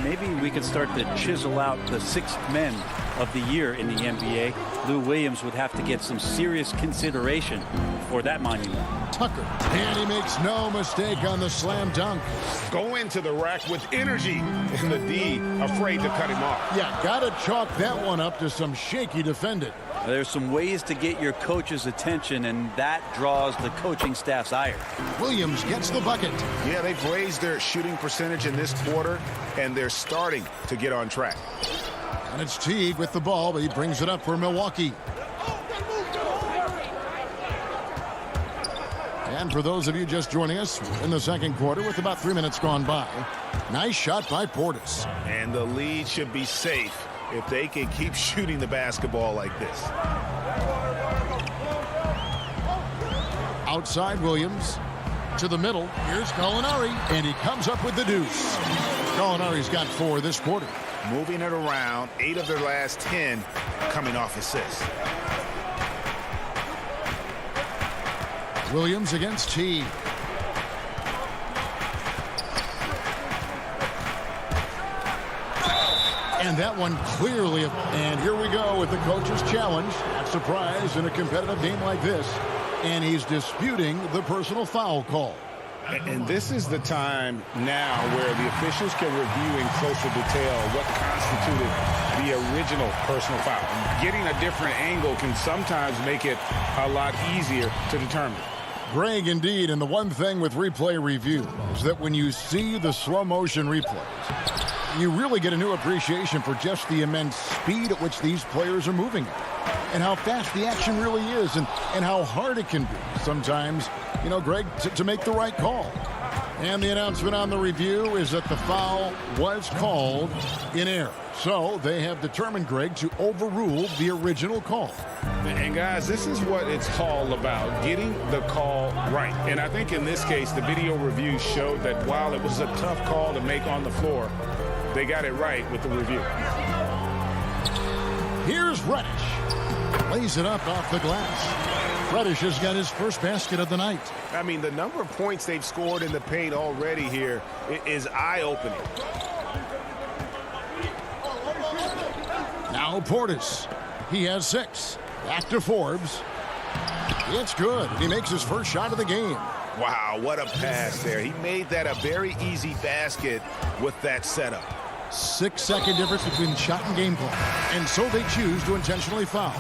Maybe we could start to chisel out the sixth men of the year in the NBA. Lou Williams would have to get some serious consideration for that monument. Tucker, and he makes no mistake on the slam dunk. Go into the rack with energy, and the D afraid to cut him off. Yeah, gotta chalk that one up to some shaky defending. There's some ways to get your coach's attention, and that draws the coaching staff's ire. Williams gets the bucket. Yeah, they've raised their shooting percentage in this quarter, and they're starting to get on track. And it's Teague with the ball, but he brings it up for Milwaukee. And for those of you just joining us in the second quarter with about 3 minutes gone by, nice shot by Portis. And the lead should be safe if they can keep shooting the basketball like this. Outside Williams to the middle. Here's Gallinari, and he comes up with the deuce. Gallinari's got 4 this quarter. Moving it around, 8 of their last 10 coming off assists. Williams against Teague. And And that one clearly. And here we go with the coach's challenge. Not surprise in a competitive game like this. And he's disputing the personal foul call. And this is the time now where the officials can review in closer detail what constituted the original personal foul. Getting a different angle can sometimes make it a lot easier to determine. Greg, indeed, and the one thing with replay review is that when you see the slow motion replays, you really get a new appreciation for just the immense speed at which these players are moving at, and how fast the action really is, and how hard it can be sometimes, Greg, to make the right call. And the announcement on the review is that the foul was called in error. So they have determined, Greg, to overrule the original call. And guys, this is what it's all about, getting the call right. And I think in this case, the video review showed that while it was a tough call to make on the floor, they got it right with the review. Here's Reddish. Lays it up off the glass. Reddish has got his first basket of the night. I mean, the number of points they've scored in the paint already here is eye-opening. Now Portis. He has 6. Back to Forbes. It's good. He makes his first shot of the game. Wow, what a pass there. He made that a very easy basket with that setup. 6-second difference between shot and game plan. And so they choose to intentionally foul.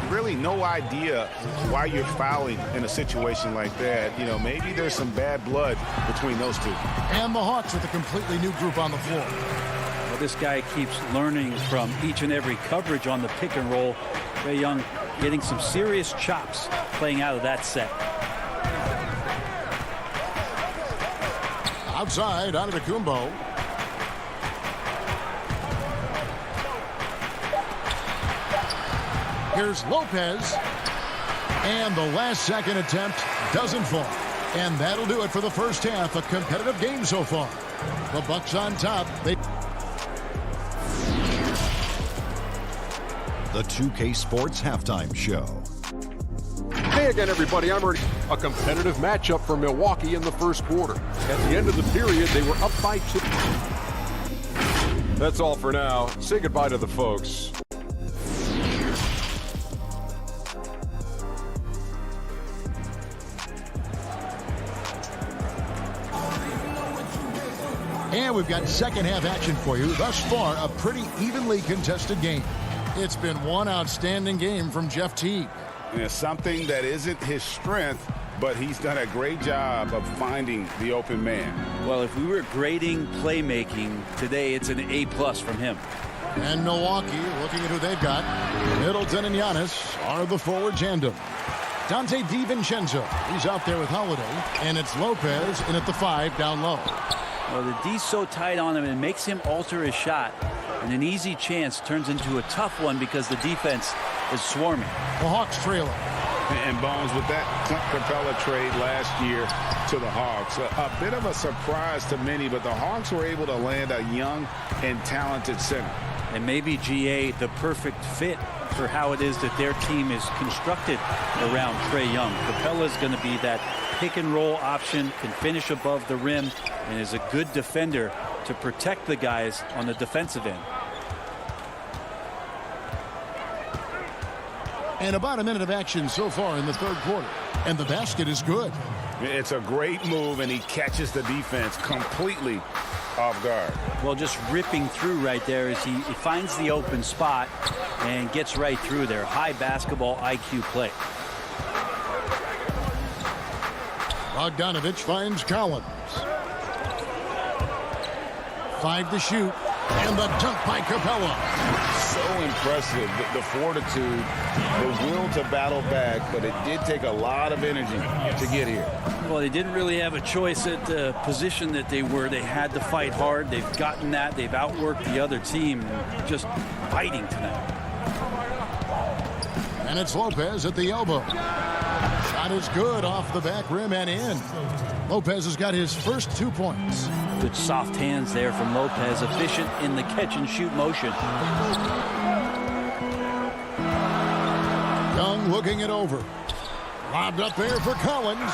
Really no idea why you're fouling in a situation like that. Maybe there's some bad blood between those two. And the Hawks with a completely new group on the floor. Well, this guy keeps learning from each and every coverage on the pick and roll. Trae Young getting some serious chops playing out of that set. Outside, Antetokounmpo. Here's Lopez. And the last second attempt doesn't fall. And that'll do it for the first half. A competitive game so far. The Bucks on top. The 2K Sports Halftime Show. Hey again, everybody. I'm Ernie. A competitive matchup for Milwaukee in the first quarter. At the end of the period, they were up by 2. That's all for now. Say goodbye to the folks. And we've got second half action for you. Thus far, a pretty evenly contested game. It's been one outstanding game from Jeff Teague. Something that isn't his strength, but he's done a great job of finding the open man. Well, if we were grading playmaking today, it's an A+ from him. And Milwaukee, looking at who they've got, Middleton and Giannis are the forward tandem. Dante DiVincenzo, he's out there with Holiday, and it's Lopez in at the 5 down low. Well, the D's so tight on him, it makes him alter his shot. And an easy chance turns into a tough one because the defense is swarming. The Hawks trailing. And Bones, with that Clint Capella trade last year to the Hawks, a bit of a surprise to many, but the Hawks were able to land a young and talented center. And maybe GA, the perfect fit for how it is that their team is constructed around Trae Young. Capella's going to be that pick and roll option, can finish above the rim, and is a good defender to protect the guys on the defensive end. And about a minute of action so far in the third quarter. And the basket is good. It's a great move, and he catches the defense completely off guard. Well, just ripping through right there as he finds the open spot and gets right through there. High basketball IQ play. Bogdanovich finds Collins. 5 to shoot. And the dunk by Capella. So impressive. The fortitude, the will to battle back, but it did take a lot of energy to get here. Well, they didn't really have a choice at the position that they were. They had to fight hard. They've gotten that. They've outworked the other team. Just fighting tonight. And it's Lopez at the elbow. Shot is good off the back rim and in. Lopez has got his first 2 points. Good soft hands there from Lopez, efficient in the catch-and-shoot motion. Young looking it over. Lobbed up there for Collins.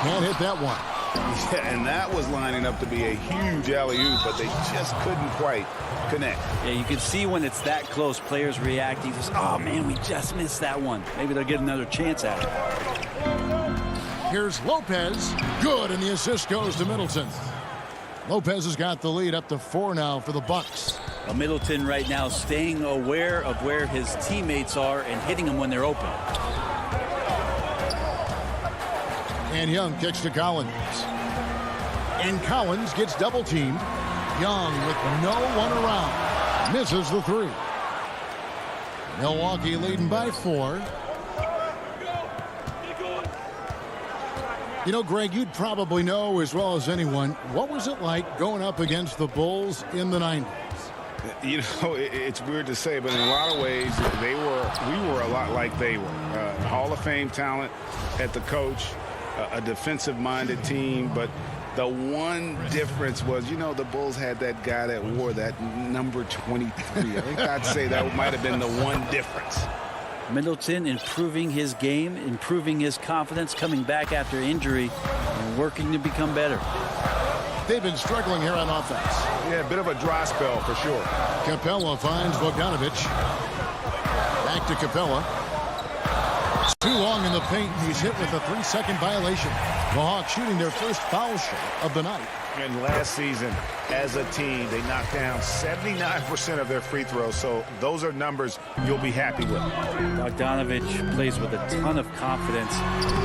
Can't hit that one. Yeah, and that was lining up to be a huge alley-oop, but they just couldn't quite connect. Yeah, you can see when it's that close, players reacting. Just, oh, man, we just missed that one. Maybe they'll get another chance at it. Here's Lopez. Good, and the assist goes to Middleton. Lopez has got the lead up to 4 now for the Bucks. Well, Middleton right now staying aware of where his teammates are and hitting them when they're open. And Young kicks to Collins. And Collins gets double-teamed. Young with no one around. Misses the 3. Milwaukee leading by 4. You know, Greg, you'd probably know as well as anyone, what was it like going up against the Bulls in the 90s? You know, it's weird to say, but in a lot of ways, we were a lot like they were. Hall of Fame talent at the coach, a defensive-minded team, but the one difference was, you know, the Bulls had that guy that wore that number 23. I think I'd say that might have been the one difference. Middleton improving his game, improving his confidence, coming back after injury, and working to become better. They've been struggling here on offense. Yeah, a bit of a dry spell for sure. Capella finds Bogdanovic. Back to Capella. Too long in the paint. He's hit with a 3-second violation. The Hawks shooting their first foul shot of the night. And last season, as a team, they knocked down 79% of their free throws. So those are numbers you'll be happy with. Bogdanovic plays with a ton of confidence,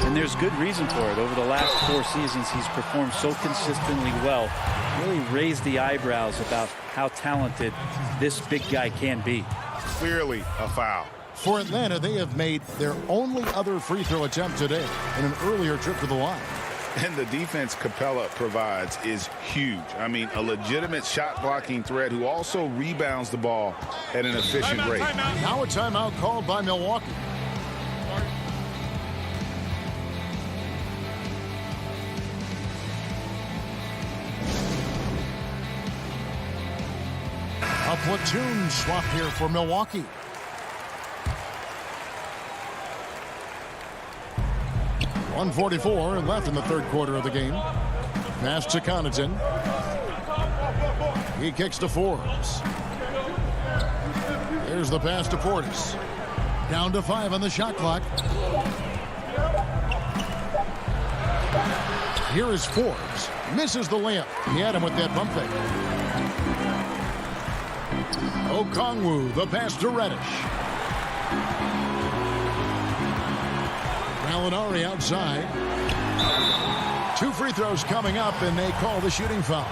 and there's good reason for it. Over the last 4 seasons, he's performed so consistently well. Really raised the eyebrows about how talented this big guy can be. Clearly a foul. For Atlanta, they have made their only other free throw attempt today in an earlier trip to the line. And the defense Capella provides is huge. I mean, a legitimate shot-blocking threat who also rebounds the ball at an efficient rate. Now a timeout called by Milwaukee. A platoon swap here for Milwaukee. .144 left in the third quarter of the game. Pass to Connaughton. He kicks to Forbes. There's the pass to Portis. Down to 5 on the shot clock. Here is Forbes. Misses the layup. He had him with that bump fake. Okongwu, the pass to Reddish. Gallinari outside. 2 free throws coming up, and they call the shooting foul.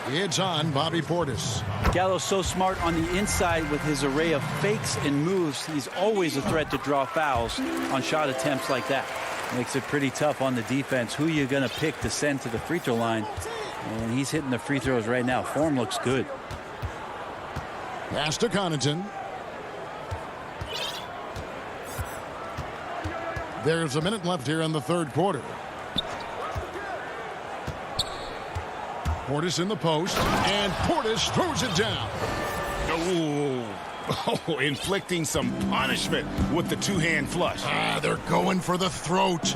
It's on Bobby Portis. Gallo's so smart on the inside with his array of fakes and moves. He's always a threat to draw fouls on shot attempts like that. Makes it pretty tough on the defense. Who you going to pick to send to the free throw line? And he's hitting the free throws right now. Form looks good. Pass to Connaughton. There's a minute left here in the third quarter. Portis in the post, and Portis throws it down. Oh, inflicting some punishment with the two-hand flush. They're going for the throat.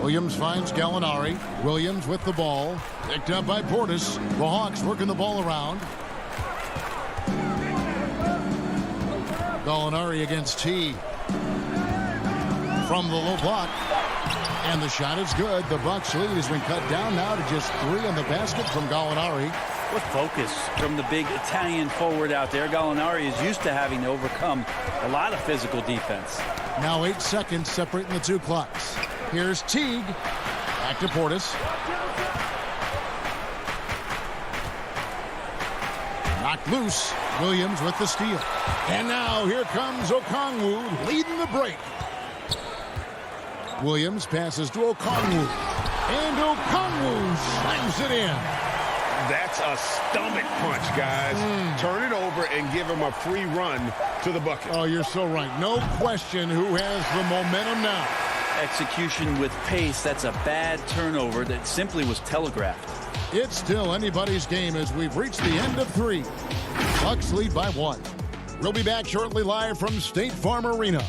Williams finds Gallinari. Williams with the ball. Picked up by Portis. The Hawks working the ball around. Gallinari against T. From the low block. And the shot is good. The Bucks lead has been cut down now to just 3 on the basket from Gallinari. What focus from the big Italian forward out there. Gallinari is used to having to overcome a lot of physical defense. Now 8 seconds separating the 2 clocks. Here's Teague. Back to Portis. Knocked loose. Williams with the steal. And now here comes Okongwu leading the break. Williams passes to Okongwu. And Okongwu slams it in. That's a stomach punch, guys. Turn it over and give him a free run to the bucket. Oh, you're so right. No question who has the momentum now. Execution with pace. That's a bad turnover that simply was telegraphed. It's still anybody's game as we've reached the end of 3. Bucks lead by 1. We'll be back shortly live from State Farm Arena.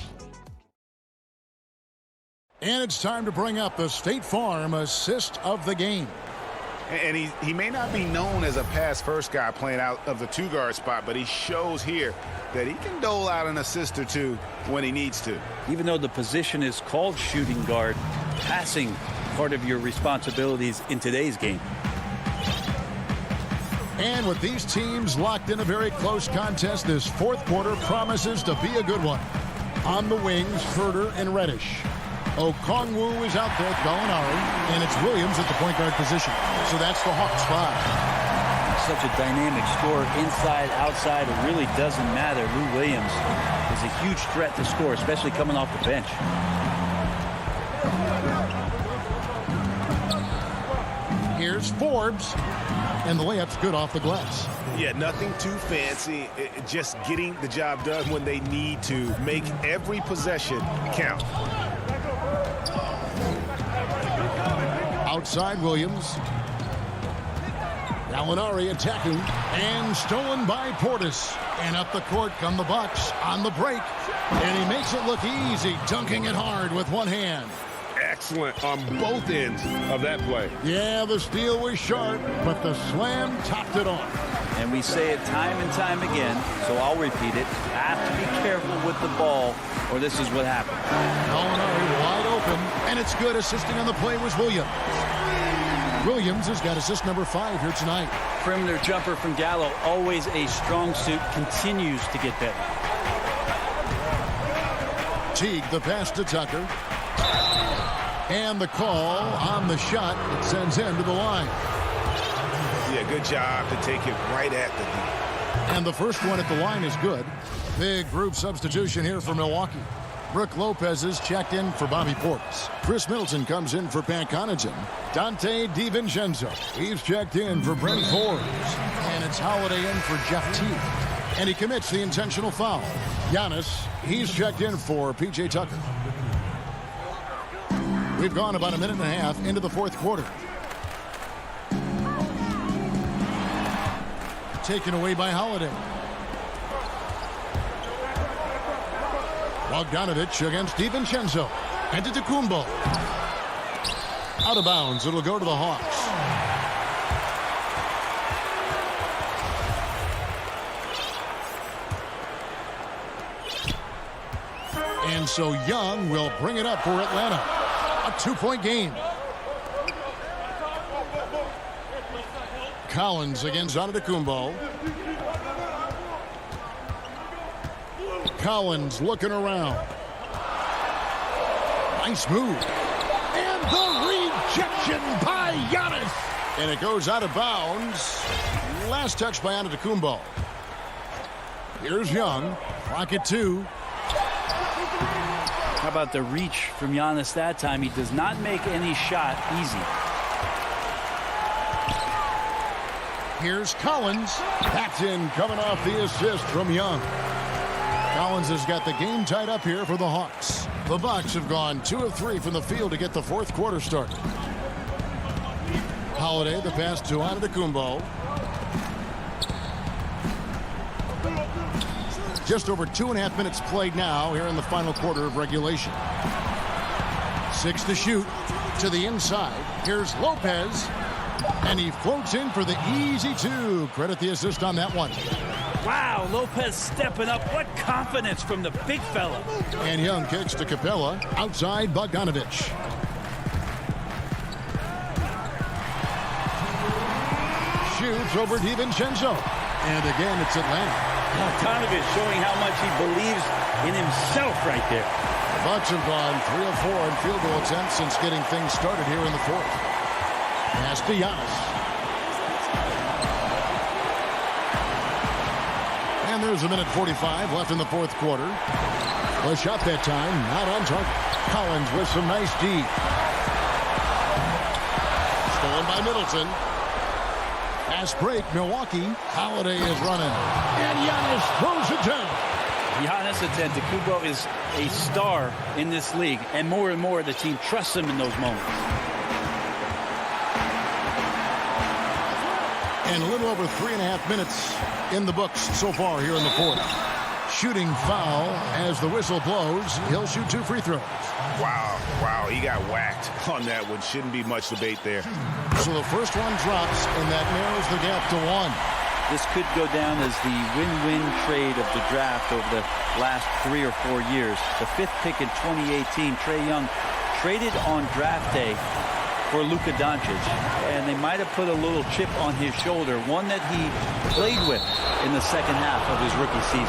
And it's time to bring up the State Farm assist of the game. And he may not be known as a pass-first guy playing out of the two-guard spot, but he shows here that he can dole out an assist or two when he needs to. Even though the position is called shooting guard, passing part of your responsibilities in today's game. And with these teams locked in a very close contest, this fourth quarter promises to be a good one. On the wings, Herder and Reddish. Okongwu is out there with Gallinari, and it's Williams at the point guard position. So that's the Hawks 5. Such a dynamic scorer, inside, outside, it really doesn't matter. Lou Williams is a huge threat to score, especially coming off the bench. Here's Forbes, and the layup's good off the glass. Yeah, nothing too fancy. Just getting the job done when they need to. Make every possession count. Outside Williams. Gallinari attacking, and stolen by Portis. And up the court come the Bucks on the break. And he makes it look easy, dunking it hard with one hand. Excellent on both ends of that play. Yeah, the steal was sharp, but the slam topped it off. And we say it time and time again, so I'll repeat it. Have to be careful with the ball, or this is what happens. Gallinari wide open, and it's good. Assisting on the play was Williams. Williams has got assist number 5 here tonight. Perimeter jumper from Gallo, always a strong suit, continues to get better. Teague, the pass to Tucker. And the call on the shot. It sends him to the line. Yeah, good job to take it right at the D. And the first one at the line is good. Big group substitution here for Milwaukee. Brooke Lopez is checked in for Bobby Portis. Chris Middleton comes in for Pat Connaughton. Dante DiVincenzo, he's checked in for Brent Forbes. And it's Holiday in for Jeff Teague. And he commits the intentional foul. Giannis, he's checked in for P.J. Tucker. We've gone about a minute and a half into the fourth quarter. Taken away by Holiday. Bogdanovich against DiVincenzo. Antetokounmpo. Out of bounds. It'll go to the Hawks. And so Young will bring it up for Atlanta. A 2-point game. Collins against Antetokounmpo. Collins looking around. Nice move. And the rejection by Giannis. And it goes out of bounds. Last touch by Antetokounmpo. Here's Young. Clock at 2. How about the reach from Giannis that time? He does not make any shot easy. Here's Collins. That's in, coming off the assist from Young. Collins has got the game tied up here for the Hawks. The Bucks have gone 2 of 3 from the field to get the fourth quarter started. Holiday, the pass to Antetokounmpo. Just over 2.5 minutes played now here in the final quarter of regulation. 6 to shoot to the inside. Here's Lopez. And he floats in for the easy 2. Credit the assist on that one. Wow, Lopez stepping up. What confidence from the big fella. And Young kicks to Capella. Outside Bogdanovich. Shoots over DiVincenzo. And again, it's Atlanta. Bogdanovich showing how much he believes in himself right there. The Bucks have gone 3 of 4 in field goal attempts since getting things started here in the fourth. Pass to Giannis. And there's a minute 45 left in the fourth quarter. The shot that time, not on target. Collins with some nice D. Stolen by Middleton. Fast break, Milwaukee. Holiday is running. And Giannis throws it down. Giannis Antetokounmpo is a star in this league. And more the team trusts him in those moments. And a little over 3.5 minutes in the books so far here in the fourth. shooting foul as the whistle blows. He'll shoot 2 free throws. Wow, he got whacked on that one. Shouldn't be much debate there. So the first one drops, and that narrows the gap to 1. This could go down as the win-win trade of the draft over the last 3 or 4 years. The 5th pick in 2018, Trae Young traded on draft day for Luka Doncic, and they might have put a little chip on his shoulder, one that he played with in the second half of his rookie season.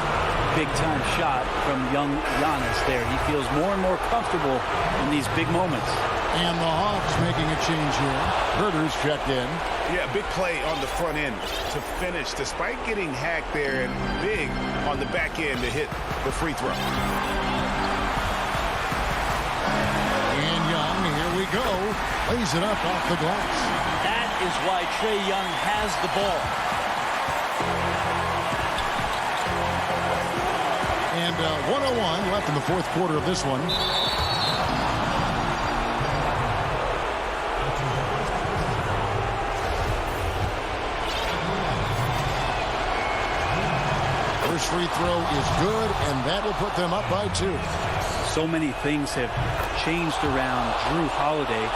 Big-time shot from young Giannis there. He feels more and more comfortable in these big moments. And the Hawks making a change here. Herter's checked in. Yeah, big play on the front end to finish, despite getting hacked there, and big on the back end to hit the free throw. And Young, here we go. Lays it up off the glass. That is why Trae Young has the ball. And 1:01 left in the 4th quarter of this one. First free throw is good, and that will put them up by 2. So many things have changed around Drew Holiday.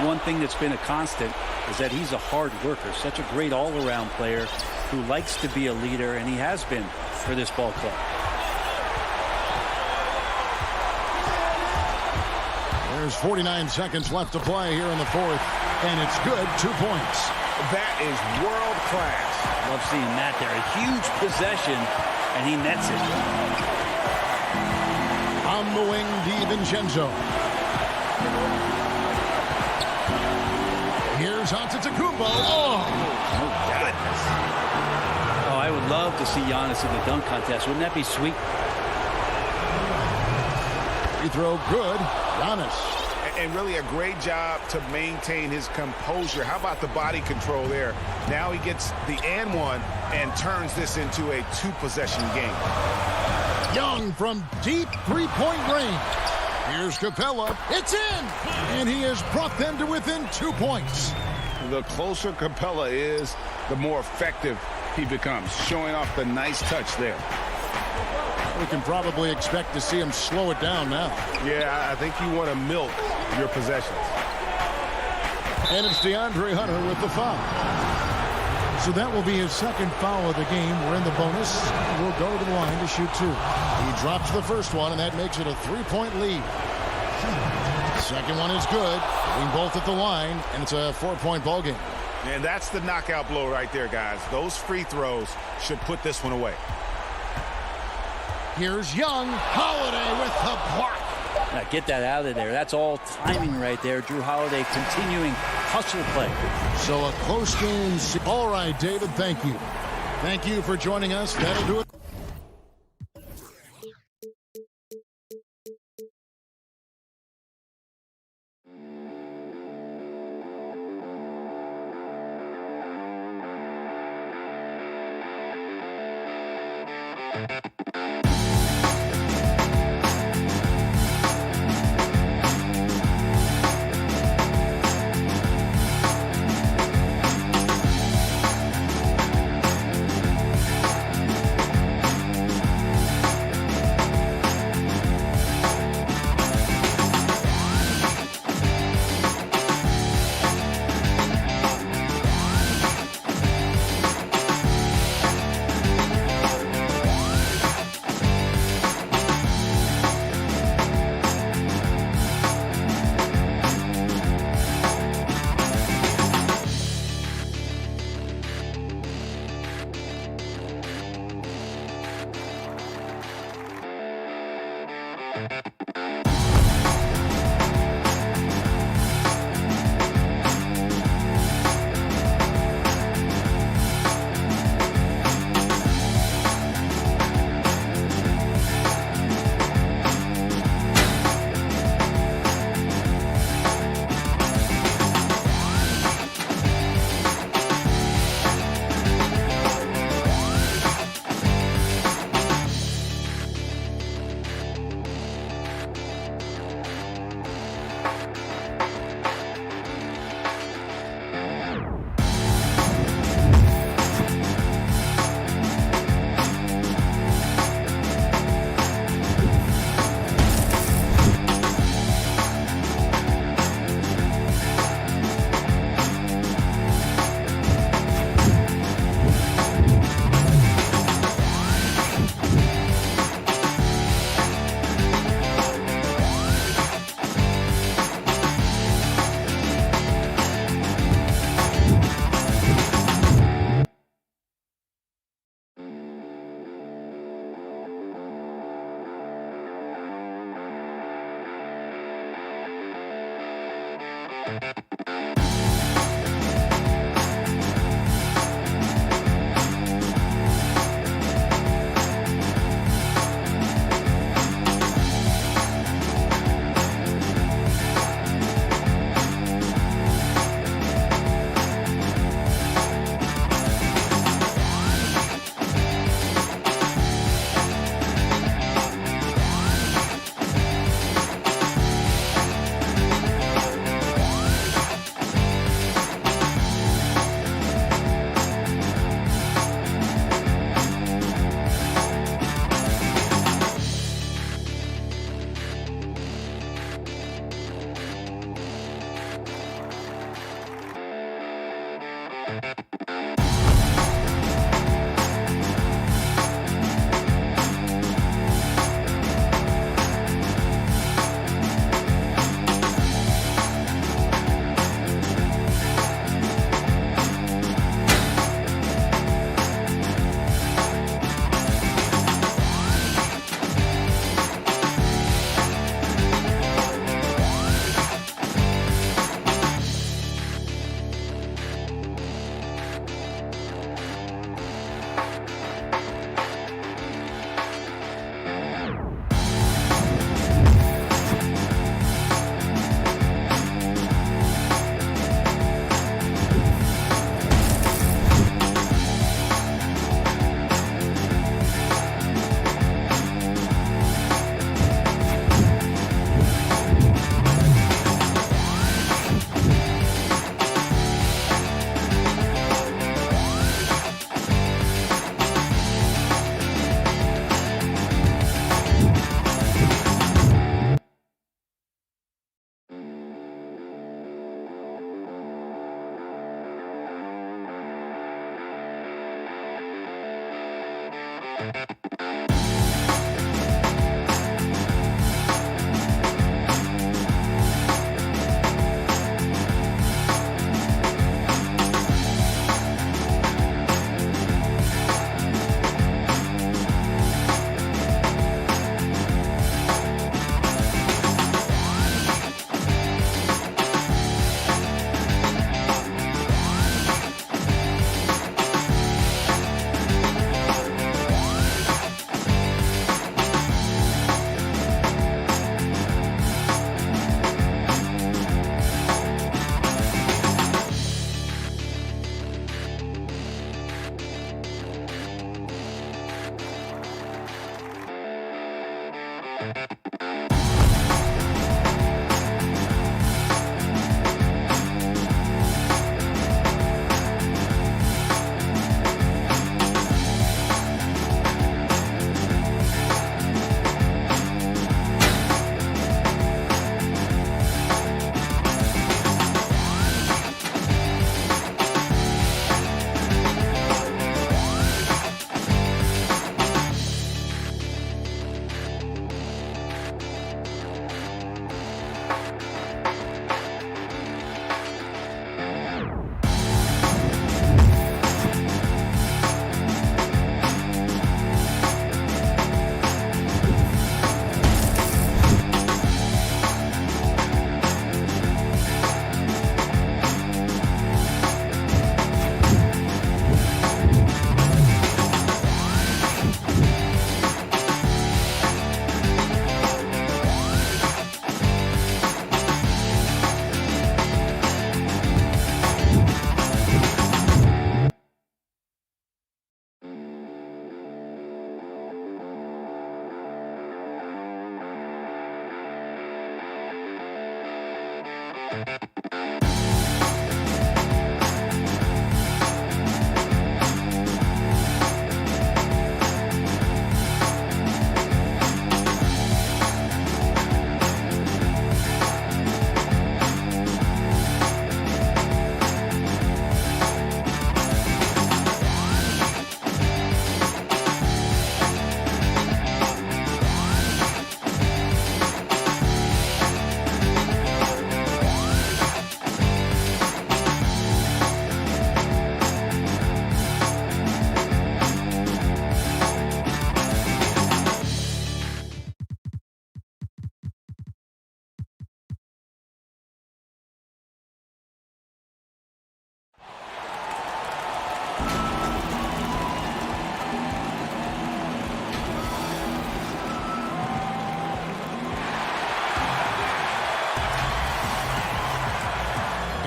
The one thing that's been a constant is that he's a hard worker, such a great all-around player who likes to be a leader, and he has been for this ball club. There's 49 seconds left to play here in the 4th, and it's good. 2 points. That is world class. Love seeing that there. A huge possession, and he nets it. On the wing, DiVincenzo. Here's Antetokounmpo. Oh, goodness. Oh, I would love to see Giannis in the dunk contest. Wouldn't that be sweet? Free throw good. Giannis. And really a great job to maintain his composure. How about the body control there? Now he gets the and one and turns this into a 2-possession game. Young from deep 3-point range. Here's Capella. It's in! And he has brought them to within 2 points. The closer Capella is, the more effective he becomes, showing off the nice touch there. We can probably expect to see him slow it down now. Yeah, I think you want to milk your possessions. And it's DeAndre Hunter with the foul. So that will be his 2nd foul of the game. We're in the bonus. We'll go to the line to shoot 2. He drops the first one, and that makes it a 3-point lead. Second one is good. Being both at the line, and it's a 4-point ball game. And that's the knockout blow right there, guys. Those free throws should put this one away. Here's Young. Holiday with the block. Now get that out of there. That's all timing right there. Drew Holiday continuing hustle play. So a close game. All right, David, thank you. Thank you for joining us. That'll do it.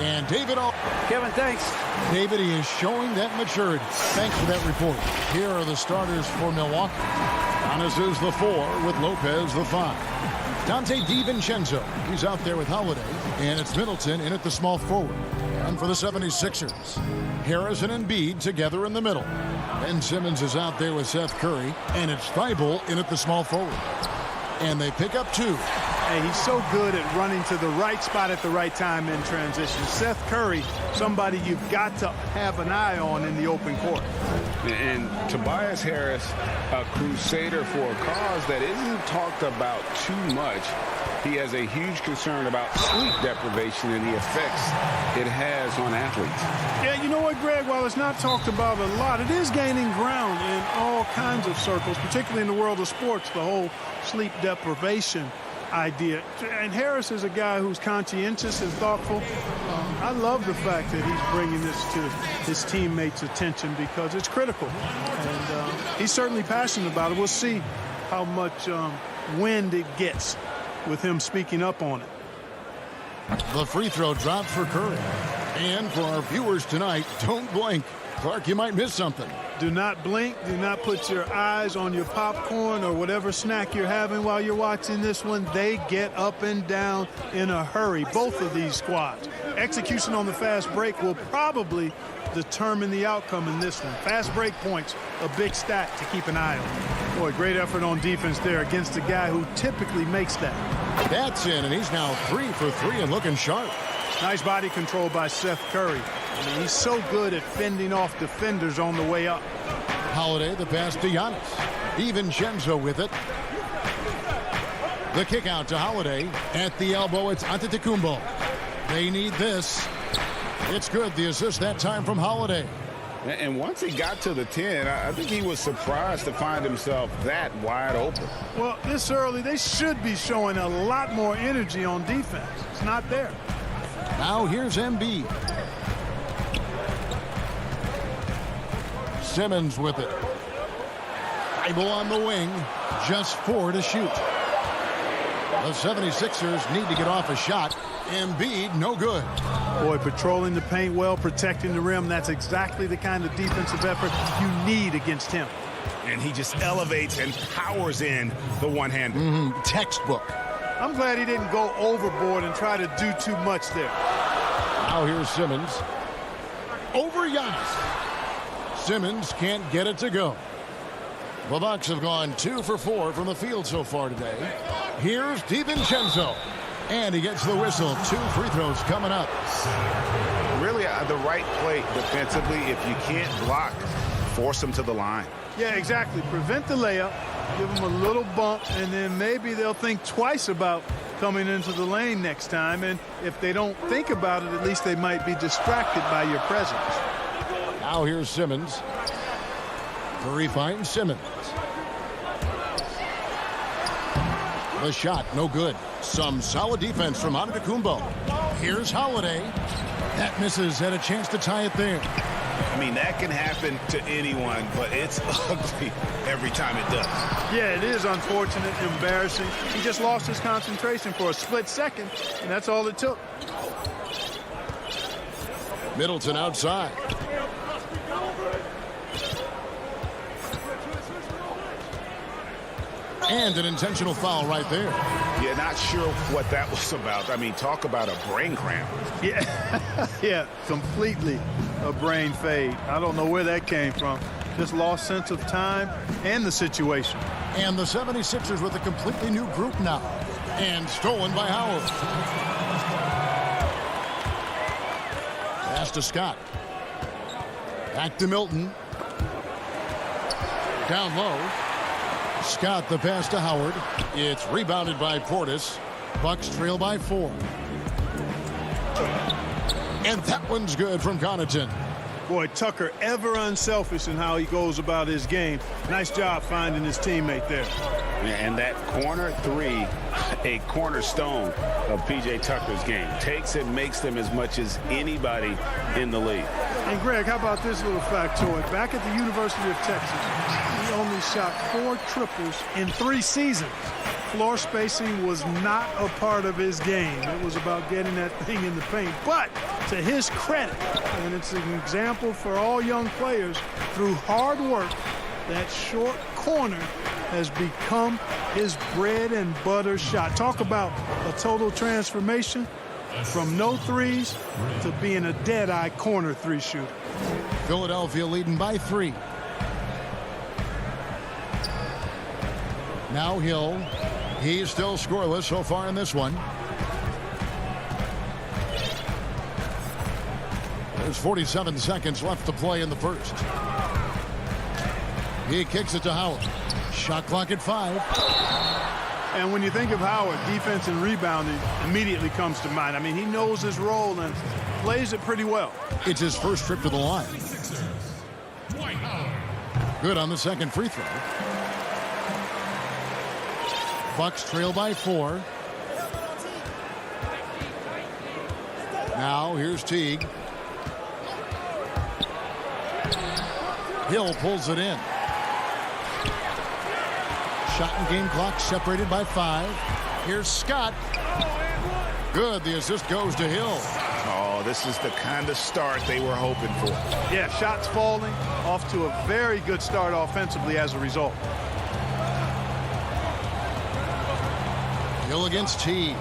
And David, Kevin, thanks. David, he is showing that maturity. Thanks for that report. Here are the starters for Milwaukee. Giannis is the 4 with Lopez the 5. Dante DiVincenzo, he's out there with Holiday. And it's Middleton in at the small forward. And for the 76ers, Harris and Embiid together in the middle. Ben Simmons is out there with Seth Curry. And it's Thibault in at the small forward. And they pick up 2. Hey, he's so good at running to the right spot at the right time in transition. Seth Curry, somebody you've got to have an eye on in the open court. And Tobias Harris, a crusader for a cause that isn't talked about too much. He has a huge concern about sleep deprivation and the effects it has on athletes. Yeah, you know what, Greg? While it's not talked about a lot, it is gaining ground in all kinds of circles, particularly in the world of sports, the whole sleep deprivation idea. And Harris is a guy who's conscientious and thoughtful. I love the fact that he's bringing this to his teammates' attention because it's critical. And he's certainly passionate about it. We'll see how much wind it gets with him speaking up on it. The free throw dropped for Curry. And for our viewers tonight, don't blink. Clark, you might miss something. Do not blink. Do not put your eyes on your popcorn or whatever snack you're having while you're watching this one. They get up and down in a hurry, both of these squads. Execution on the fast break will probably determine the outcome in this one. Fast break points, a big stat to keep an eye on. Boy, great effort on defense there against a guy who typically makes that. That's in, and he's now 3 for 3 and looking sharp. Nice body control by Seth Curry. I mean, he's so good at fending off defenders on the way up. Holiday, the pass to Giannis. DiVincenzo with it. The kick out to Holiday. At the elbow, it's Antetokounmpo. They need this. It's good. The assist that time from Holiday. And once he got to the 10, I think he was surprised to find himself that wide open. Well, this early, they should be showing a lot more energy on defense. It's not there. Now here's Embiid. Simmons with it. Thibault on the wing. Just 4 to shoot. The 76ers need to get off a shot. Embiid, no good. Boy, patrolling the paint well, protecting the rim. That's exactly the kind of defensive effort you need against him. And he just elevates and powers in the one-hander. Textbook. I'm glad he didn't go overboard and try to do too much there. Now here's Simmons. Over Giannis. Simmons can't get it to go. The Bucks have gone 2 for 4 from the field so far today. Here's DiVincenzo. And he gets the whistle. 2 free throws coming up. Really the right play defensively. If you can't block, force him to the line. Yeah, exactly. Prevent the layup. Give them a little bump, and then maybe they'll think twice about coming into the lane next time. And if they don't think about it, at least they might be distracted by your presence. Now here's Simmons. Curry finds Simmons. The shot, no good. Some solid defense from Antetokounmpo. Here's Holiday. That misses. Had a chance to tie it there. I mean, that can happen to anyone, but it's ugly every time it does. Yeah, it is unfortunate, embarrassing. He just lost his concentration for a split second, and that's all it took. Middleton outside. And an intentional foul right there. Yeah, not sure what that was about. I mean, talk about a brain cramp. Yeah, yeah, completely a brain fade. I don't know where that came from. Just lost sense of time and the situation. And the 76ers with a completely new group now. And stolen by Howard. Pass to Scott. Back to Milton. Down low. Scott the pass to Howard. It's rebounded by Portis. Bucks trail by 4. And that one's good from Connaughton. Boy, Tucker ever unselfish in how he goes about his game. Nice job finding his teammate there. And that corner 3, a cornerstone of P.J. Tucker's game. Takes and makes them as much as anybody in the league. And Greg, how about this little factoid? Back at the University of Texas, he only shot 4 triples in 3 seasons. floor spacing was not a part of his game. It was about getting that thing in the paint. But to his credit, and it's an example for all young players, through hard work, that short corner has become his bread and butter shot. Talk about a total transformation from no threes to being a dead-eye corner three shooter. Philadelphia leading by 3. Now Hill. He's still scoreless so far in this one. There's 47 seconds left to play in the first. He kicks it to Howard. Shot clock at 5. And when you think of Howard, defense and rebounding immediately comes to mind. I mean, he knows his role and plays it pretty well. It's his first trip to the line. Good on the second free throw. Bucks trail by 4. Now here's Teague. Hill pulls it in. Shot and game clock separated by 5. Here's Scott. Good. The assist goes to Hill. Oh, this is the kind of start they were hoping for. Yeah, shots falling, off to a very good start offensively as a result. Hill against Teague.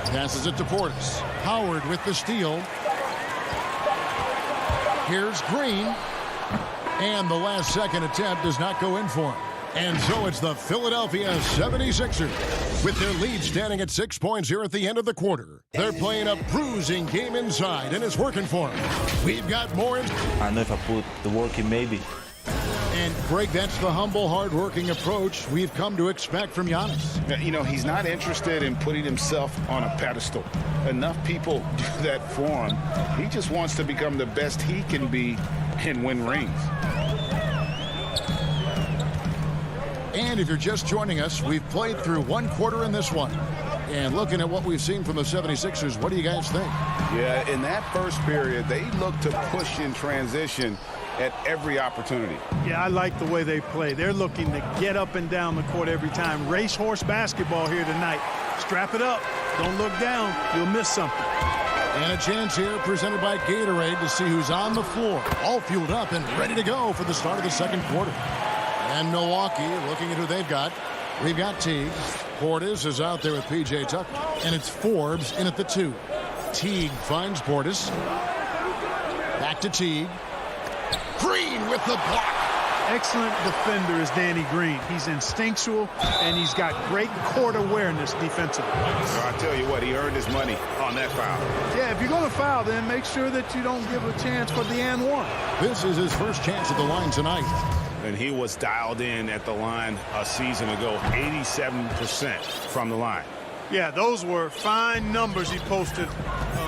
Passes it to Portis. Howard with the steal. Here's Green. And the last second attempt does not go in for him. And so it's the Philadelphia 76ers with their lead standing at 6 points here at the end of the quarter. They're playing a bruising game inside, and it's working for them. We've got more. I know if I put the work in, maybe. And, Greg, that's the humble, hard-working approach we've come to expect from Giannis. You know, he's not interested in putting himself on a pedestal. Enough people do that for him. He just wants to become the best he can be and win rings. And if you're just joining us, we've played through one quarter in this one. And looking at what we've seen from the 76ers, what do you guys think? Yeah, in that first period, they looked to push in transition at every opportunity. Yeah, I like the way they play. They're looking to get up and down the court every time. Racehorse basketball here tonight. Strap it up. Don't look down. You'll miss something. And a chance here presented by Gatorade to see who's on the floor. All fueled up and ready to go for the start of the second quarter. And Milwaukee looking at who they've got. We've got Teague. Portis is out there with P.J. Tucker. And it's Forbes in at the 2. Teague finds Portis. Back to Teague. Green with the block. Excellent defender is Danny Green. He's instinctual, and he's got great court awareness defensively. So I tell you what, he earned his money on that foul. Yeah, if you're going to foul, then make sure that you don't give a chance for the and one. This is his first chance at the line tonight. And he was dialed in at the line a season ago, 87% from the line. Yeah, those were fine numbers he posted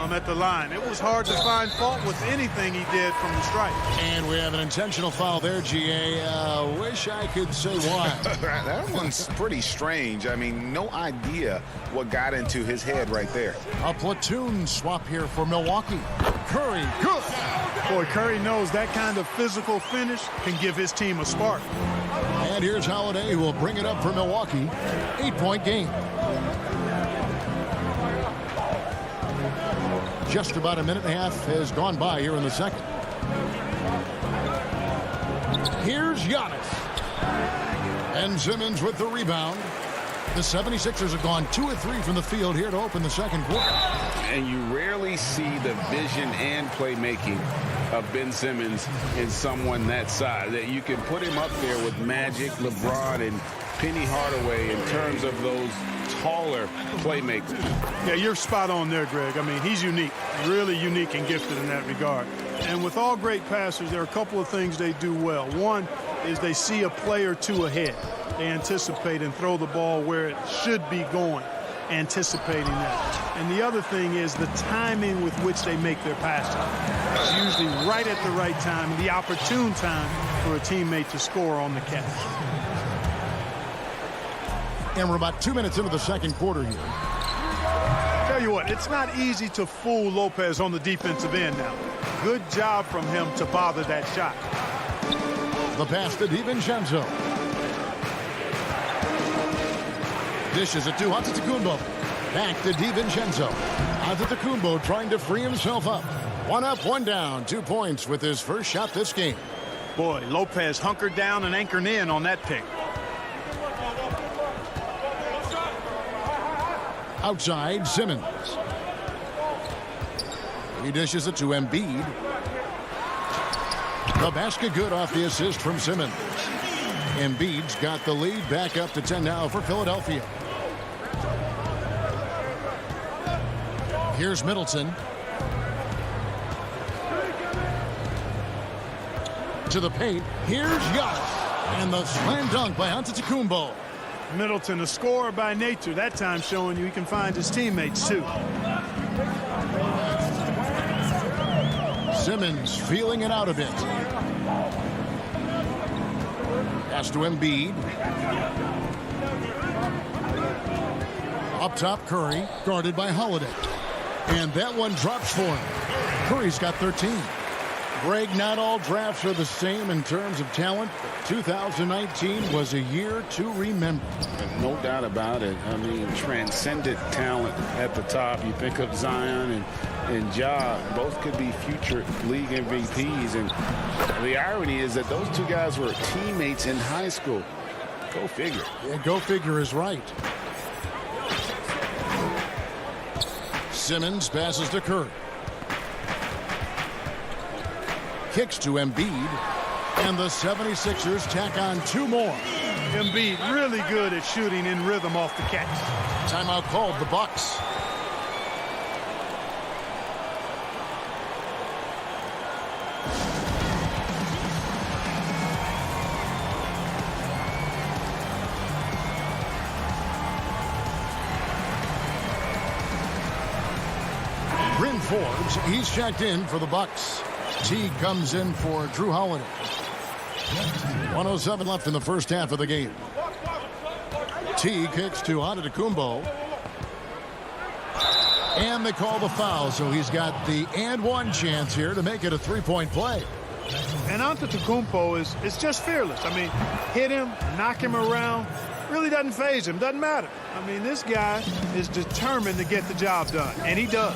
at the line. It was hard to find fault with anything he did from the stripe. And we have an intentional foul there, GA. Wish I could say why. That one's pretty strange. I mean, no idea what got into his head right there. A platoon swap here for Milwaukee. Curry, good. Boy, Curry knows that kind of physical finish can give his team a spark. And here's Holiday, who will bring it up for Milwaukee. 8-point game. Just about a minute and a half has gone by here in the second. Here's Giannis. And Simmons with the rebound. The 76ers have gone 2 of 3 from the field here to open the second quarter. And you rarely see the vision and playmaking of Ben Simmons in someone that size. That you can put him up there with Magic, LeBron, and Penny Hardaway in terms of those taller playmakers. Yeah, you're spot on there, Greg. I mean, he's unique, really unique and gifted in that regard. And with all great passers, there are a couple of things they do well. One is they see a play or two ahead. They anticipate and throw the ball where it should be going, anticipating that. And the other thing is the timing with which they make their passes. It's usually right at the right time, the opportune time for a teammate to score on the catch. And we're about 2 minutes into the second quarter here. Tell you what, it's not easy to fool Lopez on the defensive end now. Good job from him to bother that shot. The pass to DiVincenzo. Dishes it to Antetokounmpo. Back to DiVincenzo. Antetokounmpo trying to free himself up. 1 up, 1 down. 2 points with his first shot this game. Boy, Lopez hunkered down and anchored in on that pick. Outside, Simmons. He dishes it to Embiid. The basket good off the assist from Simmons. Embiid's got the lead back up to 10 now for Philadelphia. Here's Middleton. To the paint. Here's Giannis. And the slam dunk by Antetokounmpo. Middleton, a scorer by nature, that time showing you he can find his teammates too. Simmons feeling it out a bit. Pass to Embiid. Up top, Curry, guarded by Holiday. And that one drops for him. Curry's got 13. Greg, not all drafts are the same in terms of talent. 2019 was a year to remember. No doubt about it. I mean, transcendent talent at the top. You think of Zion and Ja, both could be future league MVPs. And the irony is that those two guys were teammates in high school. Go figure. Yeah, go figure is right. Simmons passes to Curry. Kicks to Embiid. And the 76ers tack on 2 more. Embiid really good at shooting in rhythm off the catch. Timeout called, the Bucks. Bryn Forbes, he's checked in for the Bucks. Teague comes in for Drew Holiday. 1:07 left in the first half of the game. Teague kicks to Antetokounmpo. And they call the foul, so he's got the and one chance here to make it a 3-point play. And Antetokounmpo is just fearless. I mean, hit him, knock him around, really doesn't faze him, doesn't matter. I mean, this guy is determined to get the job done, and he does.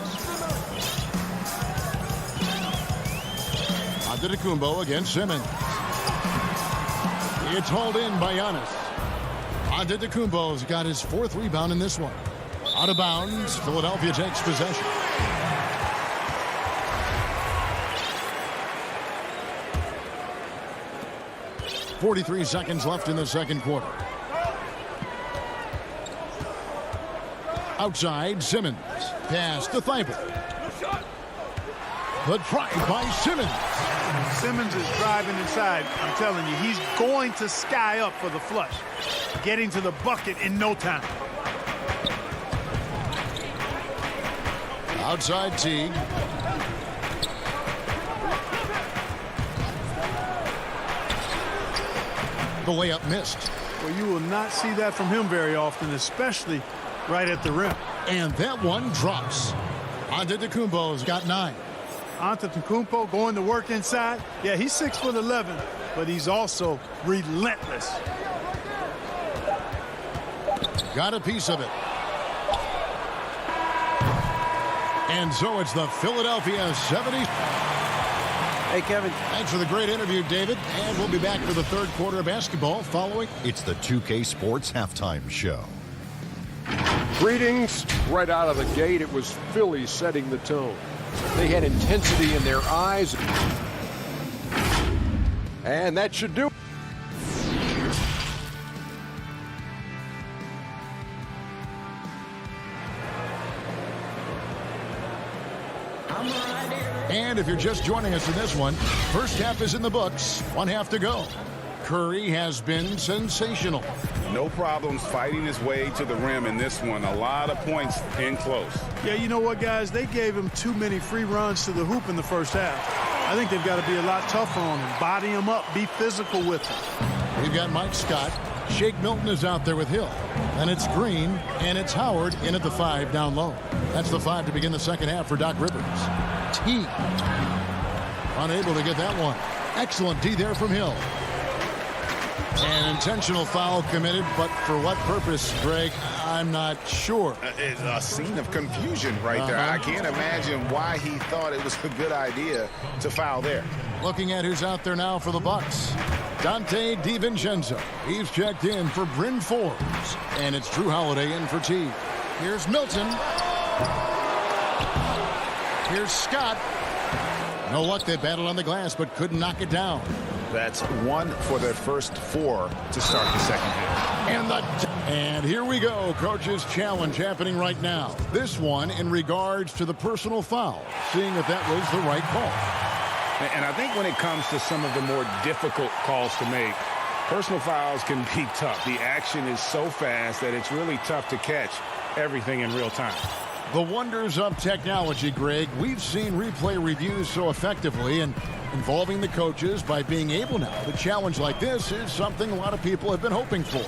Antetokounmpo against Simmons. It's hauled in by Giannis. Antetokounmpo's got his 4th rebound in this one. Out of bounds, Philadelphia takes possession. .43 seconds left in the second quarter. Outside, Simmons. Pass to Thibault. The drive by Simmons. Simmons is driving inside. I'm telling you, he's going to sky up for the flush. Getting to the bucket in no time. Outside Teague. The layup missed. Well, you will not see that from him very often, especially right at the rim. And that one drops. Antetokounmpo's got 9. Antetokounmpo going to work inside. Yeah, he's 6'11", but he's also relentless. Got a piece of it. And so it's the Philadelphia 70s. Hey, Kevin. Thanks for the great interview, David. And we'll be back for the third quarter of basketball following. It's the 2K Sports Halftime Show. Greetings. Right out of the gate, it was Philly setting the tone. They had intensity in their eyes. And that should do it. And if you're just joining us in this one, first half is in the books. 1 half to go. Curry has been sensational. No problems fighting his way to the rim in this one. A lot of points in close. Yeah, you know what, guys? They gave him too many free runs to the hoop in the first half. I think they've got to be a lot tougher on him. Body him up. Be physical with him. We've got Mike Scott. Shake Milton is out there with Hill. And it's Green, and it's Howard in at the 5 down low. That's the 5 to begin the second half for Doc Rivers. T. Unable to get that one. Excellent D there from Hill. An intentional foul committed, but for what purpose, Greg? I'm not sure. A scene of confusion right there. I can't imagine why he thought it was a good idea to foul there. Looking at who's out there now for the Bucks. Dante DiVincenzo. He's checked in for Bryn Forbes. And it's Drew Holiday in for T. Here's Milton. Here's Scott. No luck, they battled on the glass, but couldn't knock it down. That's 1 for their first 4 to start the second hit. And here we go. Coach's challenge happening right now. This one in regards to the personal foul, seeing if that was the right call. And I think when it comes to some of the more difficult calls to make, personal fouls can be tough. The action is so fast that it's really tough to catch everything in real time. The wonders of technology, Greg. We've seen replay reviews so effectively, and involving the coaches by being able now to challenge like this is something a lot of people have been hoping for.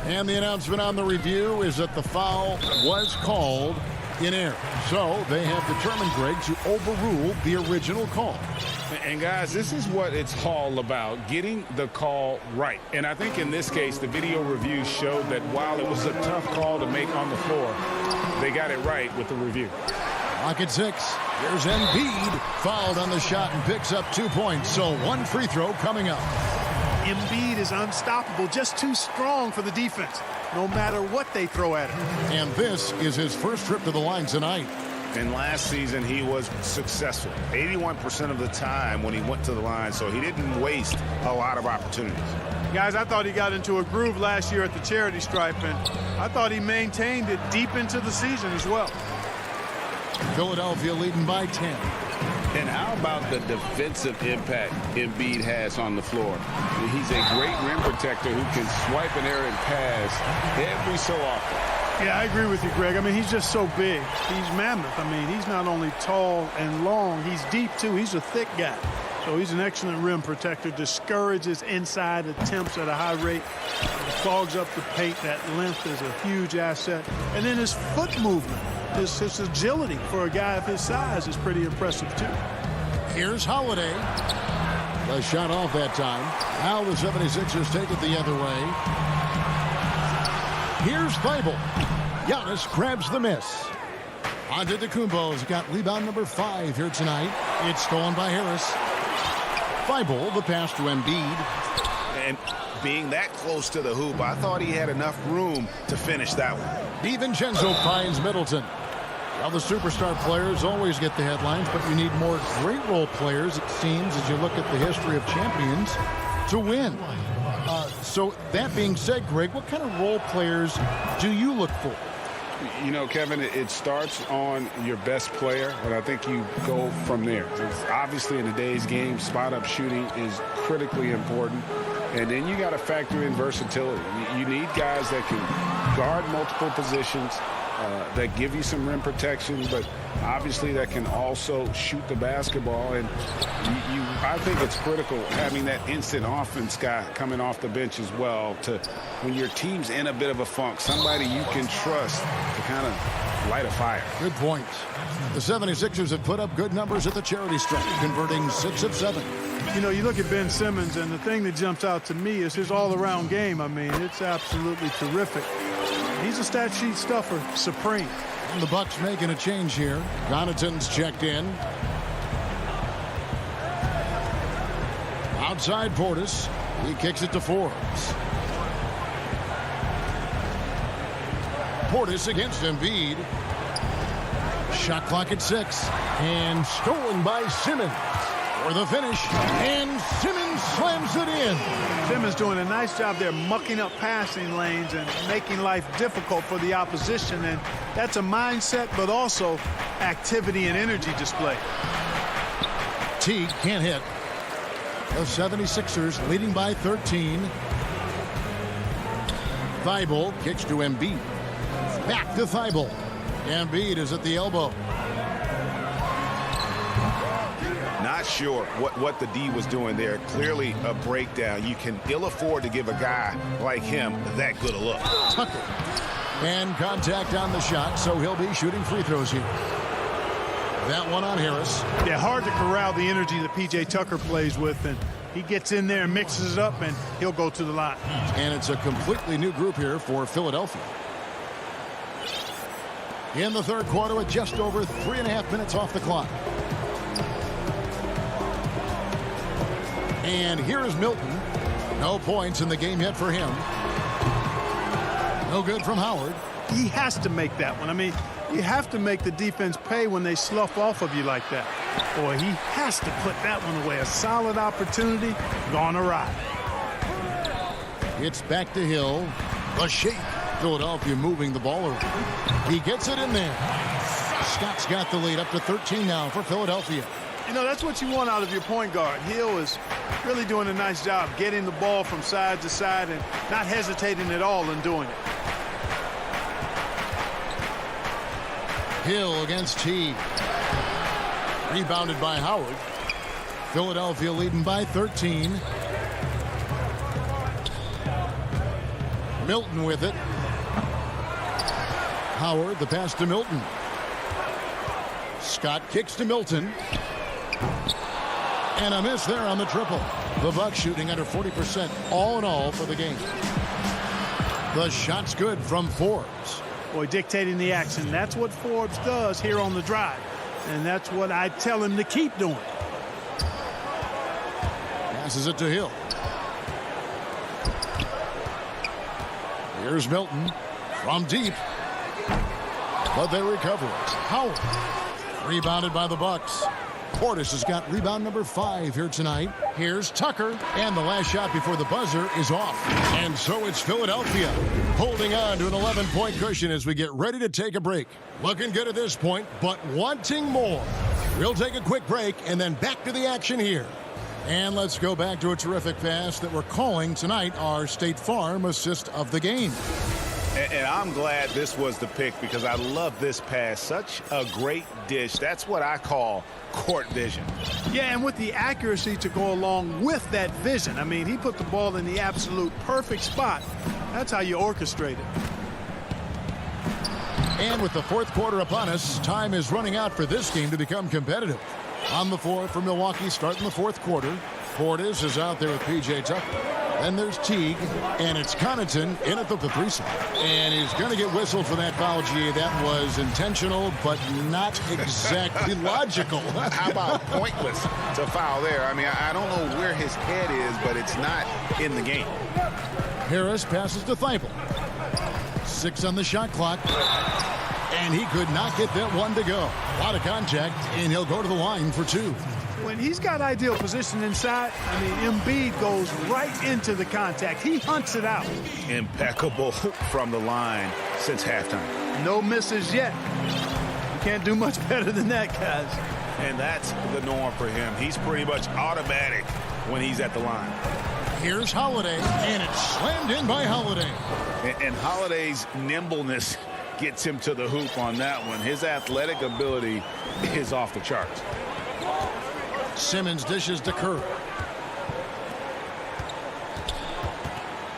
And the announcement on the review is that the foul was called in error. So they have determined, Greg, to overrule the original call. And guys, this is what it's all about, getting the call right. And I think in this case, the video review showed that while it was a tough call to make on the floor, they got it right with the review. Clock at 6. Here's Embiid, fouled on the shot and picks up 2 points. So 1 free throw coming up. Embiid is unstoppable, just too strong for the defense, no matter what they throw at him. And this is his first trip to the line tonight. And last season, he was successful 81% of the time when he went to the line, so he didn't waste a lot of opportunities. Guys, I thought he got into a groove last year at the charity stripe, and I thought he maintained it deep into the season as well. Philadelphia leading by 10. And how about the defensive impact Embiid has on the floor? He's a great rim protector who can swipe an errant pass every so often. Yeah, I agree with you, Greg. I mean, he's just so big. He's mammoth. I mean, he's not only tall and long, he's deep, too. He's a thick guy. So he's an excellent rim protector, discourages inside attempts at a high rate, clogs up the paint. That length is a huge asset. And then his foot movement, his agility for a guy of his size is pretty impressive, too. Here's Holiday. The shot off that time. Now the 76ers take it the other way. Here's Thibault. Giannis grabs the miss. Antetokounmpo's got rebound number 5 here tonight. It's stolen by Harris. Thibault, the pass to Embiid. And being that close to the hoop, I thought he had enough room to finish that one. DiVincenzo finds Middleton. Well, the superstar players always get the headlines, but you need more great role players, it seems, as you look at the history of champions, to win. So that being said, Greg, what kind of role players do you look for? You know, Kevin, it starts on your best player, and I think you go from there. Obviously, in today's game, spot-up shooting is critically important. And then you got to factor in versatility. You need guys that can guard multiple positions, that give you some rim protection, but obviously that can also shoot the basketball. And I think it's critical having that instant offense guy coming off the bench as well, to when your team's in a bit of a funk, somebody you can trust to kind of light a fire. Good point. The 76ers have put up good numbers at the charity stripe, converting 6 of 7. You know, you look at Ben Simmons, and the thing that jumps out to me is his all-around game. I mean, it's absolutely terrific. He's a stat sheet stuffer, supreme. And the Bucks making a change here. Connaughton's checked in. Outside Portis. He kicks it to Forbes. Portis against Embiid. Shot clock at 6. And stolen by Simmons. For the finish, and Simmons slams it in. Simmons doing a nice job there mucking up passing lanes and making life difficult for the opposition, and that's a mindset but also activity and energy display. Teague can't hit. The 76ers leading by 13. Thibault kicks to Embiid. Back to Thibault. Embiid is at the elbow. Not sure what the D was doing there. Clearly a breakdown. You can ill afford to give a guy like him that good a look. Tucker. And contact on the shot, so he'll be shooting free throws here. That one on Harris. Yeah, hard to corral the energy that P.J. Tucker plays with, and He gets in there and mixes it up, and he'll go to the line. And it's a completely new group here for Philadelphia. In the third quarter with just over 3.5 minutes off the clock. And here is Milton. No points in the game yet for him. No good from Howard. He has to make that one. I mean, you have to make the defense pay when they slough off of you like that. Boy, he has to put that one away. A solid opportunity gone awry. It's back to Hill. The shake. Philadelphia moving the ball around. He gets it in there. Scott's got the lead up to 13 now for Philadelphia. You know, that's what you want out of your point guard. Hill is really doing a nice job getting the ball from side to side and not hesitating at all in doing it. Hill against Teague. Rebounded by Howard. Philadelphia leading by 13. Milton with it. Howard, the pass to Milton. Scott kicks to Milton. And a miss there on the triple. The Bucks shooting under 40% all in all for the game. The shot's good from Forbes. Boy, dictating the action. That's what Forbes does here on the drive. And that's what I tell him to keep doing. Passes it to Hill. Here's Milton from deep. But they recover it. Howard. Rebounded by the Bucks. Portis has got rebound number 5 here tonight. Here's Tucker. And the last shot before the buzzer is off. And so it's Philadelphia holding on to an 11-point cushion as we get ready to take a break. Looking good at this point, but wanting more. We'll take a quick break and then back to the action here. And let's go back to a terrific pass that we're calling tonight our State Farm assist of the game. And I'm glad this was the pick because I love this pass. Such a great dish. That's what I call court vision. Yeah, and with the accuracy to go along with that vision. I mean, he put the ball in the absolute perfect spot. That's how you orchestrate it. And with the fourth quarter upon us, time is running out for this game to become competitive. On the floor for Milwaukee starting the fourth quarter. Portis is out there with P.J. Tucker. Then there's Teague, and it's Connaughton in at the three side. And he's going to get whistled for that foul, G. That was intentional, but not exactly logical. How about pointless to foul there? I mean, I don't know where his head is, but it's not in the game. Harris passes to Thibault. 6 on the shot clock. And he could not get that one to go. A lot of contact, and he'll go to the line for 2. When he's got ideal position inside, I mean, Embiid goes right into the contact. He hunts it out. Impeccable from the line since halftime. No misses yet. You can't do much better than that, guys. And that's the norm for him. He's pretty much automatic when he's at the line. Here's Holiday, and it's slammed in by Holiday. And Holiday's nimbleness gets him to the hoop on that one. His athletic ability is off the charts. Simmons dishes to Kerr.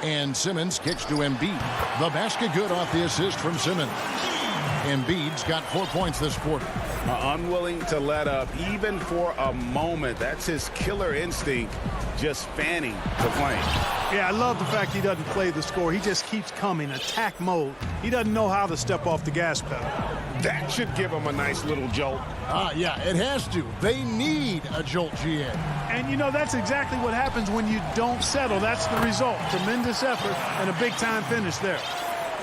And Simmons kicks to Embiid. The basket good off the assist from Simmons. Embiid's got 4 points this quarter. Unwilling to let up even for a moment. That's his killer instinct, just fanning the flame. Yeah, I love the fact he doesn't play the score. He just keeps coming, attack mode. He doesn't know how to step off the gas pedal. That should give him a nice little jolt. Yeah, it has to. They need a jolt, GA. And, you know, that's exactly what happens when you don't settle. That's the result. Tremendous effort and a big-time finish there.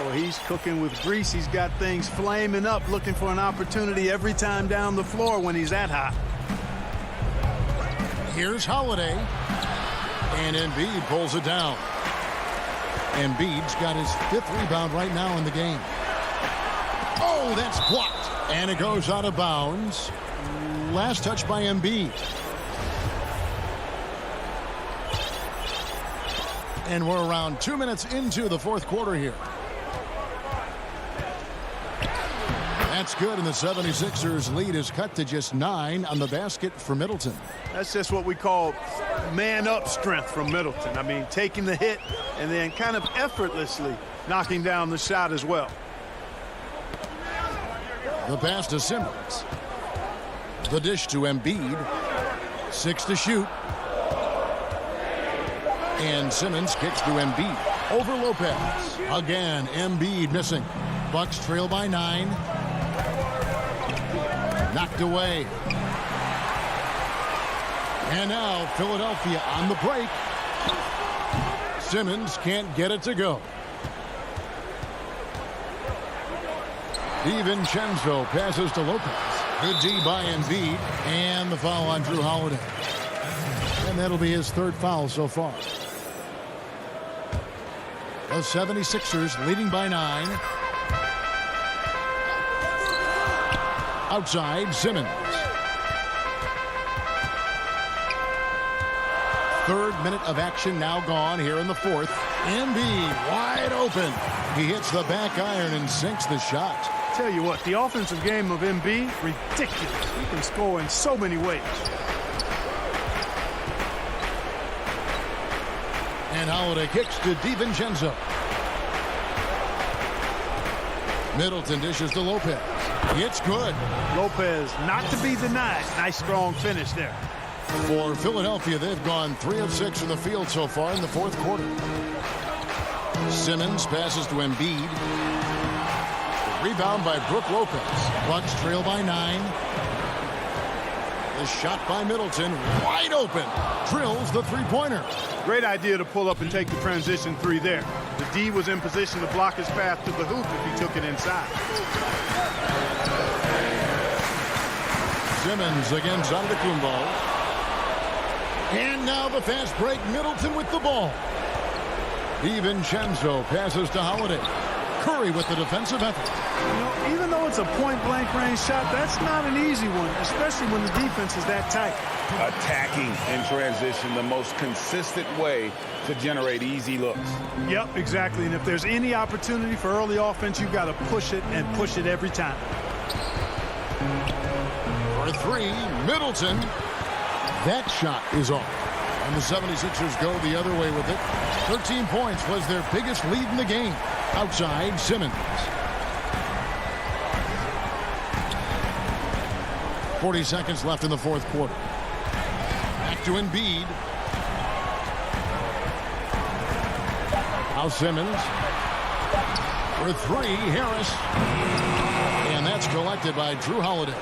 Well, he's cooking with grease. He's got things flaming up, looking for an opportunity every time down the floor when he's that hot. Here's Holiday. And Embiid pulls it down. Embiid's got his 5th rebound right now in the game. Oh, that's blocked. And it goes out of bounds. Last touch by Embiid. And we're around 2 minutes into the fourth quarter here. That's good, and the 76ers lead is cut to just 9 on the basket for Middleton. That's just what we call man-up strength from Middleton. I mean, taking the hit and then kind of effortlessly knocking down the shot as well. The pass to Simmons. The dish to Embiid. 6 to shoot. And Simmons kicks to Embiid. Over Lopez. Again, Embiid missing. Bucks trail by 9. Knocked away. And now Philadelphia on the break. Simmons can't get it to go. DiVincenzo passes to Lopez. Good D by Embiid. And the foul on Drew Holiday. And that'll be his 3rd foul so far. The 76ers leading by 9. Outside, Simmons. 3rd minute of action now gone here in the 4th. Embiid wide open. He hits the back iron and sinks the shot. Tell you what, the offensive game of Embiid, ridiculous. He can score in so many ways. And Holiday kicks to DiVincenzo. Middleton dishes to Lopez. It's good. Lopez not to be denied. Nice strong finish there. For Philadelphia, they've gone 3 of 6 from the field so far in the 4th quarter. Simmons passes to Embiid. Rebound by Brook Lopez. Bucks trail by 9. The shot by Middleton, wide open. Drills the 3-pointer. Great idea to pull up and take the transition 3 there. The D was in position to block his path to the hoop if he took it inside. Simmons against Antetokounmpo. And now the fast break. Middleton with the ball. DiVincenzo passes to Holiday. Curry with the defensive effort. You know, even though it's a point-blank range shot, that's not an easy one, especially when the defense is that tight. Attacking in transition, the most consistent way to generate easy looks. Yep, exactly. And if there's any opportunity for early offense, you've got to push it and push it every time. For 3, Middleton. That shot is off. And the 76ers go the other way with it. 13 points was their biggest lead in the game. Outside, Simmons. 40 seconds left in the 4th quarter. Back to Embiid. Now Simmons. For 3, Harris. And that's collected by Drew Holiday.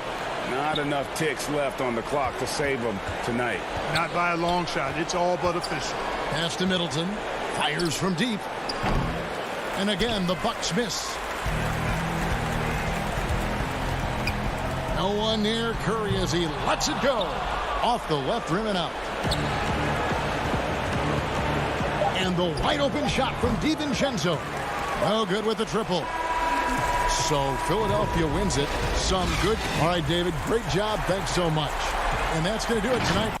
Not enough ticks left on the clock to save them tonight. Not by a long shot. It's all but official. Pass to Middleton. Fires from deep. And again, the Bucks miss. No one near Curry as he lets it go. Off the left rim and out. And the wide open shot from DiVincenzo. No good with the triple. So Philadelphia wins it. Some good. All right, David, great job. Thanks so much. And that's going to do it tonight.